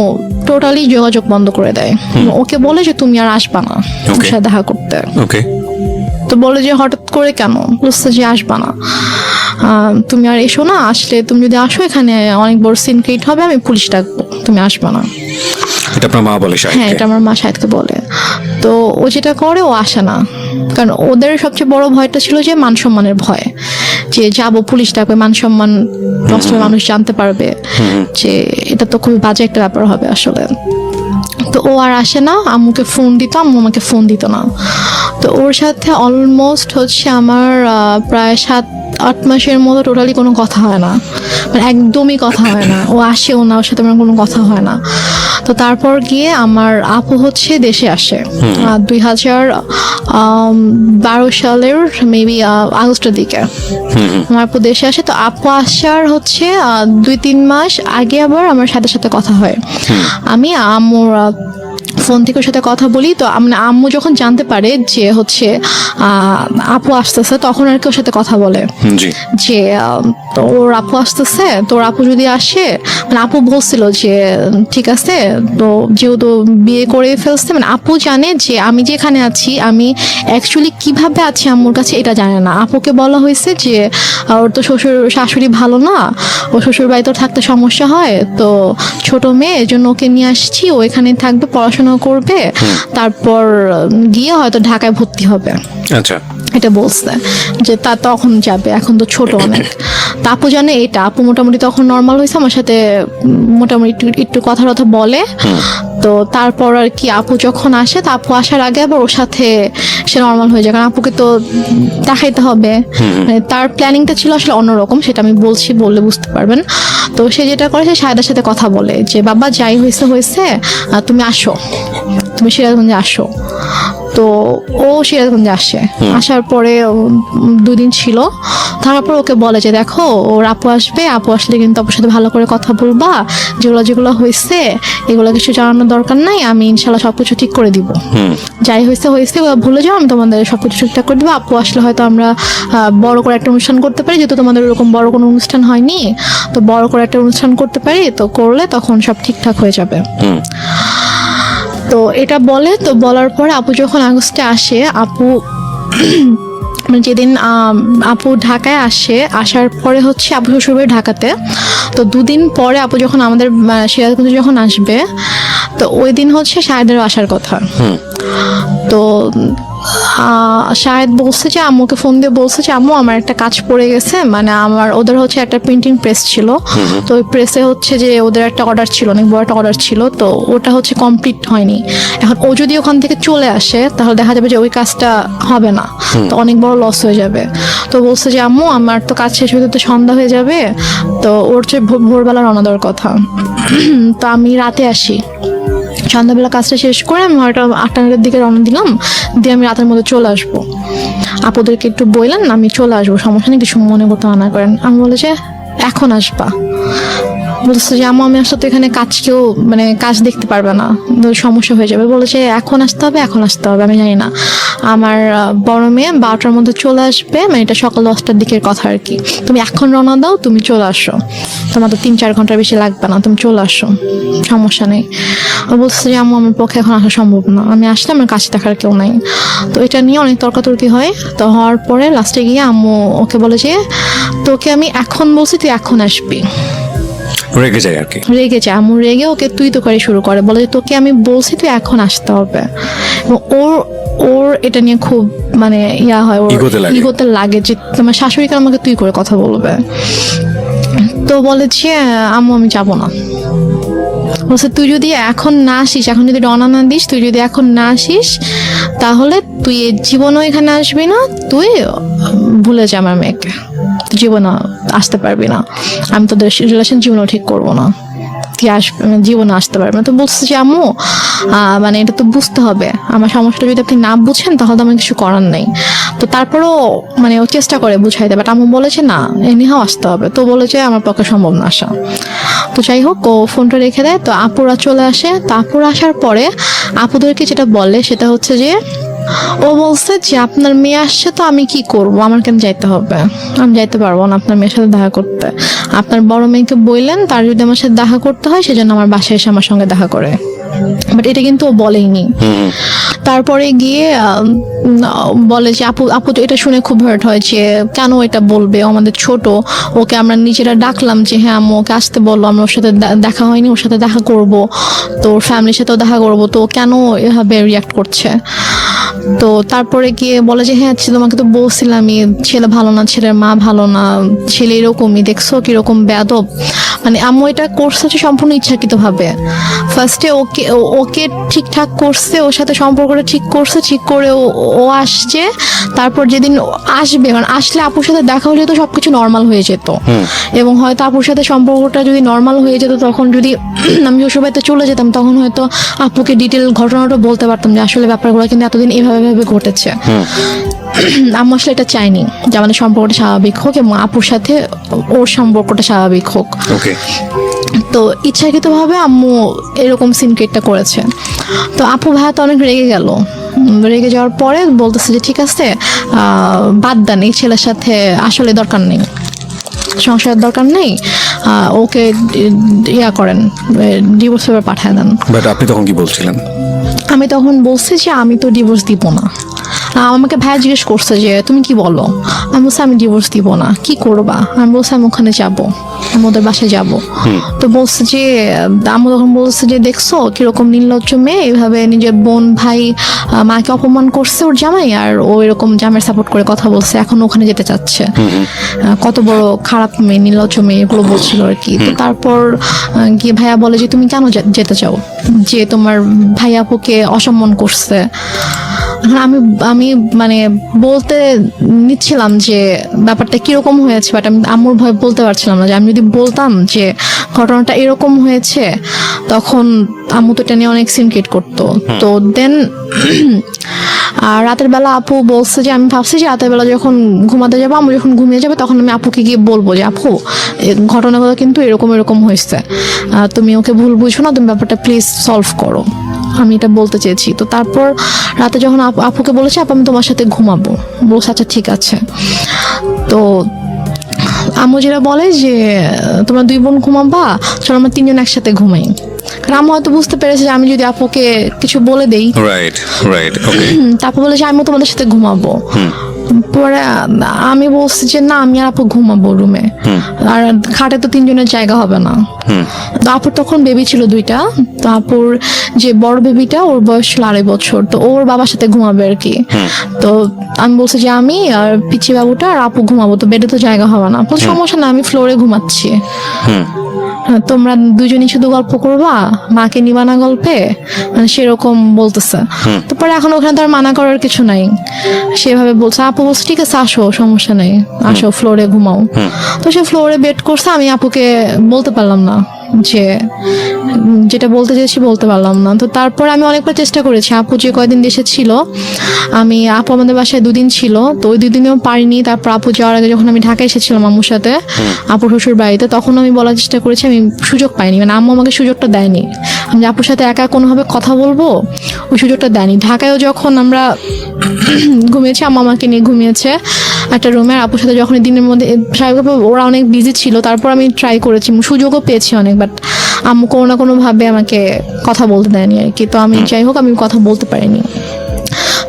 টোটালি যোগাযোগ বন্ধ করে দেয়। ওকে বলে যে তুমি আর আসবা না ওর সাথে দেখা করতে। তো বলে যে হঠাৎ করে কেন, বুঝতে যে আসবা না, তুমি আর এসো না, আসলে তুমি যদি আসো এখানে অনেক বড় সিন ক্রিয়েট হবে, আমি পুলিশ ডাকবো, তুমি আসবা না। এটা আপনার মা বলে? হ্যাঁ, এটা আমার মা শাহেদকে বলে। তো ও যেটা করে, ও আসে না, কারণ ওদের সবচেয়ে বড় ভয়টা ছিল যে মান সম্মানের ভয়, যে যাবো পুলিশ ডাকবে, মান সম্মান নষ্ট হয়ে মানুষ জানতে পারবে, যে এটা তো খুবই বাজে একটা ব্যাপার হবে আসলে। তো ও আর আসে না, আম্মুকে ফোন দিত, আম্মু আমাকে ফোন দিত না। তো ওর সাথে অলমোস্ট হচ্ছে আমার প্রায় 7-8 মাসের মতো টোটালি কোনো কথা হয় না, মানে একদমই কথা হয় না। ও আসেও না, ওর সাথে আমার কোনো কথা হয় না। তো তারপর গিয়ে আমার আপু হচ্ছে দেশে আসে 2012 সালের মেবি আগস্টের দিকে আমার আপু দেশে আসে। তো আপু আসার হচ্ছে 2-3 মাস আগে আবার আমার সাথে সাথে কথা হয়। আমি আম্মুর ফোন থেকে ওর সাথে কথা বলি। তো আম্মু যখন জানতে পারে যে হচ্ছে আপু আসতেছে, তখন আর কি ওর সাথে কথা বলে যে তো ওর আপু আসতেছে, তো ওর আপু যদি আসে, মানে আপু বলছিল যে ঠিক আছে, তো যেহেতু বিয়ে করে ফেলছে, মানে আপু জানে যে আমি যেখানে আছি, আমি অ্যাকচুয়ালি কিভাবে আছি আম্মুর কাছে এটা জানে না। আপুকে বলা হয়েছে যে ওর তো শ্বশুর শাশুড়ি ভালো না, ও শ্বশুর বাড়িতে থাকতে সমস্যা হয়, তো ছোট মেয়ে, এই জন্য ওকে নিয়ে আসছি, ও এখানে থাকবে, পড়াশোনা করবে, তারপর গিয়ে হয়তো ঢাকায় ভর্তি হবে। আচ্ছা, এটা বলছে যে তা তখন যাবে, এখন তো ছোট অনেক। তা আপু জানে এটা, আপু মোটামুটি তখন নর্মাল হয়েছে, আমার সাথে মোটামুটি একটু কথা বলে। তো তারপর আর কি আপু যখন আসে, তা আপু আসার আগে আবার ওর সাথে সে নর্মাল হয়ে যায়, কারণ আপুকে তো দেখাইতে হবে। মানে তার প্ল্যানিংটা ছিল আসলে অন্যরকম, সেটা আমি বললে বুঝতে পারবেন। তো সে যেটা করে, সে শাহেদের সাথে কথা বলে যে বাবা যাই হয়েছে তুমি আসো, তুমি সিরাজগঞ্জে আসো। তো ও সিরাজগঞ্জে আসে, আসার পরে 2 দিন ছিল, তারপর ওকে বলে যে দেখো ওর আপু আসবে, আপু আসলে কিন্তু আপুর সাথে ভালো করে কথা বলবা, যেগুলো হয়েছে এগুলো কিছু জানানোর দরকার নাই, আমি ইনশাল্লাহ সবকিছু ঠিক করে দিব, যাই হয়েছে ভুলে যাও, আমি তোমাদের সবকিছু ঠিকঠাক করে দেবো। আপু আসলে হয়তো আমরা বড় করে একটা অনুষ্ঠান করতে পারি, যেহেতু তোমাদের ওরকম বড় কোনো অনুষ্ঠান হয়নি, তো বড় করে একটা অনুষ্ঠান করতে পারি, তো করলে তখন সব ঠিকঠাক হয়ে যাবে। তো এটা বলে, তো বলার পরে আপু যখন আগস্টে আসে, আপু মানে যেদিন আপু ঢাকায় আসে, আসার পরে হচ্ছে আপু শ্বশুরবাড়ি ঢাকাতে। তো 2 দিন পরে আপু যখন আমাদের সিরাজগঞ্জে যখন আসবে, তো ওই দিন হচ্ছে শাহেদেরও আসার কথা। তো শাহেদ বলছে যে আম্মুকে ফোন দিয়ে বলছে যে আম্মু আমার একটা কাজ পড়ে গেছে, মানে ওদের হচ্ছে একটা প্রিন্টিং প্রেস ছিল, তো ওই প্রেসে হচ্ছে যে ওদের একটা অর্ডার ছিল, অনেক বড় একটা অর্ডার ছিল, তো ওটা হচ্ছে কমপ্লিট হয়নি। এখন ও যদি ওখান থেকে চলে আসে, তাহলে দেখা যাবে যে ওই কাজটা হবে না, তো অনেক বড় লস হয়ে যাবে। তো বলছে যে আম্মু আমার তো কাজ শেষ হতে তো সন্ধ্যা হয়ে যাবে, তো ওর যে ভোরবেলা রওনা দেওয়ার কথা। তো আমি রাতে আসি, সন্ধ্যাবেলা কাজটা শেষ করে আমি হয়তো 8টার দিকে রওনা দিলাম, দিয়ে আমি রাতের মধ্যে চলে আসবো। আপুদেরকে একটু বললেন আমি চলে আসবো, সমস্যা নেই, কিছু মনে করতে মানা করেন। আমি বলে যে এখন আসবা, বলছে যে আমি আসলে তো এখানে কাজ দেখতে পারবে না, সমস্যা হয়ে যাবে। বলেছে এখন আসতে হবে, আমি জানি না। আমার বড় মেয়ে 12টার মধ্যে চলে আসবে, মানে এটা সকাল 10টার দিকের কথা আর কি। তুমি এখন রওনা দাও, তুমি চলে আসো, তোমার তো 3-4 ঘন্টার বেশি লাগবে না, তুমি চলে আসো, সমস্যা নেই। ও বলছে যে আম্মু আমার পক্ষে এখন আসা সম্ভব না, আমি আসলে আমার কাছে দেখার কেউ নাই। তো এটা নিয়ে অনেক তর্কাতর্কি হয়। তো হওয়ার পরে লাস্টে গিয়ে আম্মু ওকে বলে যে তোকে আমি এখন বলছি তুই এখন আসবি। রেগে যায় আর কি। রেগে যায়, আম্মু রেগে ওকে তুই তো করে শুরু করে, বলে যে তোকে আমি বলছি তুই এখন আসতে হবে। এবং ওর ওর এটা নিয়ে খুব মানে ইয়া হয়, ওর ইগোতে লাগে। ইগোতে লাগে যে তোমার শাশুড়িকে আমাকে তুই করে কথা বলবে। তো বলে যে আম্মু আমি যাব না। বলছে তুই যদি এখন না আসিস, এখন যদি রওনা না দিস, তুই যদি এখন না আসিস তাহলে তুই জীবনও এখানে আসবি না, তুই ভুলে যা আমার মেয়েকে, জীবনে আসতে পারবি না, আমি তোদের রিলেশন জীবনেও ঠিক করবো না, তুই আসবে জীবনে আসতে পারবে না। তো বলছে যে আম্মু মানে এটা তো বুঝতে হবে, আমার সমস্যাটা যদি আপনি না বুঝেন তাহলে তো আমার কিছু করার নেই। তো তারপরও মানে ও চেষ্টা করে বুঝাইতে, বাট আম্মু বলেছে না এনিহাও আসতে হবে। তো বলেছে আমার পক্ষে সম্ভব না আসা। তো যাই হোক ও ফোনটা রেখে দেয়। তো আপুরা চলে আসে। তো আপুরা আসার পরে আপুদেরকে যেটা বলে সেটা হচ্ছে যে ও বলছে যে আপনার মেয়ে আসছে তো আমি কি করব, আমার কেন যাইতে হবে, আমি যাইতে পারবো না আপনার মেয়ের সাথে দেখা করতে। আপনার বড় মেয়েকে বললেন তার যদি আমার সাথে দেখা করতে হয় সেজন্য আমার বাসায় এসে আমার সঙ্গে দেখা করে, বাট এটা কিন্তু ও বলেইনি। তারপরে গিয়ে বলে যে আপু আপু তো এটা শুনে খুব হার্ট হয় যে কেন এটা বলবে, ও আমাদের ছোট, ওকে আমরা নিজেরা ডাকলাম যে হ্যাঁ আম্মু ওকে আসতে বললো, আমরা ওর সাথে দেখা হয়নি, ওর সাথে দেখা করব, তো ওর ফ্যামিলির সাথেও দেখা করব, তো ও কেন এভাবে রিয়াক্ট করছে। তো তারপরে গিয়ে বলে যে হ্যাঁ তোমাকে তো বলছিলামই ছেলে ভালো না, ছেলের মা ভালো না, ছেলে এরকমই, দেখছো কিরকম বেয়াদব। মানে আম্মু এটা করছে হচ্ছে সম্পূর্ণ ইচ্ছাকৃতভাবে। ফার্স্টে ওকে ওকে ঠিকঠাক করছে, ওর সাথে সম্পর্কটা ঠিক করছে, ঠিক করে ও আসছে। তারপর যেদিন আসবে মানে আসলে আপুর সাথে দেখা হলে তো সবকিছু নর্মাল হয়ে যেত, এবং হয়তো আপুর সাথে সম্পর্কটা যদি নর্মাল হয়ে যেত তখন যদি আমি শ্বশুরবাড়িতে চলে যেতাম তখন হয়তো আপুকে ডিটেল ঘটনাটা বলতে পারতাম যে আসলে ব্যাপারগুলো কিন্তু এতদিন এভাবে ঘটেছে। আম্মু আসলে এটা চাইনি যে আমাদের সম্পর্কটা স্বাভাবিক হোক এবং আপুর সাথে ওর সম্পর্কটা স্বাভাবিক হোক। ওকে। তো ইচ্ছাকৃতভাবে আম্মু এরকম সিনক্রেটটা করেছে। তো আপু ভাইয়া তো অনেক রেগে গেল। রেগে যাওয়ার পরে বলতেছে যে ঠিক আছে বাদ দেন, এই ছেলের সাথে আসলে দরকার নেই, সংসারের দরকার নেই, ওকে ইয়া করেন, ডিভোর্স পেপার পাঠায় দেন। বাট আপনি তখন কি বলছিলেন? আমি তখন বলছি যে আমি তো ডিভোর্স দিব না। আমাকে ভাইয়া জিজ্ঞেস করছে যে তুমি কি বলো, আমি বলছি আমি ডিভোর্স দিব না, কি করবা? আমি বলছি আমি ওখানে যাবো, আমি ওদের বাসায় যাবো। তো বলছে যে আমি তখন বলছে যে দেখছো কিরকম নির্লজ্জ মেয়ে, এইভাবে নিজের বোন ভাই মাকে অপমান করছে ওর জামাই, আর ও এরকম জামাইয়ের সাপোর্ট করে কথা বলছে, এখন ওখানে যেতে চাচ্ছে, কত বড় খারাপ মেয়ে, নির্লজ্জ মেয়ে, এগুলো বলছিল আর কি। তো তারপর গিয়ে ভাইয়া বলে যে তুমি কেন যেতে চাও, যে তোমার ভাই আপুকে অসম্মান করছে। আমি আমি মানে বলতে নিচ্ছিলাম যে ব্যাপারটা কিরকম হয়েছে, বাট আমি আম্মুর ভয় বলতে পারছিলাম না, যে আমি যদি বলতাম যে ঘটনাটা এরকম হয়েছে তখন আম্মু তো এটা নিয়ে অনেক সিনক্রেট করতো। তো দেন আর রাতের বেলা আপু বলছে যে আমি ভাবছি যে রাতের বেলা যখন ঘুমাতে যাবো, আম্মু যখন ঘুমিয়ে যাবে তখন আমি আপুকে গিয়ে বলবো যে আপু ঘটনাগুলো কিন্তু এরকম এরকম হয়েছে, তুমি ওকে ভুল বুঝো না, তুমি ব্যাপারটা প্লিজ সলভ করো, আমি এটা বলতে চেয়েছি। তো তারপর রাতে যখন আপুকে বলেছি আপু আমি তোমার সাথে ঘুমাবো, বলছে আচ্ছা ঠিক আছে। তো আম্মু যেটা বলে যে তোমরা 2 বোন ঘুমাবা, চলো আমরা 3 জন একসাথে ঘুমাই। কারণ আম্মু হয়তো বুঝতে পেরেছে যে আমি যদি আপুকে কিছু বলে দেই, রাইট রাইট। ওকে। তারপর বলে যে আমি তোমাদের সাথে ঘুমাবো। পরে আমি বলছি যে না আমি আর আপু ঘুমাবো রুমে, আর খাটে তো 3 জনের জায়গা হবে না। তো আপুর তখন বেবি ছিল 2টা। তো আপুর যে বড় বেবিটা ওর বয়স ছিল 2.5 বছর, তো ওর বাবার সাথে ঘুমাবে আর কি। তো আমি বলছি যে আমি আর পিচি বাবুটা আর আপু ঘুমাবো, তো বেডে তো জায়গা হবে না। সমস্যা না, আমি ফ্লোরে ঘুমাচ্ছি, তোমরা 2 জনই শুধু গল্প করবা, মাকে নিবা না গল্পে, মানে সেরকম বলতেছে। তারপরে এখন ওখানে তো আর মানা করার কিছু নাই, সেভাবে বলছে। আপু বলছে ঠিক আছে আসো, সমস্যা নেই, আসো ফ্লোরে ঘুমাও। তো সে ফ্লোরে বেড করছে, আমি আপুকে বলতে পারলাম না, যে যেটা বলতে চেয়েছি বলতে পারলাম না। তো তারপর আমি অনেকবার চেষ্টা করেছি, আপু যে কয়দিন দেশে ছিল, আপু আমাদের বাসায় 2 দিন ছিল, তো ওই 2 দিনেও পারিনি। তারপর আপু যাওয়ার আগে যখন আমি ঢাকায় এসেছিলাম আম্মুর সাথে আপুর শ্বশুর বাড়িতে, তখন আমি বলার চেষ্টা করেছি, আমি সুযোগ পাইনি, মানে আম্মু আমাকে সুযোগটা দেয়নি, আমি আপুর সাথে একা কোনোভাবে কথা বলবো ওই সুযোগটা দেয়নি। ঢাকায়ও যখন আমরা ঘুমিয়েছি, আম্মু আমাকে নিয়ে ঘুমিয়েছে একটা রুমে। আর আপুর সাথে যখন দিনের মধ্যে স্বাভাবিকভাবে ওরা অনেক বিজি ছিল, তারপর আমি ট্রাই করেছি, সুযোগও পেয়েছি অনেক, বাট আম্মু কোনো না কোনোভাবে আমাকে কথা বলতে দেয়নি আর কি। তো আমি যাই হোক আমি কথা বলতে পারিনি।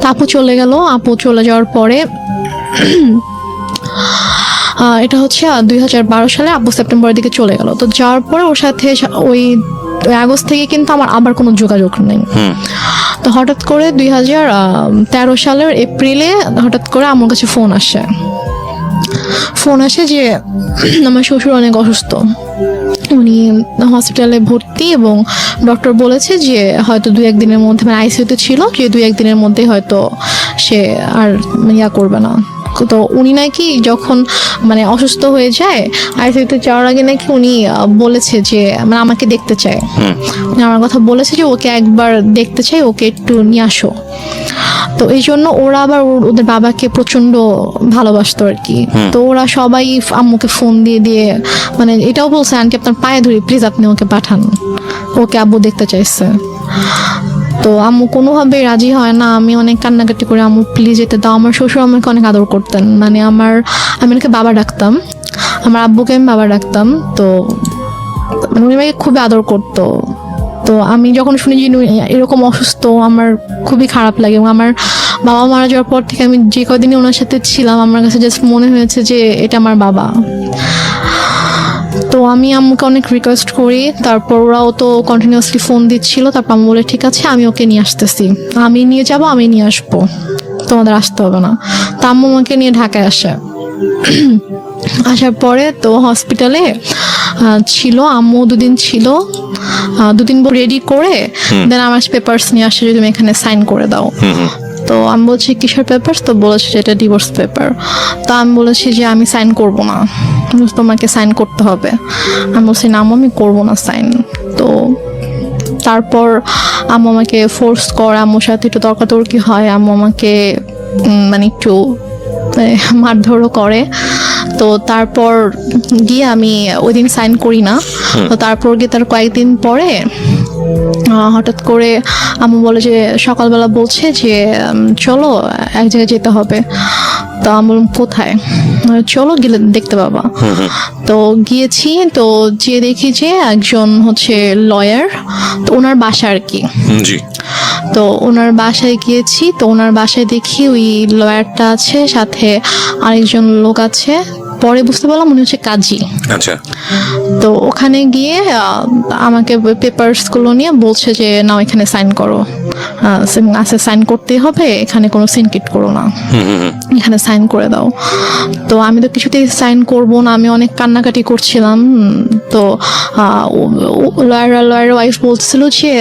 তা আপু চলে গেল। আপু চলে যাওয়ার পরে এটা হচ্ছে 2012 সালে আপু সেপ্টেম্বরের দিকে চলে গেল। তো যাওয়ার পরে ওর সাথে ওই আগস্ট থেকে কিন্তু আমার আবার কোনো যোগাযোগ নেই। তো হঠাৎ করে 2013 সালের এপ্রিলে হঠাৎ করে আমার কাছে ফোন আসে যে আমার শ্বশুর অনেক অসুস্থ, উনি হসপিটালে ভর্তি এবং ডক্টর বলেছে যে হয়তো 2-1 দিনের মধ্যে, মানে আইসিইউতে ছিল, যে 2-1 দিনের মধ্যে হয়তো সে আর করবে না। তো উনি নাকি যখন মানে অসুস্থ হয়ে যায় আইসিইউতে যাওয়ার আগে নাকি উনি বলেছে যে মানে আমাকে দেখতে চায়, আমার কথা বলেছে যে ওকে একবার দেখতে চাই, ওকে একটু নিয়ে আসো। তো এই জন্য ওরা আবার ওদের বাবাকে প্রচন্ড ভালোবাসতো আর কি। তো ওরা সবাই আম্মুকে ফোন দিয়ে মানে এটাও বলছে, আন্টি আপনার পায়ে ধরি প্লিজ আপনি ওকে পাঠান, ওকে আব্বু দেখতে চাইছে। তো আম্মু কোনোভাবে রাজি হয় না। আমি অনেক কান্নাকাটি করে আম্মু প্লিজ যেতে দাও। আমার শ্বশুর আমাকে অনেক আদর করতেন, মানে আমি ওনাকে বাবা ডাকতাম, আমার আব্বুকে আমি বাবা ডাকতাম। তো মানে উনি আমাকে খুবই আদর করতো। তো আমি যখন শুনি যে এরকম অসুস্থ, আমার খুবই খারাপ লাগে। এবং আমার বাবা মারা যাওয়ার পর থেকে আমি যে কদিনই ওনার সাথে ছিলাম, আমার কাছে জাস্ট মনে হয়েছে যে এটা আমার বাবা। তো আমি আম্মুকে অনেক রিকোয়েস্ট করি, তারপর ওরাও তো কন্টিনিউয়াসলি ফোন দিচ্ছিল। তারপর আম্মু বলে ঠিক আছে আমি ওকে নিয়ে আসতেছি, আমি নিয়ে যাব, আমি নিয়ে আসবো, তোমাদের আসতে হবে না। তো আম্মু আমাকে নিয়ে ঢাকায় আসার পরে তো হসপিটালে ছিল, আম্মু 2 দিন ছিল, 2 দিন রেডি করে দেন আমার পেপারস নিয়ে আসে যে তুমি এখানে সাইন করে দাও। তো আমি বলছি কিসের পেপার? তো বলেছে যে এটা ডিভোর্স পেপার। তো আমি বলেছি যে আমি সাইন করব না, তোমাকে সাইন করতে হবে। আমি বলছি না আম্মু আমি করবো না সাইন। তো তারপর আম্মু আমাকে ফোর্স করে, আম্মুর সাথে একটু তর্কাতর্কি হয়, আম্মু আমাকে মানে একটু মারধরও করে। তো তারপর গিয়ে আমি ওই দিন সাইন করি না। তো তারপর গিয়ে তার কয়েকদিন পরে হঠাৎ করে আম্মু বলে যে সকালবেলা বলছে যে চলো এক জায়গায় যেতে হবে। তো আমি বললাম কোথায়? চলো গেলে দেখতে পাবা। তো গিয়েছি, তো যে দেখি যে একজন হচ্ছে লয়ার, তো ওনার বাসা আর কি। তো ওনার বাসায় গিয়েছি, তো ওনার বাসায় দেখি ওই লয়ারটা আছে, সাথে আরেকজন লোক আছে। পরে বুঝতে পারলাম উনি হচ্ছে কাজী। আচ্ছা। তো ওখানে গিয়ে আমাকে পেপারস গুলো নিয়ে বলছে যে নাও এখানে সাইন করো, আচ্ছা সাইন করতে হবে, এখানে কোনো সিনকিট করো না, এখানে সাইন করে দাও। তো আমি তো কিছুতেই সাইন করব না, আমি অনেক কান্নাকাটি করছিলাম। তো লয়ার ওয়াইফ বলছিল যে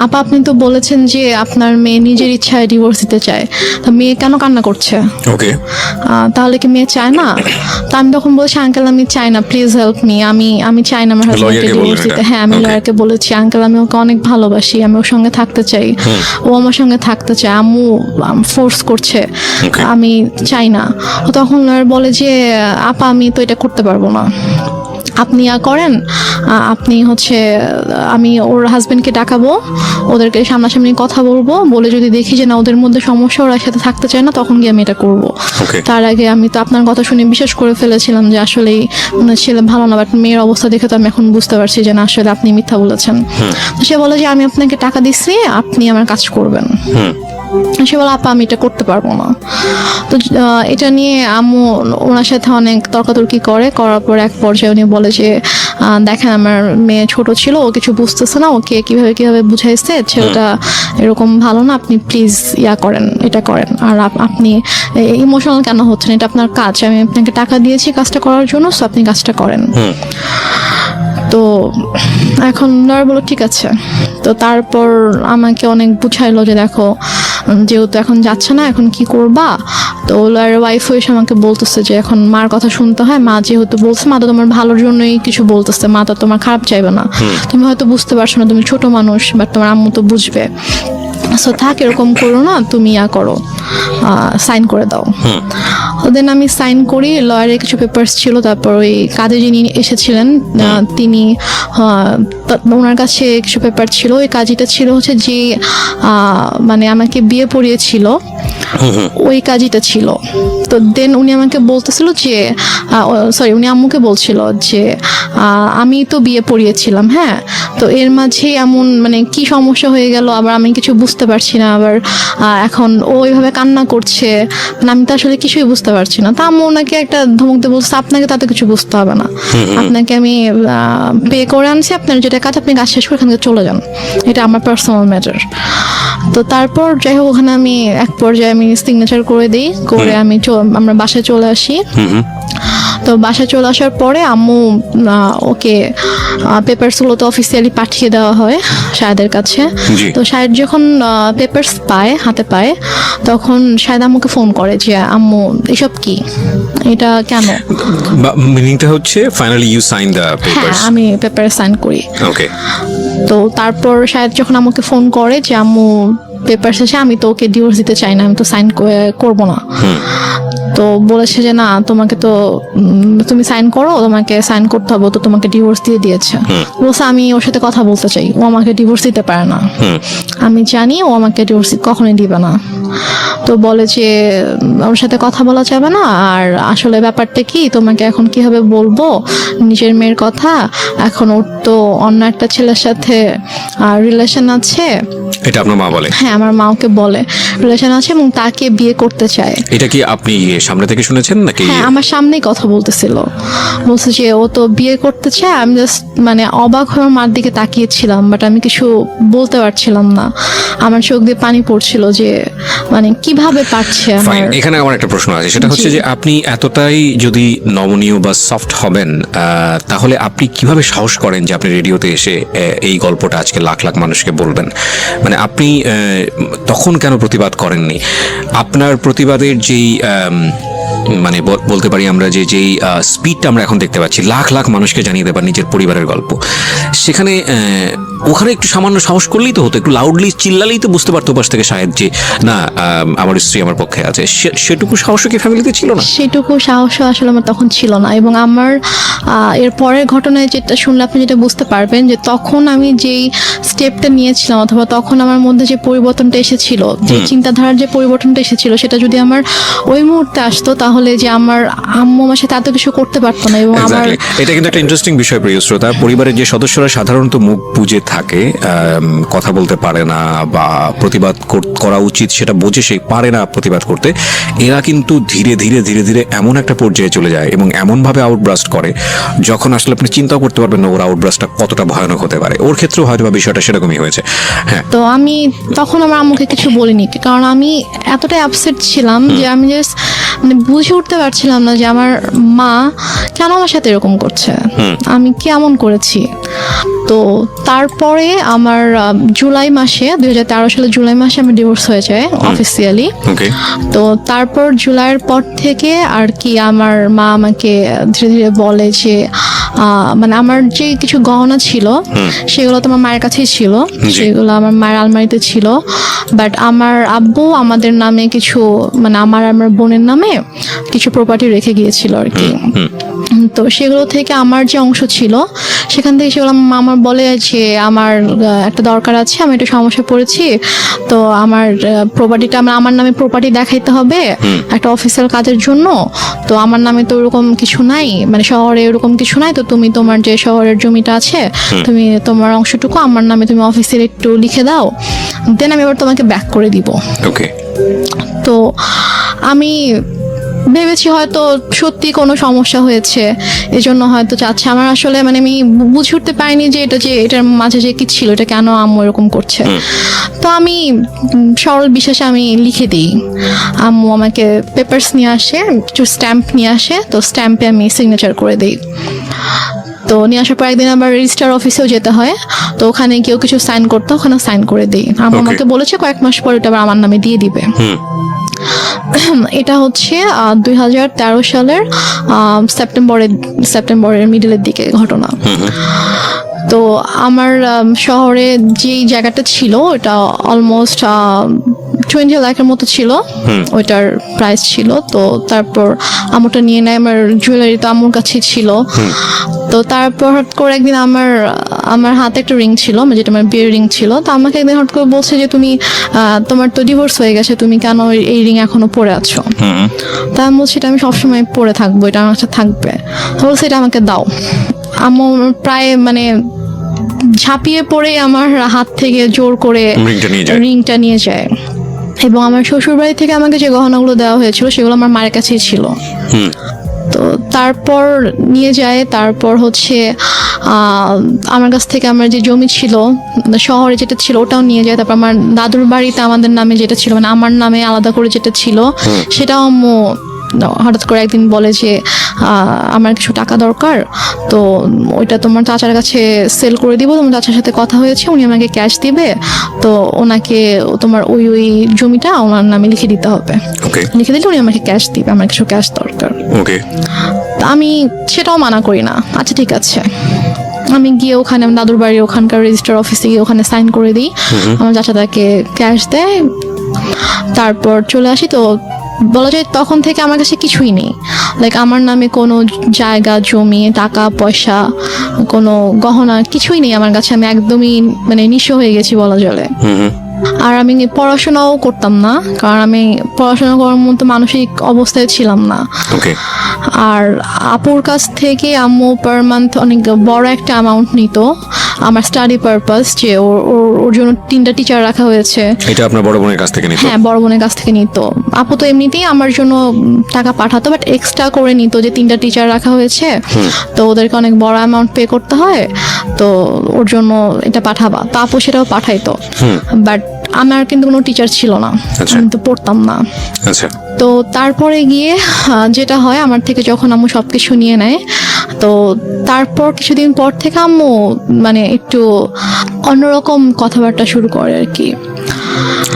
আপা আপনি তো বলেছেন যে আপনার মেয়ে নিজের ইচ্ছায় ডিভোর্স দিতে চায়, তা মেয়ে কেন কান্না করছে? ওকে, তাহলে কি মেয়ে চায় না? তা আমি তখন বলছি আঙ্কেল আমি চাই না, প্লিজ হেল্প মি, আমি চাই না আমার হাজবেন্ডকে ডিভোর্স দিতে। হ্যাঁ আমি লয়ারকে বলেছি আঙ্কেল আমি ওকে অনেক ভালোবাসি, আমি ওর সঙ্গে থাকতে চাই, ও আমার সঙ্গে থাকতে চায়, আম্মু ফোর্স করছে, আমি চাই না। তখন লয়ার বলে যে আপা আমি তো এটা করতে পারবো না, আপনি করেন, আপনি হচ্ছে আমি ওর হাজবেন্ডকে ডাকাবো, ওদেরকে সামনাসামনি কথা বলবো, বলে যদি দেখি যে না ওদের মধ্যে সমস্যা, ওরা একসাথে থাকতে চায় না, তখন গিয়ে আমি এটা করবো। তার আগে আমি তো আপনার কথা শুনে বিশ্বাস করে ফেলেছিলাম যে আসলে ছেলে ভালো না, বাট মেয়ের অবস্থা দেখে তো আমি এখন বুঝতে পারছি যে না আসলে আপনি মিথ্যা বলেছেন। তো সে বলে যে আমি আপনাকে টাকা দিচ্ছি, আপনি আমার কাজ করবেন। সে বলে আপা আমি এটা করতে পারবো না। তো এটা নিয়ে আম্মু ওনার সাথে অনেক তর্কাতর্কি করার পর এক পর্যায়ে উনি বলে যে দেখেন আমার মেয়ে ছোট ছিল, ও কিছু বুঝতেছে না, ওকে কিভাবে বুঝাইছে, ছেলেটা এরকম ভালো না, আপনি প্লিজ করেন, এটা করেন। আর আপনি ইমোশনাল কেন হচ্ছেন, এটা আপনার কাজ, আমি আপনাকে টাকা দিয়েছি কাজটা করার জন্য, সো আপনি কাজটা করেন। তো এখন লয়ার বলো ঠিক আছে। তো তারপর আমাকে অনেক বুঝাইলো যে দেখো যেহেতু এখন যাচ্ছে না, এখন কি করবা? তো লয়ার ওয়াইফ এসে আমাকে বলতেছে যে এখন মার কথা শুনতে হয়, মা যেহেতু বলছে, মা তো তোমার ভালোর জন্যই কিছু বলতেছে, মা তো তোমার খারাপ চাইবে না, তুমি হয়তো বুঝতে পারছো না, তুমি ছোট মানুষ, বাট তোমার আম্মু তো বুঝবে, সো থাক এরকম করো না, তুমি করো, সাইন করে দাও। দেন আমি সাইন করি, লয়ারের কিছু পেপারস ছিল, তারপর ওই কাজে যিনি এসেছিলেন তিনি ওনার কাছে কিছু পেপার ছিল। ওই কাজীটা ছিল হচ্ছে যে মানে আমাকে বিয়ে পড়িয়েছিল ওই কাজীটা ছিল। তো দেন উনি আমাকে বলতেছিল যে উনি আম্মুকে বলছিল যে আমি তো বিয়ে পড়িয়েছিলাম, হ্যাঁ, তো এর মাঝে এমন মানে কি সমস্যা হয়ে গেল, আবার আমি কিছু বুঝতে পারছি না, আবার এখন ও এইভাবে কান্না করছে, মানে আমি তো আসলে কিছুই বুঝতে পারছি না। তা আম্মু ওনাকে একটা ধমক দিয়ে বলছে, আপনাকে তাতে কিছু বুঝতে হবে না, আপনাকে আমি পে করে আনছি, আপনার যেটা কাজ আপনি কাজ শেষ করে এখান থেকে চলে যান, এটা আমার পার্সোনাল ম্যাটার। তো তারপর যাই হোক ওখানে আমি এক পর্যায়ে আমি সিগনেচার করে দিই, করে আমি আমরা বাসায় চলে আসি। তো বাসায় চলে আসার পরে আম্মু ওকে পেপারসগুলো তো অফিসিয়ালি পাঠিয়ে দেওয়া হয় শাহেদের কাছে। তো শাহেদ যখন পেপারস পায় হাতে পায় তখন শাহেদ আম্মুকে ফোন করে যে আম্মু এসব কি, এটা কেন? মিনিংটা হচ্ছে finally you sign the papers? হ্যাঁ, আমি পেপারে সাইন করি। ওকে। তো তারপর শাহেদ যখন আমাকে ফোন করে যে আম্মু পেপার শেষে আমি তো ওকে ডিভোর্স দিতে চাই না, আমি তো সাইন করব না, তো বলেছে যে না তোমাকে তো তুমি সাইন করো, তোমাকে সাইন করতে হবে, তো তোমাকে ডিভোর্স দিয়ে দিয়েছে। বলছে আমি ওর সাথে কথা বলতে চাই, ও আমাকে ডিভোর্স দিতে পারে না, আমি জানি ও আমাকে ডিভোর্স কখনোই দিবে না। তো বলে যে ওর সাথে কথা বলা যাবে না, আর আসলে ব্যাপারটা কি তোমাকে এখন কিভাবে বলবো নিজের মেয়ের কথা, এখন ওর তো অন্য একটা ছেলের সাথে রিলেশন আছে। এটা আপনার মা বলে? হ্যাঁ, আমার মা ওকে বলে রিলেশন আছে এবং তাকে বিয়ে করতে চায়। এটা কি আপনি সামনে থেকে শুনেছেন নাকি? হ্যাঁ, আমার সামনেই কথা বলতেছিল, বলছে যে ও তো বিয়ে করতে চায়। আমি জাস্ট মানে অবাক হয়ে আমার মার দিকে তাকিয়েছিলাম, বাট আমি কিছু বলতে পারছিলাম না, আমার চোখ দিয়ে পানি পড়ছিল যে মানে কিভাবে পারছে আমার। এখানে আমার একটা প্রশ্ন আছে, সেটা হচ্ছে যে আপনি এতটাই যদি নমনীয় বা সফট হবেন তাহলে আপনি কিভাবে সাহস করেন যে আপনি রেডিওতে এসে এই গল্পটা আজকে লাখ লাখ মানুষকে বলবেন? মানে আপনি তখন কেন প্রতিবাদ করেননি? আপনার প্রতিবাদের যেই মানে বলতে পারি আমরা যে যেই স্পিডটা আমরা এখন দেখতে পাচ্ছি, লাখ লাখ মানুষকে জানিয়ে দেবার নিজের পরিবারের গল্প, সেখানে ওখানে একটু সামান্য সাহস করলেই তো হতো, একটু লাউডলি চিল্লালেই তো বুঝতে পারতো পাশ থেকে শাহেদ যে না আমার স্ত্রী আমার পক্ষে আছে। সেটুকু সাহস কি ফ্যামিলিতে ছিল না? সেটুকু সাহস আসলে আমার তখন ছিল না। এবং আমার এর পরের ঘটনায় যেটা শুনলে আপনি যেটা বুঝতে পারবেন যে তখন আমি যেই স্টেপটা নিয়েছিলাম অথবা তখন আমার মধ্যে যে পরিবর্তনটা এসেছিল, যে চিন্তাধারার যে পরিবর্তনটা এসেছিল, সেটা যদি আমার ওই মুহূর্তে আসতো তাহলে যে আমার আম্মু আমার সাথে এত কিছু করতে পারতো না। এবং আমার এটা কিন্তু একটা ইন্টারেস্টিং বিষয় প্রিয় শ্রোতা, পরিবারের যে সদস্যরা সাধারণত মুখ বুজে থাকে, কথা বলতে পারে না বা প্রতিবাদ করা উচিত সেটা বোঝে সে পারে না প্রতিবাদ করতে, এরা কিন্তু ধীরে ধীরে ধীরে ধীরে এমন একটা পর্যায়ে চলে যায় এবং এমনভাবে আউটব্রাস্ট করে যখন আসলে আপনি চিন্তাও করতে পারবেন না ওর আউটব্রাস্টটা কতটা ভয়ানক হতে পারে। ওর ক্ষেত্রেও হয়তো বা বিষয়টা সেরকমই হয়েছে। হ্যাঁ, তো আমি তখন আমার আম্মুকে কিছু বলিনি, কারণ আমি এতটাই আপসেট ছিলাম যে আমি জাস্ট মানে বুঝে উঠতে পারছিলাম না যে আমার মা কেন আমার সাথে এরকম করছে, আমি কেমন করেছি। তো তারপরে আমার জুলাই মাসে 2013 সালে জুলাই মাসে আমার ডিভোর্স হয়ে যায় অফিসিয়ালি। তো তারপর জুলাইয়ের পর থেকে আর কি আমার মা আমাকে ধীরে ধীরে বলে যে মানে আমার যে কিছু গহনা ছিল সেগুলো তো আমার মায়ের কাছেই ছিল, সেগুলো আমার মায়ের আলমারিতে ছিল, বাট আমার আব্বু আমাদের নামে কিছু মানে আমার বোনের নামে কিছু প্রপার্টি রেখে গিয়েছিল আর কি। তো সেগুলো থেকে আমার যে অংশ ছিল সেখান থেকে সেগুলো আমার বলে যে আমার একটা দরকার আছে, আমি একটু সমস্যা পড়েছি, তো আমার প্রপার্টিটা আমার নামে প্রপার্টি দেখাইতে হবে একটা অফিসিয়াল কাজের জন্য, তো আমার নামে তো ওরকম কিছু নাই, মানে শহরে ওরকম কিছু নাই, তো তুমি তোমার যে শহরের জমিটা আছে তুমি তোমার অংশটুকু আমার নামে তুমি অফিসিয়াল একটু লিখে দাও, দেন আমি এবার তোমাকে ব্যাক করে দিব। তো আমি ভেবেছি হয়তো সত্যি কোনো সমস্যা হয়েছে, এজন্য হয়তো চাচ্ছে। আমার আসলে মানে আমি বুঝে উঠতে পারিনি যে এটার মাঝে যে কি ছিল, এটা কেন আম্মু এরকম করছে। তো আমি সরল বিশ্বাসে আমি লিখে দিই, আম্মু আমাকে পেপারস নিয়ে আসে, কিছু স্ট্যাম্প নিয়ে আসে, তো স্ট্যাম্পে আমি সিগনেচার করে দিই। তো নিয়ে আসার পর একদিন আবার রেজিস্ট্রার অফিসেও যেতে হয়, তো ওখানে কেউ কিছু সাইন করতে ওখানে সাইন করে দিই। আম্মু আমাকে বলেছে কয়েক মাস পর এটা আবার আমার নামে দিয়ে দিবে। এটা হচ্ছে 2013 সালের সেপ্টেম্বরের মিডলের দিকে ঘটনা। তো আমার শহরে যেই জায়গাটা ছিল এটা অলমোস্ট 20 লাখের মতো ছিল, ওইটার প্রাইস ছিল। তো তারপর আম্মুটা নিয়ে নেয়, আমার জুয়েলারি তো আম্মুর কাছেই ছিল। তো তারপর হঠাৎ করে একদিন আমার হাতে একটা রিং ছিল, যেটা আমার বিয়ের রিং ছিল। তো আমাকে একদিন হঠাৎ করে বলছে যে তুমি তোমার তো ডিভোর্স হয়ে গেছে, তুমি কেন এই রিং এখনো পরে আছো? তা আমি বলছি এটা আমি সবসময় পরে থাকবো, এটা আমার কাছে থাকবে। বলছে এটা আমাকে দাও। আম্মু প্রায় মানে ঝাঁপিয়ে পড়ে আমার হাত থেকে জোর করে রিংটা নিয়ে যায়। এবং আমার শ্বশুর বাড়ি থেকে আমাকে যে গহনাগুলো দেওয়া হয়েছিল সেগুলো আমার মায়ের কাছেই ছিল। তো তারপর নিয়ে যায়, তারপর হচ্ছে আমার কাছ থেকে আমার যে জমি ছিল শহরে যেটা ছিল ওটাও নিয়ে যায়। তারপর আমার দাদুর বাড়িতে আমাদের নামে যেটা ছিল, মানে আমার নামে আলাদা করে যেটা ছিল সেটাও আম্মু হঠাৎ করে একদিন বলে যে আমার কিছু টাকা দরকার, তো ওইটা তোমার চাচার কাছে সেল করে দিব, তোমার চাচার সাথে কথা হয়েছে, উনি আমাকে ক্যাশ দিবে, তো ওনাকে তোমার ওই জমিটা ওনার নামে লিখে দিতে হবে। লিখে দিলে উনি আমাকে ক্যাশ দিবে, আমার কিছু ক্যাশ দরকার। আমি সেটাও মানা করি না, আচ্ছা ঠিক আছে। আমি গিয়ে ওখানে আমার দাদুর বাড়ির ওখানকার রেজিস্টার অফিসে গিয়ে ওখানে সাইন করে দিই, আমার চাচা তাকে ক্যাশ দেয়, তারপর চলে আসি। তো বলা যায় তখন থেকে আমার কাছে কিছুই নেই, লাইক আমার নামে কোনো জায়গা জমি টাকা পয়সা কোনো গহনা কিছুই নেই আমার কাছে। আমি একদমই মানে নিঃস্ব হয়ে গেছি বলা চলে। আর আমি পড়াশোনাও করতাম না, কারণ আমি পড়াশোনা করার মতো মানসিক অবস্থায় ছিলাম না। আর আপুর কাছ থেকে আম্মু পার মান্থ অনেক বড় একটা অ্যামাউন্ট নিত আমার স্টাডি পারপাস, যে ওর জন্য 3টা টিচার রাখা হয়েছে। এটা আপনার বড় বোনের কাছ থেকে নিত? হ্যাঁ, বড় বোনের কাছ থেকে নিত। আপু তো এমনিতেই আমার জন্য টাকা পাঠাতো, বাট এক্সট্রা করে নিত যে 3টা টিচার রাখা হয়েছে, তো ওদেরকে অনেক বড় অ্যামাউন্ট পে করতে হয়, তো ওর জন্য এটা পাঠাবা। তো আপু সেটাও পাঠাইতো, বাট আমার কিন্তু কোনো টিচার ছিল না, আমি তো পড়তাম না। তো তারপরে গিয়ে যেটা হয়, আমার থেকে যখন আম্মু সবকিছু নিয়ে নেয়, তো তারপর কিছুদিন পর থেকে আম্মু মানে একটু অন্যরকম কথাবার্তা শুরু করে আর কি।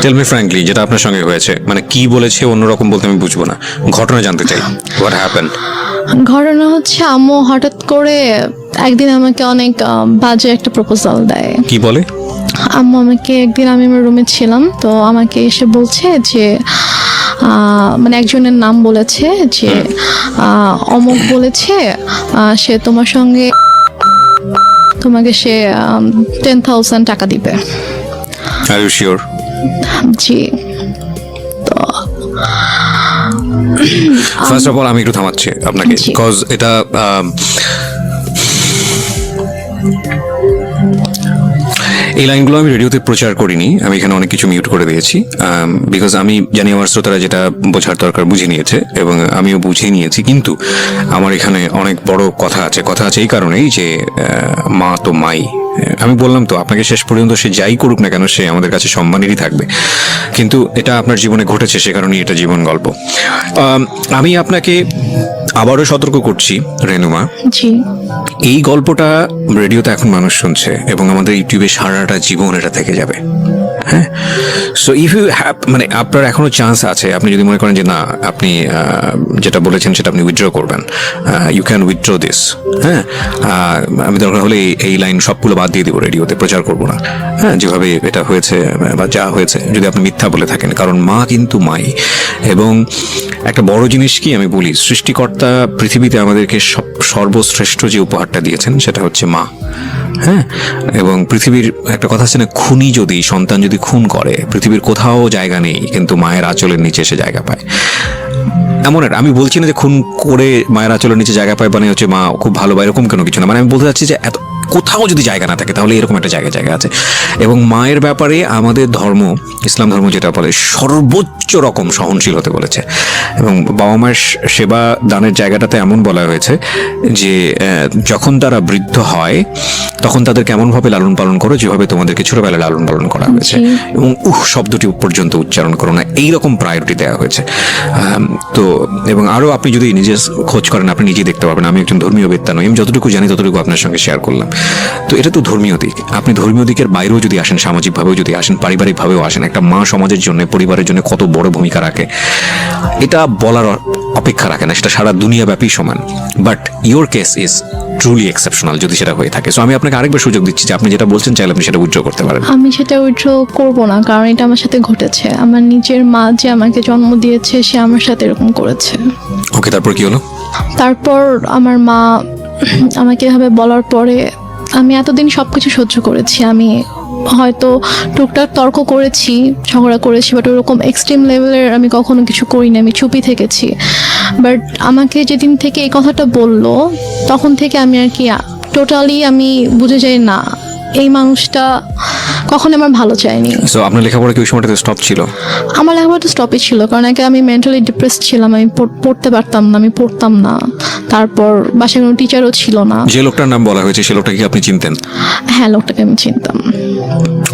টেল মি ফ্র্যাঙ্কলি, যেটা আপনার সঙ্গে হয়েছে, মানে কি বলেছে অন্যরকম বলতে আমি বুঝবো না, ঘটনা জানতে চাই। What happened? ঘটনা হচ্ছে আম্মু হঠাৎ করে একদিন আমাকে অনেক বাজে একটা প্রপোজাল দেয়। কি বলে? আম্মু আমাকে একদিন, আমি আমার রুমে ছিলাম, তো আমাকে এসে বলছে যে মানে একজনের নাম বলেছে যে অমুক বলেছে সে তোমার সঙ্গে তোমাকে সে 10,000 টাকা দিবে। Are you sure? জি। তো ফার্স্ট অফ অল আমি একটু থামাচ্ছি আপনাকে, বিকজ এটা এই লাইনগুলো আমি রেডিওতে প্রচার করিনি, আমি এখানে অনেক কিছু মিউট করে দিয়েছি, বিকজ আমি জানি আমার শ্রোতারা যেটা বোঝার দরকার বুঝে নিয়েছে এবং আমিও বুঝে নিয়েছি। কিন্তু আমার এখানে অনেক বড় কথা আছে এই কারণেই যে মা তো মাই। আমি বললাম তো আপনাকে, শেষ পর্যন্ত সে যাই করুক না কেন সে আমাদের কাছে সম্মানেরই থাকবে, কিন্তু এটা আপনার জীবনে ঘটেছে, সে কারণেই এটা জীবন গল্প। আমি আপনাকে আবারও সতর্ক করছি রেনুমা, এই গল্পটা রেডিওতে এখন মানুষ শুনছে এবং আমাদের ইউটিউবে সারাটা জীবন এটা থেকে যাবে। হ্যাঁ, সো ইফ ইউ হ্যাভ, মানে আপনার এখনো চান্স আছে, আপনি যদি মনে করেন যে না আপনি যেটা বলেছেন সেটা আপনি উইথড্র করবেন, ইউ ক্যান উইথড্র দিস। হ্যাঁ, আমি দরকার হলে এই লাইন সবগুলো বাদ দিয়ে দিব, রেডিওতে প্রচার করবো না। হ্যাঁ, যেভাবে এটা হয়েছে বা যা হয়েছে, যদি আপনি মিথ্যা বলে থাকেন, কারণ মা কিন্তু মাই। এবং একটা বড় জিনিস কি আমি বলি, সৃষ্টিকর্তা পৃথিবীতে আমাদেরকে সর্বশ্রেষ্ঠ যে উপহারটা দিয়েছেন সেটা হচ্ছে মা। হ্যাঁ, এবং পৃথিবীর একটা কথা আছে না, খুনি যদি সন্তান যদি খুন করে পৃথিবীর কোথাও জায়গা নেই, কিন্তু মায়ের আঁচলের নিচে এসে জায়গা পায়। এমন আমি বলছি না যে খুন করে মায়ের আঁচলের নিচে জায়গা পায় মানে হচ্ছে মা খুব ভালো বা এরকম কোনো কিছু না, মানে আমি বলতে চাচ্ছি যে এত কোথাও যদি জায়গা না থাকে তাহলে এরকম একটা জায়গা আছে। এবং মায়ের ব্যাপারে আমাদের ধর্ম, ইসলাম ধর্ম যেটা বলে, সর্বোচ্চ রকম সহনশীল হতে বলেছে। এবং বাবা মায়ের সেবা দানের জায়গাটাতে এমন বলা হয়েছে যে যখন তারা বৃদ্ধ হয় তখন তাদের কেমনভাবে লালন পালন করো, যেভাবে তোমাদেরকে ছোটবেলায় লালন পালন করা হয়েছে, এবং শব্দটি পর্যন্ত উচ্চারণ করো না, এইরকম প্রায়োরিটি দেওয়া হয়েছে। তো এবং আরও আপনি যদি নিজে খোঁজ করেন আপনি নিজেই দেখতে পারবেন। আমি একজন ধর্মীয় বেত্তা নই, আমি যতটুকু জানি ততটুকু আপনার সঙ্গে শেয়ার করলাম। তো এটা তো ধর্মীয় দিক, আপনি ধর্মীয় দিকের বাইরেও যদি আসেন, সামাজিকভাবেও যদি আসেন, পারিবারিকভাবেও আসেন, একটা মা সমাজের জন্য, পরিবারের জন্য কত বড় ভূমিকা রাখে এটা বলার অপেক্ষা রাখে না, সেটা সারা দুনিয়াব্যাপী সমান। But your case is truly exceptional যদি সেটা হয়ে থাকে। সো আমি আপনাকে আরেকবার সুযোগ দিচ্ছি যে আপনি যেটা বলছেন চাইলে আপনি সেটা উইথড্র করতে পারেন। আমি সেটা উইথড্র করবো না, কারণ এটা আমার সাথে ঘটেছে। আমার নিজের মা যে আমাকে জন্ম দিয়েছে সে আমার সাথে এরকম করেছে। ওকে, তারপর কি হলো? তারপর আমার মা আমাকে এভাবে বলার পরে আমি এতদিন সব কিছু সহ্য করেছি। আমি হয়তো টুকটাক তর্ক করেছি, ঝগড়া করেছি, বাট ওরকম এক্সট্রিম লেভেলের আমি কখনো কিছু করিনি, আমি চুপই থেকেছি। বাট আমাকে যেদিন থেকে এই কথাটা বললো তখন থেকে আমি আর কি টোটালি আমি বুঝে যাই না এই মানুষটা কখনো আমার ভালো চায়নি। সো আপনার লেখাপড়া কি ওই সময়টাতে স্টপ ছিল? আমার লেখাপড়া তো স্টপই ছিল, কারণ আগে আমি মেন্টালি ডিপ্রেস ছিলাম, আমি পড়তে পারতাম না, আমি পড়তাম না। তারপর বাসায় কোনো টিচারও ছিল না। যে লোকটার নাম বলা হয়েছে সে লোকটাকে কি আপনি চিনতেন? হ্যাঁ, লোকটাকে আমি চিনতাম।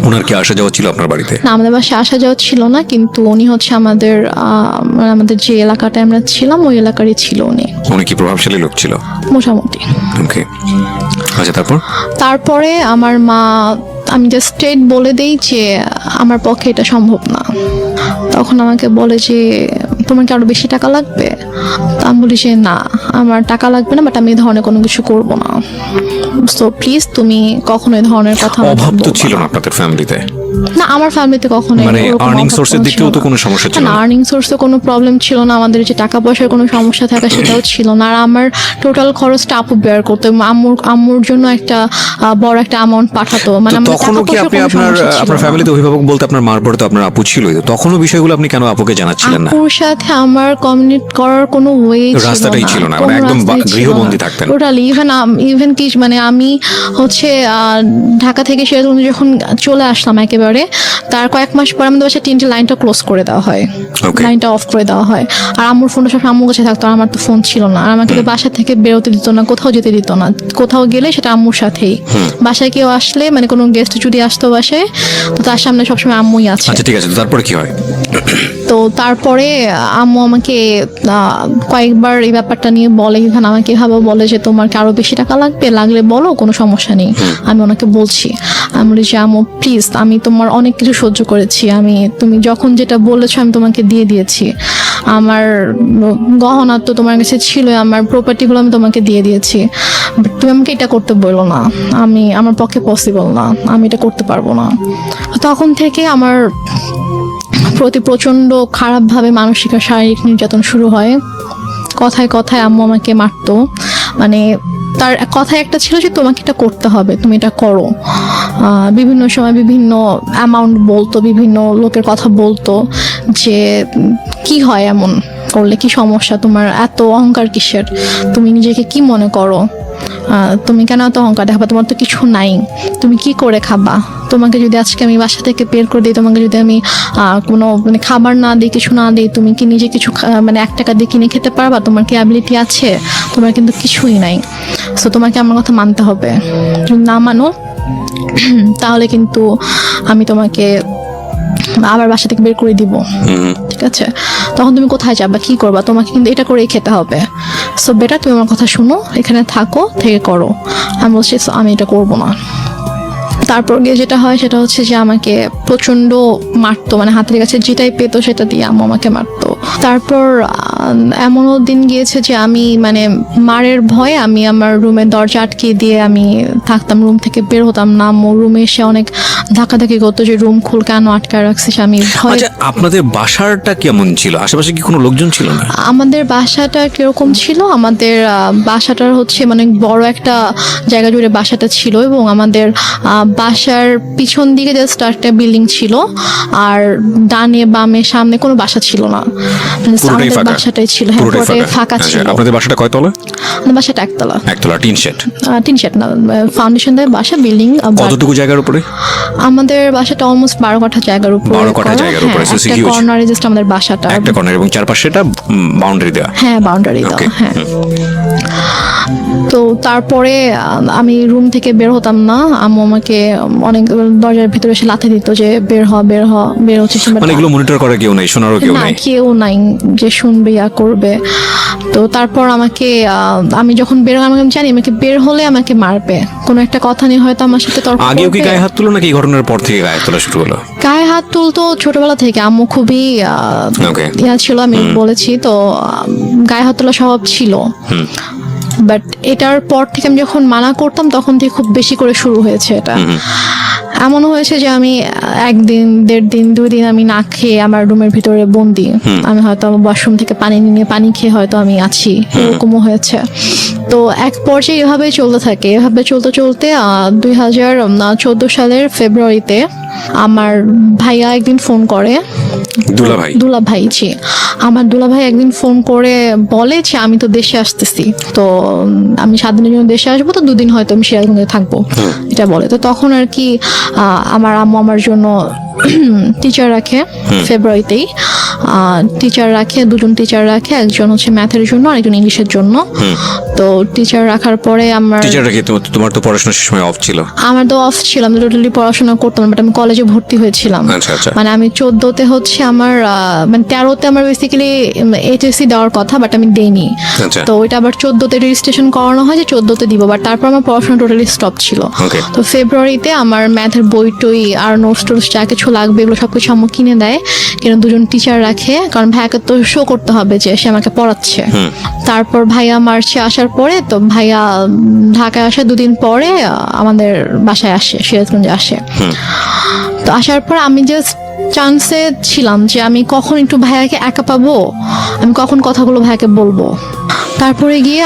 ওনার কি আসা যাওয়া ছিল আপনার বাড়িতে? না, আমাদের বাসায় আসা যাওয়া ছিল না, কিন্তু উনি হচ্ছে আমাদের আমাদের যে এলাকাটায় আমরা ছিলাম ওই এলাকারই ছিল উনি। উনি কি প্রভাবশালী লোক ছিল? মোটামুটি। ওকে, আচ্ছা তারপর? তারপরে আমার মা, আমি জাস্ট স্ট্রেট বলে দেই যে আমার পক্ষে এটা সম্ভব না। তখন আমাকে বলে যে তোমার কি আরো বেশি টাকা লাগবে? তো আমি বলি যে না, আমার টাকা লাগবে না, বাট আমি এই ধরনের কোনো কিছু করব না। সো প্লিজ তুমি কখনো এই ধরনের কথা আমাকে অভাব তো বলবা ছিল না আপনাদের ফ্যামিলিতে? না, আমার ফ্যামিলিতে কখনো মানে আর্নিং সোর্সের দিক থেকেও তো কোনো সমস্যা ছিল না। না? আর্নিং সোর্সে কোনো প্রবলেম ছিল না, আমাদের যে টাকা পয়সার কোনো সমস্যা থাকা সেটাও ছিল না। আর আমার টোটাল খরচটা আপু বেয়ার করতো। আম্মুর জন্য একটা বড় একটা অ্যামাউন্ট পাঠাতো। মানে তো আমাদের তখনও টাকা কি পয়সার আপনি কোনো আপনার সমস্যা ছিল আপনার না। ফ্যামিলিতে অভিভাবক বলতে আপনার মার পরে তো আপনার আপু ছিলই, তখনও বিষয়গুলো আপনি কেন আপুকে জানাচ্ছিলেন না? আপুর সাথে আমার কমিউনিকেট করার কোনো ওয়ে রাস্তাটাই ছিল না, মানে একদম গৃহবন্দী থাকতেন। টোটালি ইভেন কি মানে আমি হচ্ছে ঢাকা থেকে সেরকম যখন চলে আসলাম একেবারে, তার কয়েক মাস পর আমাদের বাসায় তিনটে লাইনটা ক্লোজ করে দেওয়া হয়, Okay. লাইনটা অফ করে দেওয়া হয়। আর আম্মুর ফোনটা সব আম্মুর কাছে থাকতো, আর আমার তো ফোন ছিল না। আর আমাকে তো বাসা থেকে বেরোতে দিত না, কোথাও যেতে দিত না। কোথাও গেলে সেটা আম্মুর সাথেই। বাসায় কেউ আসলে মানে কোনো গেস্ট যদি আসতো বাসায়, তো তার সামনে সবসময় আম্মুই আছে। আচ্ছা ঠিক আছে, তো তারপরে কি হয়? তো তারপরে আম্মু আমাকে কয়েকবার এই ব্যাপারটা নিয়ে বলে, ইভান আমাকে এভাবে বলে যে তোমার কি আরো বেশি টাকা লাগবে, লাগলে বলো, কোনো সমস্যা নেই। আমি ওনাকে বলছি, আমি বলি যে আম্মু প্লিজ, আমি তোমার অনেক কিছু সহ্য করেছি, তুমি যখন যেটা বলেছো আমি তোমাকে দিয়ে দিয়েছি। আমার গহনা তো তোমার কাছে ছিল, আমার প্রপার্টিগুলো আমি তোমাকে দিয়ে দিয়েছি। But তুমি আমাকে এটা করতে বলো না, আমার পক্ষে পসিবল না, আমি এটা করতে পারবো না। তখন থেকে আমার প্রতি প্রচন্ড খারাপভাবে মানসিক আর শারীরিক নির্যাতন শুরু হয়। কথায় কথায় আম্মু আমাকে মারতো। মানে তার কথায় একটা ছিল যে তোমাকে এটা করতে হবে, তুমি এটা করো। বিভিন্ন সময় বিভিন্ন অ্যামাউন্ট বলতো, বিভিন্ন লোকের কথা বলতো যে কি হয় এমন করলে, কি সমস্যা তোমার, এত অহংকার কিসের, তুমি নিজেকে কি মনে করো, তুমি কেন এত অহংকার দেখাবা, তোমার তো কিছু নাই, তুমি কি করে খাবা, তোমাকে যদি আজকে আমি বাসা থেকে বের করে দিই, তোমাকে যদি আমি কোনো মানে খাবার না দিই, কিছু না দিই, তুমি কি নিজে কিছু মানে 1 টাকা দিয়ে কিনে খেতে পারবা, তোমার কি অ্যাবিলিটি আছে? তোমার কিন্তু কিছুই নাই। সো তোমাকে আমার কথা মানতে হবে, যদি না মানো তাহলে কিন্তু আমি তোমাকে আবার বাসা থেকে বের করে দিব। ঠিক আছে, তখন তুমি কোথায় যাবা, কি করবা, তোমাকে কিন্তু এটা করেই খেতে হবে। সো বেটার তুমি আমার কথা শুনো, এখানে থাকো, থেকে করো। আমি বলছি আমি এটা করবো না। তারপর গিয়ে যেটা হয় সেটা হচ্ছে যে আমাকে প্রচন্ড মারতো, মানে হাতের কাছে যেটাই পেতো সেটা দিয়ে আম্মু আমাকে মারতো। তারপর এমনও দিন গিয়েছে যে আমি মানে মারের ভয়ে আমি আমার রুমের দরজা আটকে দিয়ে আমি থাকতাম, রুম থেকে বের হতাম না। আম্মু রুমে এসে অনেক ধাক্কাধাক্কি করতো যে রুম খুল, কেন আটকায় রাখছিস। আমি ভয়। আচ্ছা, আপনাদের বাসাটা কেমন ছিল? আশেপাশে কি কোনো লোকজন ছিল না? আমাদের বাসাটা কিরকম ছিল, আমাদের বাসাটার হচ্ছে মানে বড় একটা জায়গা জুড়ে বাসাটা ছিল, এবং আমাদের বাসার পিছন দিকে জাস্ট একটা বিল্ডিং ছিল, আর ডানে বামে সামনে কোনো বাসা ছিল না। পুরোটাই আমাদের ফাঁকা? বাসাটাই ছিল, হ্যাঁ, পুরোটাই পুরোটাই ফাঁকা আচ্ছা, ছিল। আপনাদের বাসাটা কয়তলা? আমাদের বাসাটা একতলা। একতলা, টিন শেড? টিন শেড না, ফাউন্ডেশন দেয় বাসা, বিল্ডিং। কতটুকু জায়গার উপরে? আমাদের বাসাটা অলমোস্ট 12 কাঠা জায়গার উপরে। 12 কাঠা জায়গার উপরে, so it's একটা huge. কর্নারে জাস্ট আমাদের বাসাটা, একটা কর্নার এবং চারপাশে এটা বাউন্ডারি দেওয়া? হ্যাঁ, বাউন্ডারি দেওয়া, Okay. হ্যাঁ। তো তারপরে আমি রুম থেকে বের হতাম না, আম্মু আমাকে অনেক দরজার ভিতরে এসে লাথি দিত যে বের হচ্ছে মানে এগুলো মনিটর করার কেউ নাই, শোনারও কেউ না, নাই? কেউ নাই যে শুনবে ইয়া করবে। তো তারপর আমাকে আমি যখন আমি জানি আমাকে বের হলে আমাকে মারবে, কোনো একটা কথা নিয়ে হয়তো আমার সাথে তর্ক আগেও কি করবে। গায়ে হাত তুলো নাকি এই ঘটনার পর থেকে গায়ে তোলা শুরু হলো? গায়ে হাত তুলতো ছোটবেলা থেকে, আম্মু খুবই Okay. ইয়া ছিল, আমি বলেছি তো গায়ে হাত তোলা স্বভাব ছিল। বাট এটার পর থেকে আমি যখন মানা করতাম তখন থেকে খুব বেশি করে শুরু হয়েছে এটা। এমন হয়েছে যে আমি একদিন, 1.5 দিন, 2 দিন আমি না খেয়ে আমার রুমের ভিতরে বন্দি। আমি হয়তো ওয়াশরুম থেকে পানি নিয়ে পানি খেয়ে হয়তো আমি আছি, এরকমও হয়েছে। তো এক পর্যায়ে এভাবে চলতে থাকে, এভাবে চলতে 2014 সালের ফেব্রুয়ারিতে আমার ভাইয়া একদিন ফোন করে। দুলাভাই জি, আমার দুলাভাই একদিন ফোন করে বলে যে আমি তো দেশে আসতেছি, তো আমি 7 দিনের জন্য দেশে আসবো, তো 2 দিন হয়তো আমি সিরাজগঞ্জে থাকবো, এটা বলে। তো তখন আর কি আমার আম্মু আমার জন্য টিচার রাখে, ফেব্রুয়ারিতেই টিচার রাখে, 2জন টিচার রাখে, একজন হচ্ছে ম্যাথের জন্য আর একজন ইংলিশের জন্য। তো টিচার রাখার পরে তোমার তো পড়াশোনার সময় অফ ছিল? আমার তো অফ ছিল, আমি টোটালি পড়াশোনা করতাম, বাট আমি কলেজে ভর্তি হয়েছিলাম। মানে আমি 14তে হচ্ছে আমার মানে 13তে আমার বেসিক্যালি এইচএসসি দেওয়ার কথা, বাট আমি দেইনি। তো ওইটা আবার 14তে রেজিস্ট্রেশন করানো হয় যে 14তে দিব, বাট তারপর আমার পড়াশোনা টোটালি স্টপ ছিল। তো ফেব্রুয়ারিতে আমার ম্যাথের বই টই আর নোটস টোটস যা কিছু লাগবে এগুলো সবকিছু আম্মু কিনে দেয়, কিন্তু 2জন টিচার রাখে, কারণ ভাইয়াকে তো শো করতে হবে যে সে আমাকে পড়াচ্ছে। তারপর ভাইয়া মার্চে আসার পরে, তো ভাইয়া ঢাকায় আসে 2 দিন পরে আমাদের বাসায় আসে, সিরাজগঞ্জে আসে। তো আসার পর আমি জাস্ট চান্সে ছিলাম যে আমি কখন একটু ভাইয়াকে একা পাবো, আমি কখন কথাগুলো ভাইয়াকে বলবো। তারপরে গিয়ে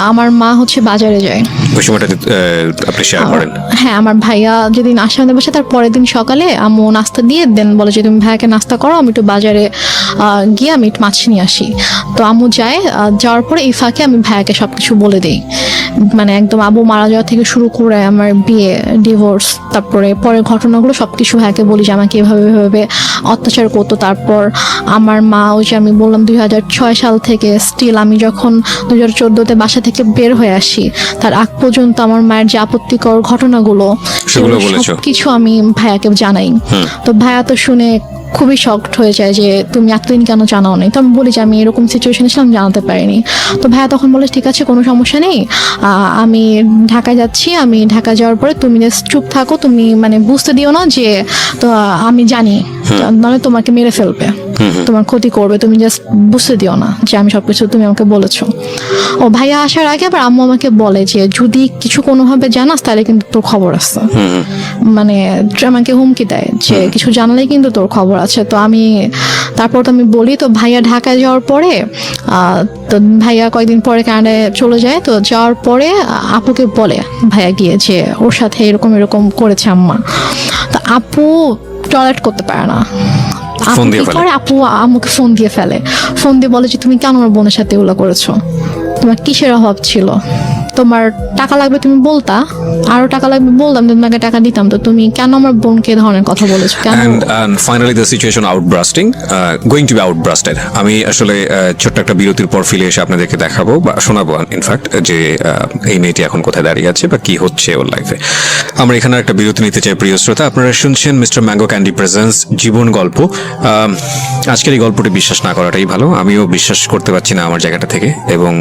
আমার মা হচ্ছে বাজারে যায়। ওই সময়টা আপনি শেয়ার করেন? হ্যাঁ, আমার ভাইয়া যেদিন আসে আমাদের বাসায়, তার পরের দিন সকালে আম্মু নাস্তা দিয়ে দেন, বলে যে তুমি ভাইয়াকে নাস্তা করো, আমি একটু বাজারে গিয়ে আমি একটু মাছ নিয়ে আসি। তো আম্মু যায়, যাওয়ার পরে এই ফাঁকে আমি ভাইয়াকে সবকিছু বলে দিই, মানে একদম আব্বু মারা যাওয়া থেকে শুরু করে আমার বিয়ে, ডিভোর্স, তারপরে পরের ঘটনাগুলো সবকিছু ভাইয়াকে বলি যে আমাকে এভাবে অত্যাচার করতো। তারপর আমার মা, ওই যে আমি বললাম 2006 সাল থেকে স্টিল আমি যখন 2014তে বাসা থেকে বের হয়ে আসি তার আগ পর্যন্ত আমার মায়ের যে আপত্তিকর ঘটনাগুলো সবকিছু আমি ভাইয়াকে জানাই। তো ভাইয়া তো শুনে খুবই শকড হয়ে যায় যে তুমি এতদিন কেন জানাও নি। তো আমি বলি যে আমি এরকম সিচুয়েশনে ছিলাম, জানাতে পারিনি। তো ভাইয়া তখন বলে ঠিক আছে, কোনো সমস্যা নেই, আমি ঢাকায় যাচ্ছি, আমি ঢাকা যাওয়ার পরে তুমি জাস্ট চুপ থাকো, তুমি মানে বুঝতে দিও না যে তো আমি জানি, নাহলে তোমাকে মেরে ফেলবে, তোমার ক্ষতি করবে, তুমি জাস্ট বুঝতে দিও না যে আমি সবকিছু তুমি আমাকে বলেছো। ও ভাইয়া আসার আগে আবার আম্মু আমাকে বলে যে যদি কিছু কোনোভাবে জানাস তাহলে কিন্তু তোর খবর আছে, মানে আমাকে হুমকি দেয় যে কিছু জানলেই কিন্তু তোর খবর আছে। তো তারপর তো আমি বলি। তো ভাইয়া ঢাকায় যাওয়ার পরে তো ভাইয়া কয়েকদিন পরে কানাডায় চলে যায়। তো যাওয়ার পরে আপুকে বলে ভাইয়া গিয়ে যে ওর সাথে এরকম করেছে আম্মা। তো আপু টয়লেট করতে পারে না, আপু আম্মুকে ফোন দিয়ে ফেলে, ফোন দিয়ে বলে যে তুমি কেন আমার বোনের সাথে এগুলো করেছো, তোমার কিসের অভাব ছিল, তোমার টাকা লাগবে তুমি বলতা, আরো টাকা লাগবে বলতাম, তোমাকে টাকা দিতাম, তো তুমি কেন আমার বোনকে ধরনের কথা বলেছো কেন? And finally the situation outbursting, going to be outburstered. আমি আসলে ছোট্ট একটা বিরতির পর ফিরে এসে আপনাদেরকে দেখাবো বা শোনাবো ইনফ্যাক্ট যে এই মেয়েটি এখন কোথায় দাঁড়িয়ে আছে বা কি হচ্ছে ওর লাইফে। আমরা এখানে একটা বিরতি নিতে চাই প্রিয় শ্রোতা। আপনারা শুনছেন মিস্টার ম্যাঙ্গো ক্যান্ডি প্রেজেন্স জীবন গল্প। আজকের এই গল্পটি বিশ্বাস না করাটাই ভালো, আমিও বিশ্বাস করতে পারছি না আমার জায়গাটা থেকে, এবং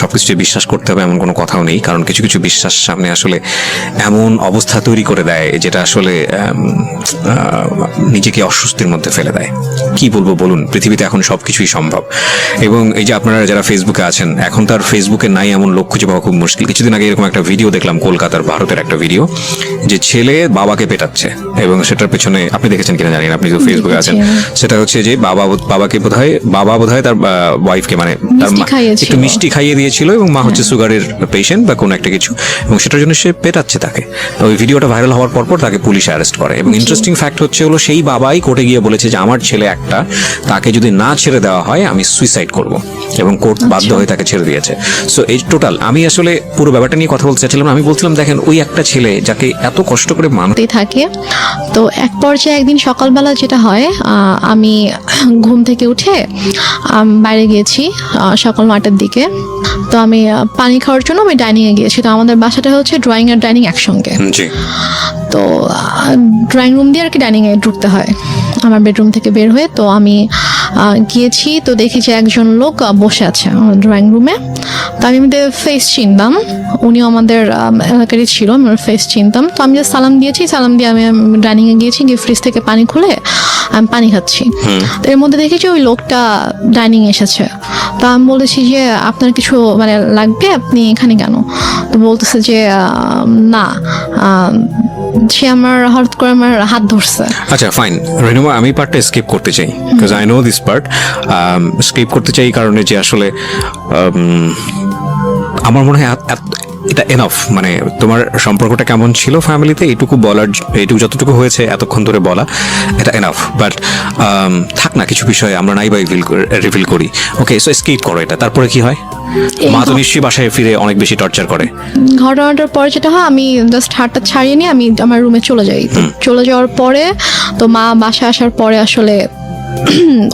সবকিছু বিশ্বাস করতে হবে এমন কোনো কথাও নেই, কারণ কিছু কিছু বিশ্বাস সামনে আসলে এমন অবস্থা তৈরি করে দেয় যেটা আসলে নিজেকে অস্বস্তির মধ্যে ফেলে দেয়। কি বলবো বলুন, পৃথিবীতে এখন সবকিছুই সম্ভব। এবং এই যে আপনারা যারা ফেসবুকে আছেন, এখন তার ফেসবুকে নাই এমন লোক খুঁজে পাওয়া খুব মুশকিল। কিছুদিন আগে এরকম একটা ভিডিও দেখলাম, কলকাতার ভারতের একটা ভিডিও, যে ছেলে বাবাকে পেটাচ্ছে, এবং সেটার পেছনে আপনি দেখেছেন কিনা জানি না, আপনি তো ফেসবুকে আছেন। সেটা হচ্ছে যে বাবাকে বোধহয় তার ওয়াইফকে মানে তার একটু মিষ্টি খাইয়ে দিয়েছিল, এবং মা হচ্ছে সুগারের পেশেন্ট বা কোনো একটা কিছু, এবং সেটার জন্য সে পেটাচ্ছে তাকে। ওই ভিডিওটা ভাইরাল হওয়ার পর তাকে পুলিশ অ্যারেস্ট করে। এবং ইন্টারেস্টিং ফ্যাক্ট হচ্ছে হলো সেই বাবাই কোর্টে গিয়ে বলেছে যে আমার ছেলে একটা, তাকে যদি না ছেড়ে দেওয়া হয় আমি সুইসাইড করব, এবং কোর্ট বাধ্য হয়ে তাকে ছেড়ে দিয়েছে। সো এই টোটাল আমি আসলে পুরো ব্যাপারটা নিয়ে কথা বলতে চাচ্ছিলাম। আমি বলছিলাম দেখেন ওই একটা ছেলে যাকে এত কষ্ট করে মানতে থাকে। তো এক পর্যায়ে একদিন সকালবেলা যেটা হয়, আমি ঘুম থেকে উঠে বাইরে গিয়েছি সকাল 9টার দিকে। তো আমি পানি খাওয়ার জন্য আমি ডাইনিংয়ে গিয়েছি। তো আমাদের বাসাটা হচ্ছে ড্রয়িং আর ডাইনিং একসঙ্গে। জি। তো ড্রয়িং রুম দিয়ে আর কি ডাইনিংয়ে ঢুকতে হয় আমার বেডরুম থেকে বের হয়ে। তো আমি গিয়েছি, তো দেখি যে একজন লোক বসে আছে ড্রয়িং রুমে। তো আমি আমাদের ফেস চিনতাম, উনিও আমাদের এলাকারই ছিল, আমি ওর ফেস চিনতাম। তো আমি জাস্ট সালাম দিয়েছি, সালাম দিয়ে আমি ডাইনিংয়ে গিয়েছি, গিয়ে ফ্রিজ থেকে পানি খুলে আমি পানি খাচ্ছি। তো এর মধ্যে দেখি যে ওই লোকটা ডাইনিং এসেছে। তো আমি বলেছি যে আপনার কিছু মানে লাগবে, আপনি এখানে কেন? তো বলতেছে যে না, সে আমার হঠাৎ করে আমার হাত ধরছে। আচ্ছা ফাইন রেনুমা, আমি পার্টটা স্কিপ করতে চাই, because I know this part. Skip করতে চাই কারণে যে আসলে আমার মনে হয় এটা এনাফ। মানে তোমার সম্পর্কটা কেমন ছিল ফ্যামিলিতে এইটুকু বলার, এইটুকু যতটুকু হয়েছে এতক্ষণ ধরে বলা, এটা এনাফ। বাট থাক না, কিছু বিষয়ে আমরা নাই বা রিভিল করি। ওকে, সো স্কিপ করো এটা। তারপরে কি হয়? মা তো নিশ্চয়ই বাসায় ফিরে অনেক বেশি টর্চার করে। ঘটনাটার পরে যেটা হয়, আমি জাস্ট হাতটা ছাড়িয়ে নিয়ে আমি আমার রুমে চলে যাই। তো চলে যাওয়ার পরে তো মা বাসায় আসার পরে আসলে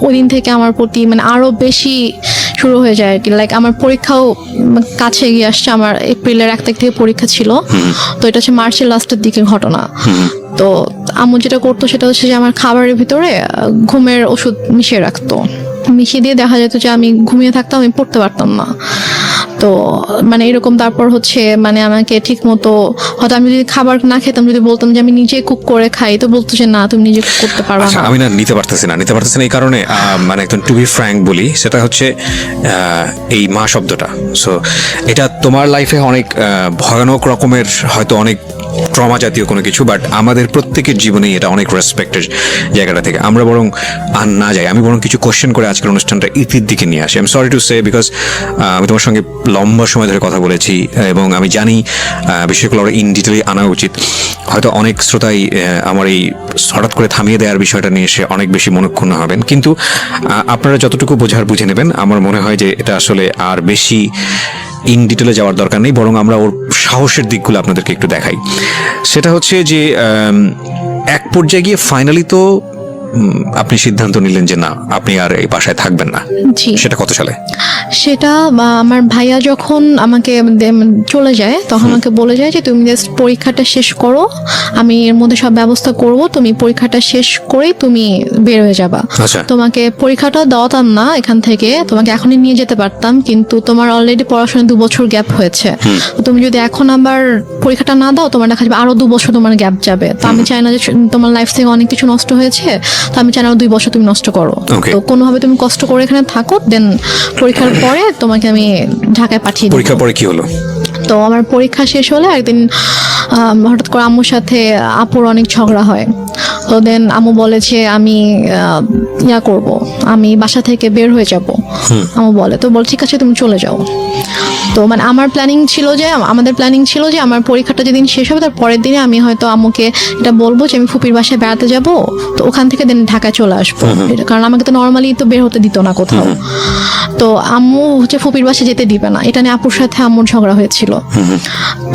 ওই দিন থেকে আমার প্রতি মানে আরো বেশি শুরু হয়ে যায় আর কি। লাইক আমার পরীক্ষাও কাছে এগিয়ে আসছে, আমার এপ্রিলের 1 তারিখ থেকে পরীক্ষা ছিল। তো এটা হচ্ছে মার্চের লাস্টের দিকের ঘটনা। তো আম্মু যেটা করতো সেটা হচ্ছে যে আমার খাবারের ভিতরে ঘুমের ওষুধ মিশিয়ে রাখতো। মিশিয়ে দিয়ে দেখা যেত যে আমি ঘুমিয়ে থাকতাম, আমি পড়তে পারতাম না। তো মানে এরকম। তারপর হচ্ছে মানে আমাকে ঠিক মতো, হয়তো আমি যদি খাবার না খেতাম, যদি বলতাম যে আমি নিজে কুক করে খাই, তো বলতো যে না, তুমি নিজে কুক করতে পারবে আচ্ছা, না। আমি না নিতে পারতেছি না এই কারণে মানে একদম টু বি ফ্র্যাঙ্ক বলি, সেটা হচ্ছে এই মা শব্দটা। সো এটা তোমার লাইফে অনেক ভয়ানক রকমের, হয়তো অনেক ট্রমা জাতীয় কোনো কিছু, বাট আমাদের প্রত্যেকের জীবনেই এটা অনেক রেসপেক্টের জায়গাটা থেকে আমরা বরং আর না যাই। আমি বরং কিছু কোশ্চেন করে আজকের অনুষ্ঠানটা ইতির দিকে নিয়ে আসি। I am sorry to say, because আমি তোমার সঙ্গে লম্বা সময় ধরে কথা বলেছি এবং আমি জানি বিষয়গুলো আরো ইন ডিটেলে আনা উচিত। হয়তো অনেক শ্রোতাই আমার এই হঠাৎ করে থামিয়ে দেওয়ার বিষয়টা নিয়ে এসে অনেক বেশি মনক্ষুণ্ণ হবেন, কিন্তু আপনারা যতটুকু বোঝার বুঝে নেবেন। আমার মনে হয় যে এটা আসলে আর বেশি ইন ডিটেলে যাওয়ার দরকার নেই, বরং আমরা ওর সাহসের দিকগুলো আপনাদেরকে একটু দেখাই। সেটা হচ্ছে যে এক পর্যায়ে গিয়ে ফাইনালি তো আপনি সিদ্ধান্ত নিলেন যে না, আপনি আর এই বাসায় থাকবেন না। জি। সেটা কত সালে? সেটা আমার ভাইয়া যখন আমাকে চলে যায়, তখন আমাকে বলে যায় যে তুমি জাস্ট পরীক্ষাটা শেষ করো, আমি এর মধ্যে সব ব্যবস্থা করব, তুমি পরীক্ষাটা শেষ করেই তুমি বের হয়ে যাবা। আচ্ছা। তোমাকে পরীক্ষাটা দেওয়াতাম না এখান থেকে, তোমাকে এখনই নিয়ে যেতে পারতাম, কিন্তু তোমার অলরেডি পড়াশোনায় 2 বছর গ্যাপ হয়েছে। তুমি যদি এখন আবার পরীক্ষাটা না দাও, তোমার দেখা যাবে আরো 2 বছর তোমার গ্যাপ যাবে। তো আমি চাই না যে তোমার লাইফ থেকে অনেক কিছু নষ্ট হয়েছে, তো আমি চাই না 2 বছর তুমি নষ্ট করো। Okay. তো কোনোভাবে তুমি কষ্ট করে এখানে থাকো, দেন পরীক্ষার পরে তোমাকে আমি ঢাকায় পাঠিয়ে দেব। পরীক্ষার পরে কি হলো? তো আমার পরীক্ষা শেষ হলে একদিন হঠাৎ করে আম্মুর সাথে আপুর অনেক ঝগড়া হয়। তো দেন আম্মু বলে যে আমি ইয়া করব, আমি বাসা থেকে বের হয়ে যাব। আম্মু বলে, তো বল ঠিক আছে তুমি চলে যাও। তো মানে আমার প্ল্যানিং ছিল যে, আমাদের প্ল্যানিং ছিল যে আমার পরীক্ষাটা যেদিন শেষ হবে তার পরের দিনে আমি হয়তো আম্মুকে এটা বলবো যে আমি ফুপির বাসায় বেড়াতে যাব, তো ওখান থেকে দেন ঢাকায় চলে আসবো। কারণ আমাকে তো নর্মালি তো বের হতে দিত না কোথাও। তো আম্মু হচ্ছে ফুপির বাসায় যেতে দিবে না, এটা নিয়ে আপুর সাথে আম্মুর ঝগড়া হয়েছিল।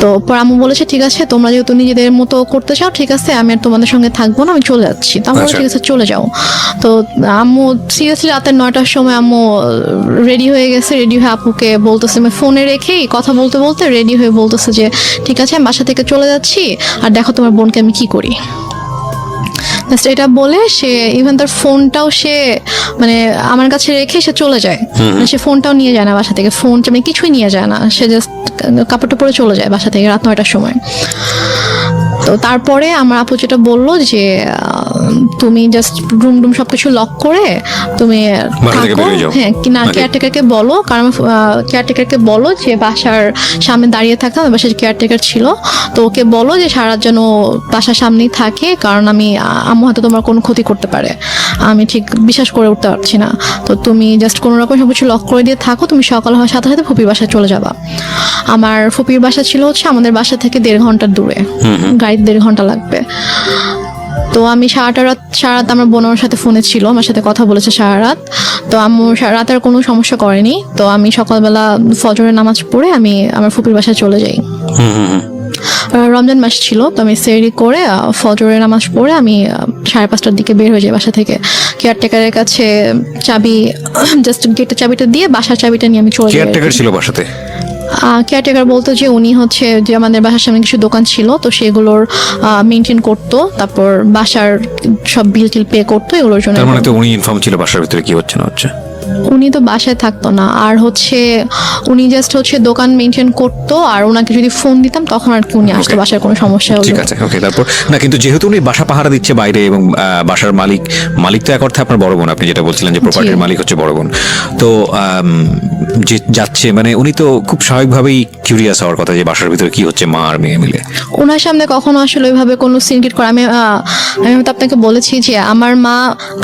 তো পর আম্মু বলেছে ঠিক আছে, তোমরা যেহেতু নিজেদের মতো করতে চাও, ঠিক আছে আমি আর তোমাদের সঙ্গে থাকবো না, আমি চলে যাচ্ছি। তো আমরা ঠিক আছে চলে যাও। তো আম্মু সিরিয়াসলি রাতের 9টার সময় আম্মু রেডি হয়ে গেছে, রেডি হয়ে আপুকে বলতেছে, আমি ফোনে রেখেই কথা বলতে বলতে রেডি হয়ে বলতেছে যে ঠিক আছে আমি বাসা থেকে চলে যাচ্ছি, আর দেখো তোমার বোনকে আমি কি করি। এটা বলে সে ইভেন তার ফোনটাও সে মানে আমার কাছে রেখে সে চলে যায়। মানে সে ফোনটাও নিয়ে যায় না বাসা থেকে, ফোন মানে কিছুই নিয়ে যায় না, সে জাস্ট কাপড়টা পরে চলে যায় বাসা থেকে রাত 9টার সময়। তো তারপরে আমার আপু যেটা বললো যে তুমি জাস্ট রুম সবকিছু লক করে তুমি থাকো। হ্যাঁ কিনা কেয়ারটেকারকে বলো, কারণ কেয়ারটেকারকে বলো যে বাসার সামনে দাঁড়িয়ে থাকতাম, বাসার কেয়ারটেকার ছিল, তো ওকে বলো যে সারা যেন বাসার সামনেই থাকে, কারণ আমি আম্মু হয়তো তোমার কোনো ক্ষতি করতে পারে, আমি ঠিক বিশ্বাস করে উঠতে পারছি না। তো তুমি জাস্ট কোনো রকম সবকিছু লক করে দিয়ে থাকো, তুমি সকাল হওয়ার সাথে সাথে ফুপির বাসায় চলে যাবা। আমার ফুপির বাসা ছিল হচ্ছে আমাদের বাসা থেকে 1.5 ঘন্টার দূরে, গাড়িতে 1.5 ঘন্টা লাগবে। তো আমি সারা রাত আমার বোন আমার সাথে ফোনে ছিল, আমার সাথে কথা বলেছে সারা রাত। তো আম্মু রাতে আর কোনো সমস্যা করেনি। তো আমি সকালবেলা ফজরের নামাজ পড়ে আমি আমার ফুপির বাসায় চলে যাই। রমজান মাস ছিল, তো আমি সেহরি করে ফজরের নামাজ পড়ে আমি 5:30টার দিকে বের হয়ে যাই বাসা থেকে। কেয়ারটেকারের কাছে চাবি, জাস্ট গেটের চাবিটা দিয়ে বাসার চাবিটা নিয়ে আমি চলে যাই। কেয়ারটেকার ছিল বাসাতে? কেয়ারটেকার বলতো যে উনি হচ্ছে যে আমাদের বাসার সামনে কিছু দোকান ছিল, তো সেগুলোর মেনটেন করতো, তারপর বাসার সব বিল টিল পে করতো, এগুলোর জন্য। তার মানে তো উনি ইনফর্ম ছিল বাসার ভিতরে কি হচ্ছে না হচ্ছে। উনি তো বাসায় থাকতো না, আর হচ্ছে উনি জাস্ট হচ্ছে দোকান মেনটেন করতো, আর ওনাকে যদি ফোন দিতাম তখন আর কি উনি আসতো Okay. বাসায় কোনো সমস্যা হলে। ঠিক আছে, ওকে। তারপর না, কিন্তু যেহেতু উনি বাসা পাহারা দিচ্ছে বাইরে এবং বাসার মালিক তো এক অর্থে আপনার বড় বোন, আপনি যেটা বলছিলেন যে প্রপার্টির মালিক হচ্ছে বড় বোন, তো যে যাচ্ছে মানে উনি তো খুব স্বাভাবিকভাবেই কিউরিয়াস হওয়ার কথা যে বাসার ভিতরে কি হচ্ছে মা আর মেয়ে মিলে। ওনার সামনে কখনো আসলে ওইভাবে কোনো সিনক্রেট করে আমি হয়তো আপনাকে বলেছি যে আমার মা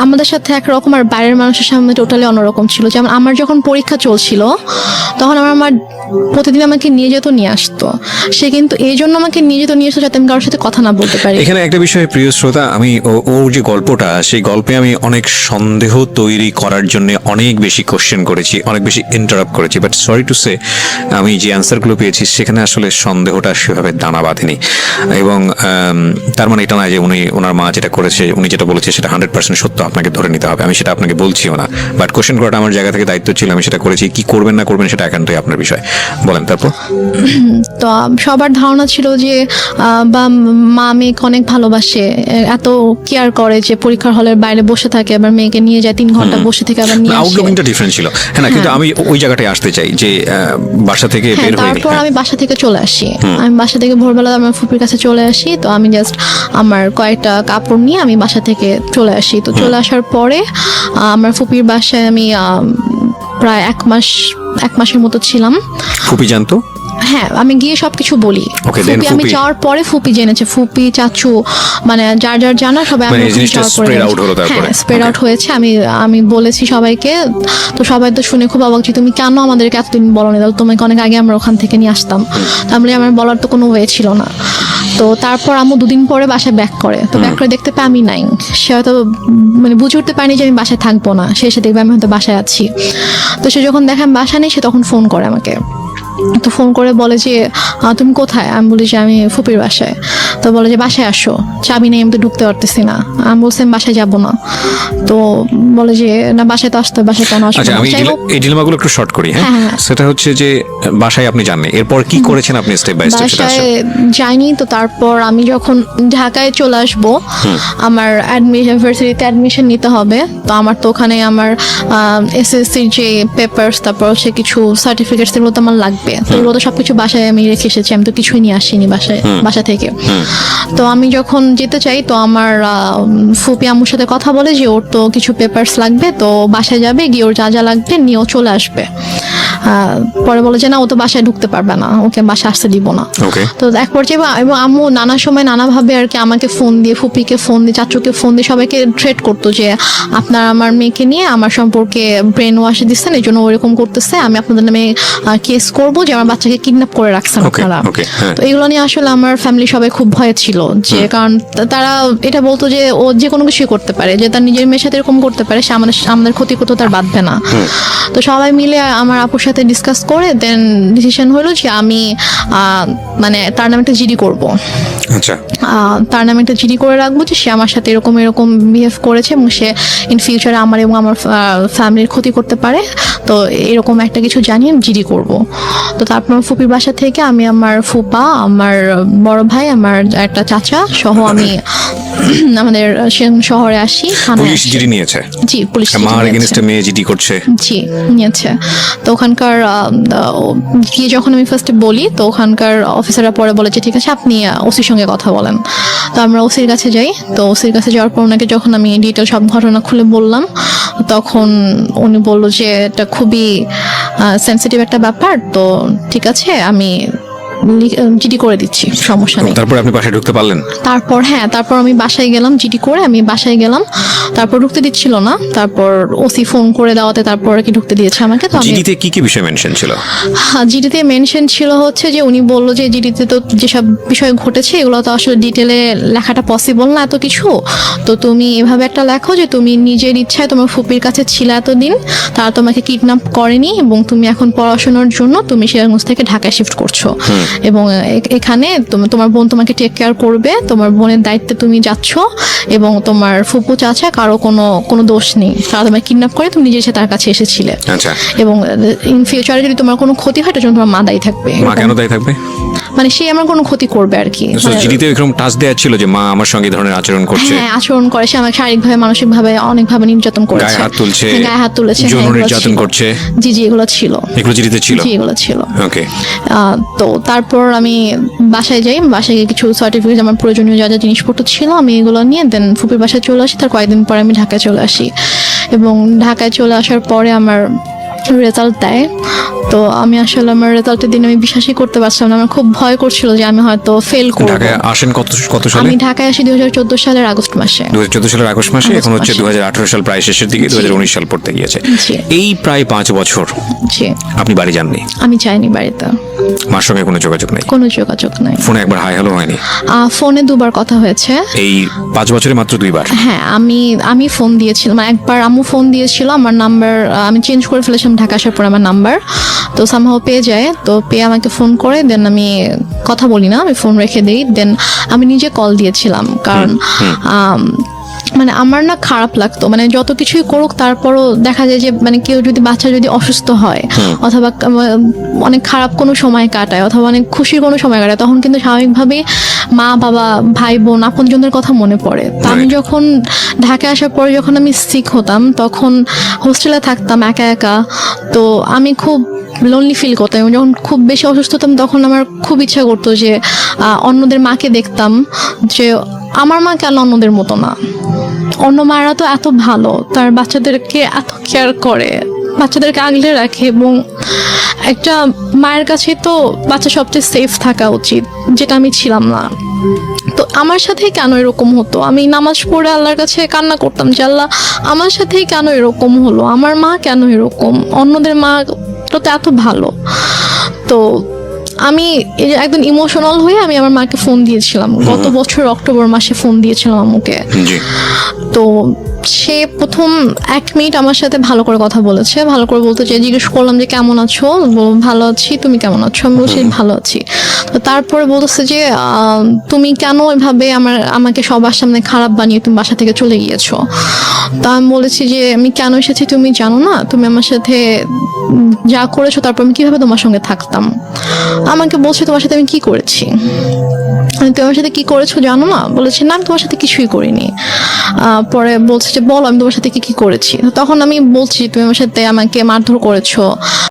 আমাদের সাথে একরকম আর বাইরের মানুষের সামনে টোটালি অন্যরকম ছিল। যেমন আমার যখন পরীক্ষা চলছিল তখন আমার মা প্রতিদিন আমাকে নিয়ে যেত, নিয়ে আসতো। সে কিন্তু এই জন্য আমাকে নিয়ে যেত, নিয়ে আসতো যাতে আমি কারোর সাথে কথা না বলতে পারি। এখানে একটা বিষয় প্রিয় শ্রোতা, আমি ওর যে গল্পটা, সেই গল্পে আমি অনেক সন্দেহ তৈরি করার জন্য অনেক বেশি কোশ্চেন করেছি, অনেক বেশি ইন্টারাপ্ট করেছি, বাট সরি টু সে আমি যে অ্যান্সারগুলো পেয়েছি সেখানে আসলে সন্দেহটা সেভাবে দানা বাঁধেনি। এবং তার মানে এটা নয় যে ওনার মা যেটা করেছে, উনি যেটা বলেছে সেটা 100% সত্য, আপনাকে ধরে নিতে হবে, আমি সেটা আপনাকে বলছিও না। বাট কোশ্চেন করাটা আমার জায়গা থেকে দায়িত্ব ছিল, আমি সেটা করেছি। কি করবেন না করবেন সেটা একান্তই আপনার বিষয়, বলেন। তারপর তো সবার ধারণা ছিল যে বা মা মেয়েকে অনেক ভালোবাসে, এত কেয়ার করে যে পরীক্ষার হলের বাইরে বসে থাকে, আবার মেয়েকে নিয়ে যায় 3 ঘন্টা বসে থেকে আবার নিয়ে আসে। আউটলুকিংটা ডিফারেন্ট ছিল, হ্যাঁ না, কিন্তু আমি ওই জায়গাটায় আসতে চাই যে বাসা থেকে বের হয়ে তারপর আমি বাসা থেকে চলে আসি। আমি বাসা থেকে ভোরবেলা আমার ফুপির কাছে চলে আসি। তো আমি জাস্ট আমার কয়েকটা কাপড় নিয়ে আমি বাসা থেকে চলে আসি। তো চলে আসার পরে আমার ফুপির বাসায় আমি প্রায় 1 মাসের মতো ছিলাম। ফুপি জানতো? হ্যাঁ, আমি গিয়ে সবকিছু বলি। Okay, then ফুপি আমি ফুপি- যাওয়ার পরে ফুপি জেনেছে, ফুপি চাচু মানে যার যার জানা সবাই মানে আমি এই ওখানে জিনিসটা যাওয়ার পরে spread জেনেছে। out হলো তারপরে? হ্যাঁ, স্প্রেড Okay. আউট হয়েছে। আমি বলেছি সবাইকে, তো সবাই তো শুনে খুব অবাক যে তুমি কেন আমাদেরকে এতদিন বলোনি, তাহলে তোমাকে অনেক আগে আমরা ওখান থেকে নিয়ে আসতাম। তাহলে আমার বলার তো কোনো ওয়ে ছিল না। তো তারপর আম্মু 2 দিন পরে বাসায় ব্যাক করে, তো ব্যাক করে দেখতে পাই আমি নাই। সে হয়তো মানে বুঝে উঠতে পারেনি যে আমি বাসায় থাকবো না, সে এসে দেখবে আমি হয়তো বাসায় আছি। তো সে যখন দেখে আমি বাসা নেই, সে তখন ফোন করে আমাকে। তো ফোন করে বলে যে তুমি কোথায়? আমি বলি যে আমি ফুপির বাসায়। তো বলে যে বাসায় আসো, চাবি নেই, আমি তো ঢুকতে পারতেছি না। আমি বলছি আমি বাসায় যাবো না। তো বলে যে না, বাসায় তো আসতে হবে, বাসায় কেন আসবো আচ্ছা, না? আমি যাই হোক, এই ডিলেমাগুলো একটু শর্ট করি। হ্যাঁ, হ্যাঁ। সেটা হচ্ছে যে বাসায় আপনি জানেন, এরপর কি করেছেন আপনি স্টেপ বাই স্টেপ সেটা বাসায় আসলে। যাইনি। তো তারপর আমি যখন ঢাকায় চলে আসবো, আমার ইউনিভার্সিটিতে অ্যাডমিশন নিতে হবে। তো আমার তো ওখানে আমার এসএসসির যে পেপারস, তারপর হচ্ছে কিছু সার্টিফিকেটস, এগুলো তো আমার লাগবে। তো এগুলো তো সবকিছু বাসায় আমি রেখে এসেছি, আমি তো কিছুই নিয়ে আসিনি বাসা থেকে। তো আমি যখন যেতে চাই, তো আমার ফুপি আম্মুর সাথে কথা বলে যে ওর তো কিছু পেপারস লাগবে, তো বাসায় যাবে, গিয়ে ওর যা যা লাগবে নিয়েও চলে আসবে। পরে বলে যে না, ও তো বাসায় ঢুকতে পারবে না, ওকে বাসায় আসতে দিব না। ওকে। তো এক পর্যায়ে এবং আম্মু নানা সময় নানাভাবে আর কি আমাকে ফোন দিয়ে, ফুপিকে ফোন দিয়ে, চাচুকে ফোন দিয়ে সবাইকে থ্রেট করতো যে আপনার আমার মেয়েকে নিয়ে আমার সম্পর্কে ব্রেন ওয়াশ দিচ্ছেন, এই জন্য ওরকম করতেছে, আমি আপনাদের নামে কেস করবো যে আমার বাচ্চাকে কিডন্যাপ করে রাখছেন ওকে, আপনারা। ওকে, হ্যাঁ। তো এগুলো নিয়ে আসলে আমার ফ্যামিলি সবাই খুব ভয়ে ছিল, যে কারণ তারা এটা বলতো যে ও যে কোনো কিছুই করতে পারে, যে তার নিজের মেয়ের সাথে এরকম করতে পারে, সে আমাদের ক্ষতি করতে তার বাঁধবে না। তো সবাই মিলে আমার আপুর সাথে ডিসকাস করে দেন ডিসিশন হলো যে আমি মানে তার নামে একটা জিডি করব। আচ্ছা, তার নামে একটা জিডি করে রাখবো যে সে আমার সাথে এরকম বিহেভ করেছে এবং সে ইন ফিউচারে আমার এবং আমার ফ্যামিলির ক্ষতি করতে পারে। তো এরকম একটা কিছু জানিয়ে আমি জিডি করব। তো তারপর ফুপির বাসা থেকে আমি আমার ফুপা, আমার বড় ভাই, আমার একটা চাচা সহ আমি আমাদের শহরে আসি, থানায় পুলিশ আসি। জিডি নিয়েছে? জি, পুলিশ মার নিয়েছে। এগেইনস্টে মেয়ে জিডি করছে? জি, নিয়েছে। তো ওখানকার গিয়ে যখন আমি ফার্স্টে বলি, তো ওখানকার অফিসাররা পরে বলে যে ঠিক আছে, আপনি ওসির সঙ্গে কথা বলেন। তো আমরা ওসির কাছে যাই। তো ওসির কাছে যাওয়ার পর ওনাকে যখন আমি ডিটেল সব ঘটনা খুলে বললাম, তখন উনি বললো যে এটা খুবই সেন্সিটিভ একটা ব্যাপার, তো ঠিক আছে আমি জিডি করে দিচ্ছি, সমস্যা নেই। তারপর আপনি বাসায় ঢুকতে পারলেন? তারপর আমি বাসায় গেলাম, জিডি করে আমি বাসায় গেলাম। তারপর ঢুকতে দিচ্ছিল না, তারপর ওসি ফোন করে দেওয়াতে তারপর আর কি ঢুকতে দিয়েছে আমাকে। তো আমি জিডিতে কি কি বিষয় মেনশন ছিল? জিডিতে মেনশন ছিল হচ্ছে যে উনি বললো যে জিডিতে তো যেসব বিষয় ঘটেছে এগুলো তো আসলে ডিটেলে লেখাটা পসিবল না এত কিছু, তো তুমি এভাবে একটা লেখো যে তুমি নিজের ইচ্ছায় তোমার ফুপির কাছে ছিলে এতদিন, তারা তোমাকে কিডন্যাপ করেনি এবং তুমি এখন পড়াশোনার জন্য তুমি সিরাজগঞ্জ থেকে ঢাকায় শিফট করছো। এবং এখানে তোমার বোন তোমাকে টেক কেয়ার করবে, তোমার বোনের দায়িত্বে তুমি যাচ্ছ, এবং তোমার ফুপু চাচা কারো কোনো দোষ নেই, তারা তোমার কিডন্যাপ করে তুমি নিজে এসে তার কাছে এসেছিলে, আচ্ছা, এবং ইন ফিউচারে যদি তোমার কোনো ক্ষতি হয় তার জন্য তোমার মা দায়ী থাকবে। মা কেন দায়ী থাকবে? মানে সে আমার কোনো ক্ষতি করবে আর কি। So, জিডিতে এরকম টাচ দেওয়া ছিল যে মা আমার সঙ্গে এই ধরনের আচরণ করছে, হ্যাঁ, আচরণ করে, সে আমাকে শারীরিকভাবে মানসিকভাবে অনেকভাবে নির্যাতন করেছে, গায়ে হাত তুলছে, হ্যাঁ, গায়ে হাত তুলেছে, যৌন হ্যাঁ, এগুলো নির্যাতন ছিল। করছে। জি এগুলো ছিল, এগুলো জিডিতে ছিল। জি এগুলো ছিল। ওকে, তো তারপর আমি বাসায় যাই, বাসায় গিয়ে কিছু সার্টিফিকেট, আমার প্রয়োজনীয় যা যা জিনিসপত্র ছিল আমি এগুলো নিয়ে দেন ফুপির বাসায় চলে আসি। তার কয়েকদিন পরে আমি ঢাকায় চলে আসি, এবং ঢাকায় চলে আসার পরে আমার রেজাল্ট দেয়। তো আমি আসলে আমার রেজাল্টের দিন আমি বিশ্বাসই করতে পারছিলাম না, আমার খুব ভয় করছিল যে আমি হয়তো ফেল করব। ঢাকায় আসেন কত সালে? আমি ঢাকায় আসি 2014 সালের আগস্ট মাসে। 2014 সালের আগস্ট মাসে, এখন হচ্ছে মাসে। 2018 সাল প্রায় শেষের দিকে, 2019 সাল পড়তে গিয়েছে। জি। এই প্রায় 5 বছর জি, আপনি বাড়ি যাননি, আমি যাইনি বাড়িতে, মার সঙ্গে কোনো যোগাযোগ নেই, কোনো যোগাযোগ নাই। ফোনে একবার হাই হ্যালো হয়নি? ফোনে 2বার কথা হয়েছে। এই 5 বছরে মাত্র 2বার? হ্যাঁ, আমি ফোন দিয়েছিলাম, একবার আম্মু ফোন দিয়েছিল, আমার নাম্বার আমি চেঞ্জ করে ফেলেছিলাম ঢাকা আসার পর আমার নাম্বার, তো সামহাও পেয়ে যায়, তো পেয়ে আমাকে ফোন করে, দেন আমি কথা বলি না, আমি ফোন রেখে দিই, দেন আমি নিজে কল দিয়েছিলাম, কারণ মানে আমার না খারাপ লাগতো, মানে যত কিছুই করুক তারপরও দেখা যায় যে মানে কেউ যদি বাচ্চা যদি অসুস্থ হয়, অথবা অনেক খারাপ কোনো সময় কাটায়, অথবা অনেক খুশির কোনো সময় কাটায়, তখন কিন্তু স্বাভাবিকভাবে মা বাবা ভাই বোন আপনজনদের কথা মনে পড়ে। তো আমি যখন ঢাকায় আসার পরে যখন আমি সিক হতাম, তখন হোস্টেলে থাকতাম একা একা, তো আমি খুব লোনলি ফিল করতাম, এবং যখন খুব বেশি অসুস্থ হতাম তখন আমার খুব ইচ্ছা করতো যে অন্যদের মাকে দেখতাম, যে আমার মা কেন অন্যদের মতো না, অন্য মায়েরা তো এত ভালো, তার বাচ্চাদেরকে এত কেয়ার করে, বাচ্চাদেরকে আগলে রাখে, এবং একটা মায়ের কাছে তো বাচ্চা সবচেয়ে সেফ থাকা উচিত, যেটা আমি ছিলাম না। তো আমার সাথেই কেন এরকম হতো, আমি নামাজ পড়ে আল্লাহর কাছে কান্না করতাম যে আল্লাহ আমার সাথেই কেন এরকম হলো, আমার মা কেন এরকম, অন্যদের মা তো এত ভালো। তো আমি এই যে একদম ইমোশনাল হয়ে আমি আমার মাকে ফোন দিয়েছিলাম, গত বছর অক্টোবর মাসে ফোন দিয়েছিলাম আম্মুকে। জি। তো সে প্রথম 1 মিনিট আমার সাথে ভালো করে কথা বলেছে, ভালো করে বলতে চাই, জিজ্ঞেস করলাম যে কেমন আছো, ভালো আছি, তুমি কেমন আছো, আমি বলছি ভালো আছি। তো তারপরে বলতেছে যে তুমি কেন এভাবে আমাকে সবার সামনে খারাপ বানিয়ে তুমি বাসা থেকে চলে গিয়েছো। তা আমি বলেছি যে আমি কেন এসেছি তুমি জানো না, তুমি আমার সাথে যা করেছো তারপর আমি কিভাবে তোমার সঙ্গে থাকতাম। আমাকে বলছে তোমার সাথে আমি কি করেছি, তুমি আমার সাথে কি করেছো জানো না, বলেছে না আমি তোমার সাথে কিছুই করিনি। পরে বলছে যে বলো আমি তোমার সাথে কি কি করেছি। তখন আমি বলছি তুমি আমার সাথে আমাকে মারধর করেছো,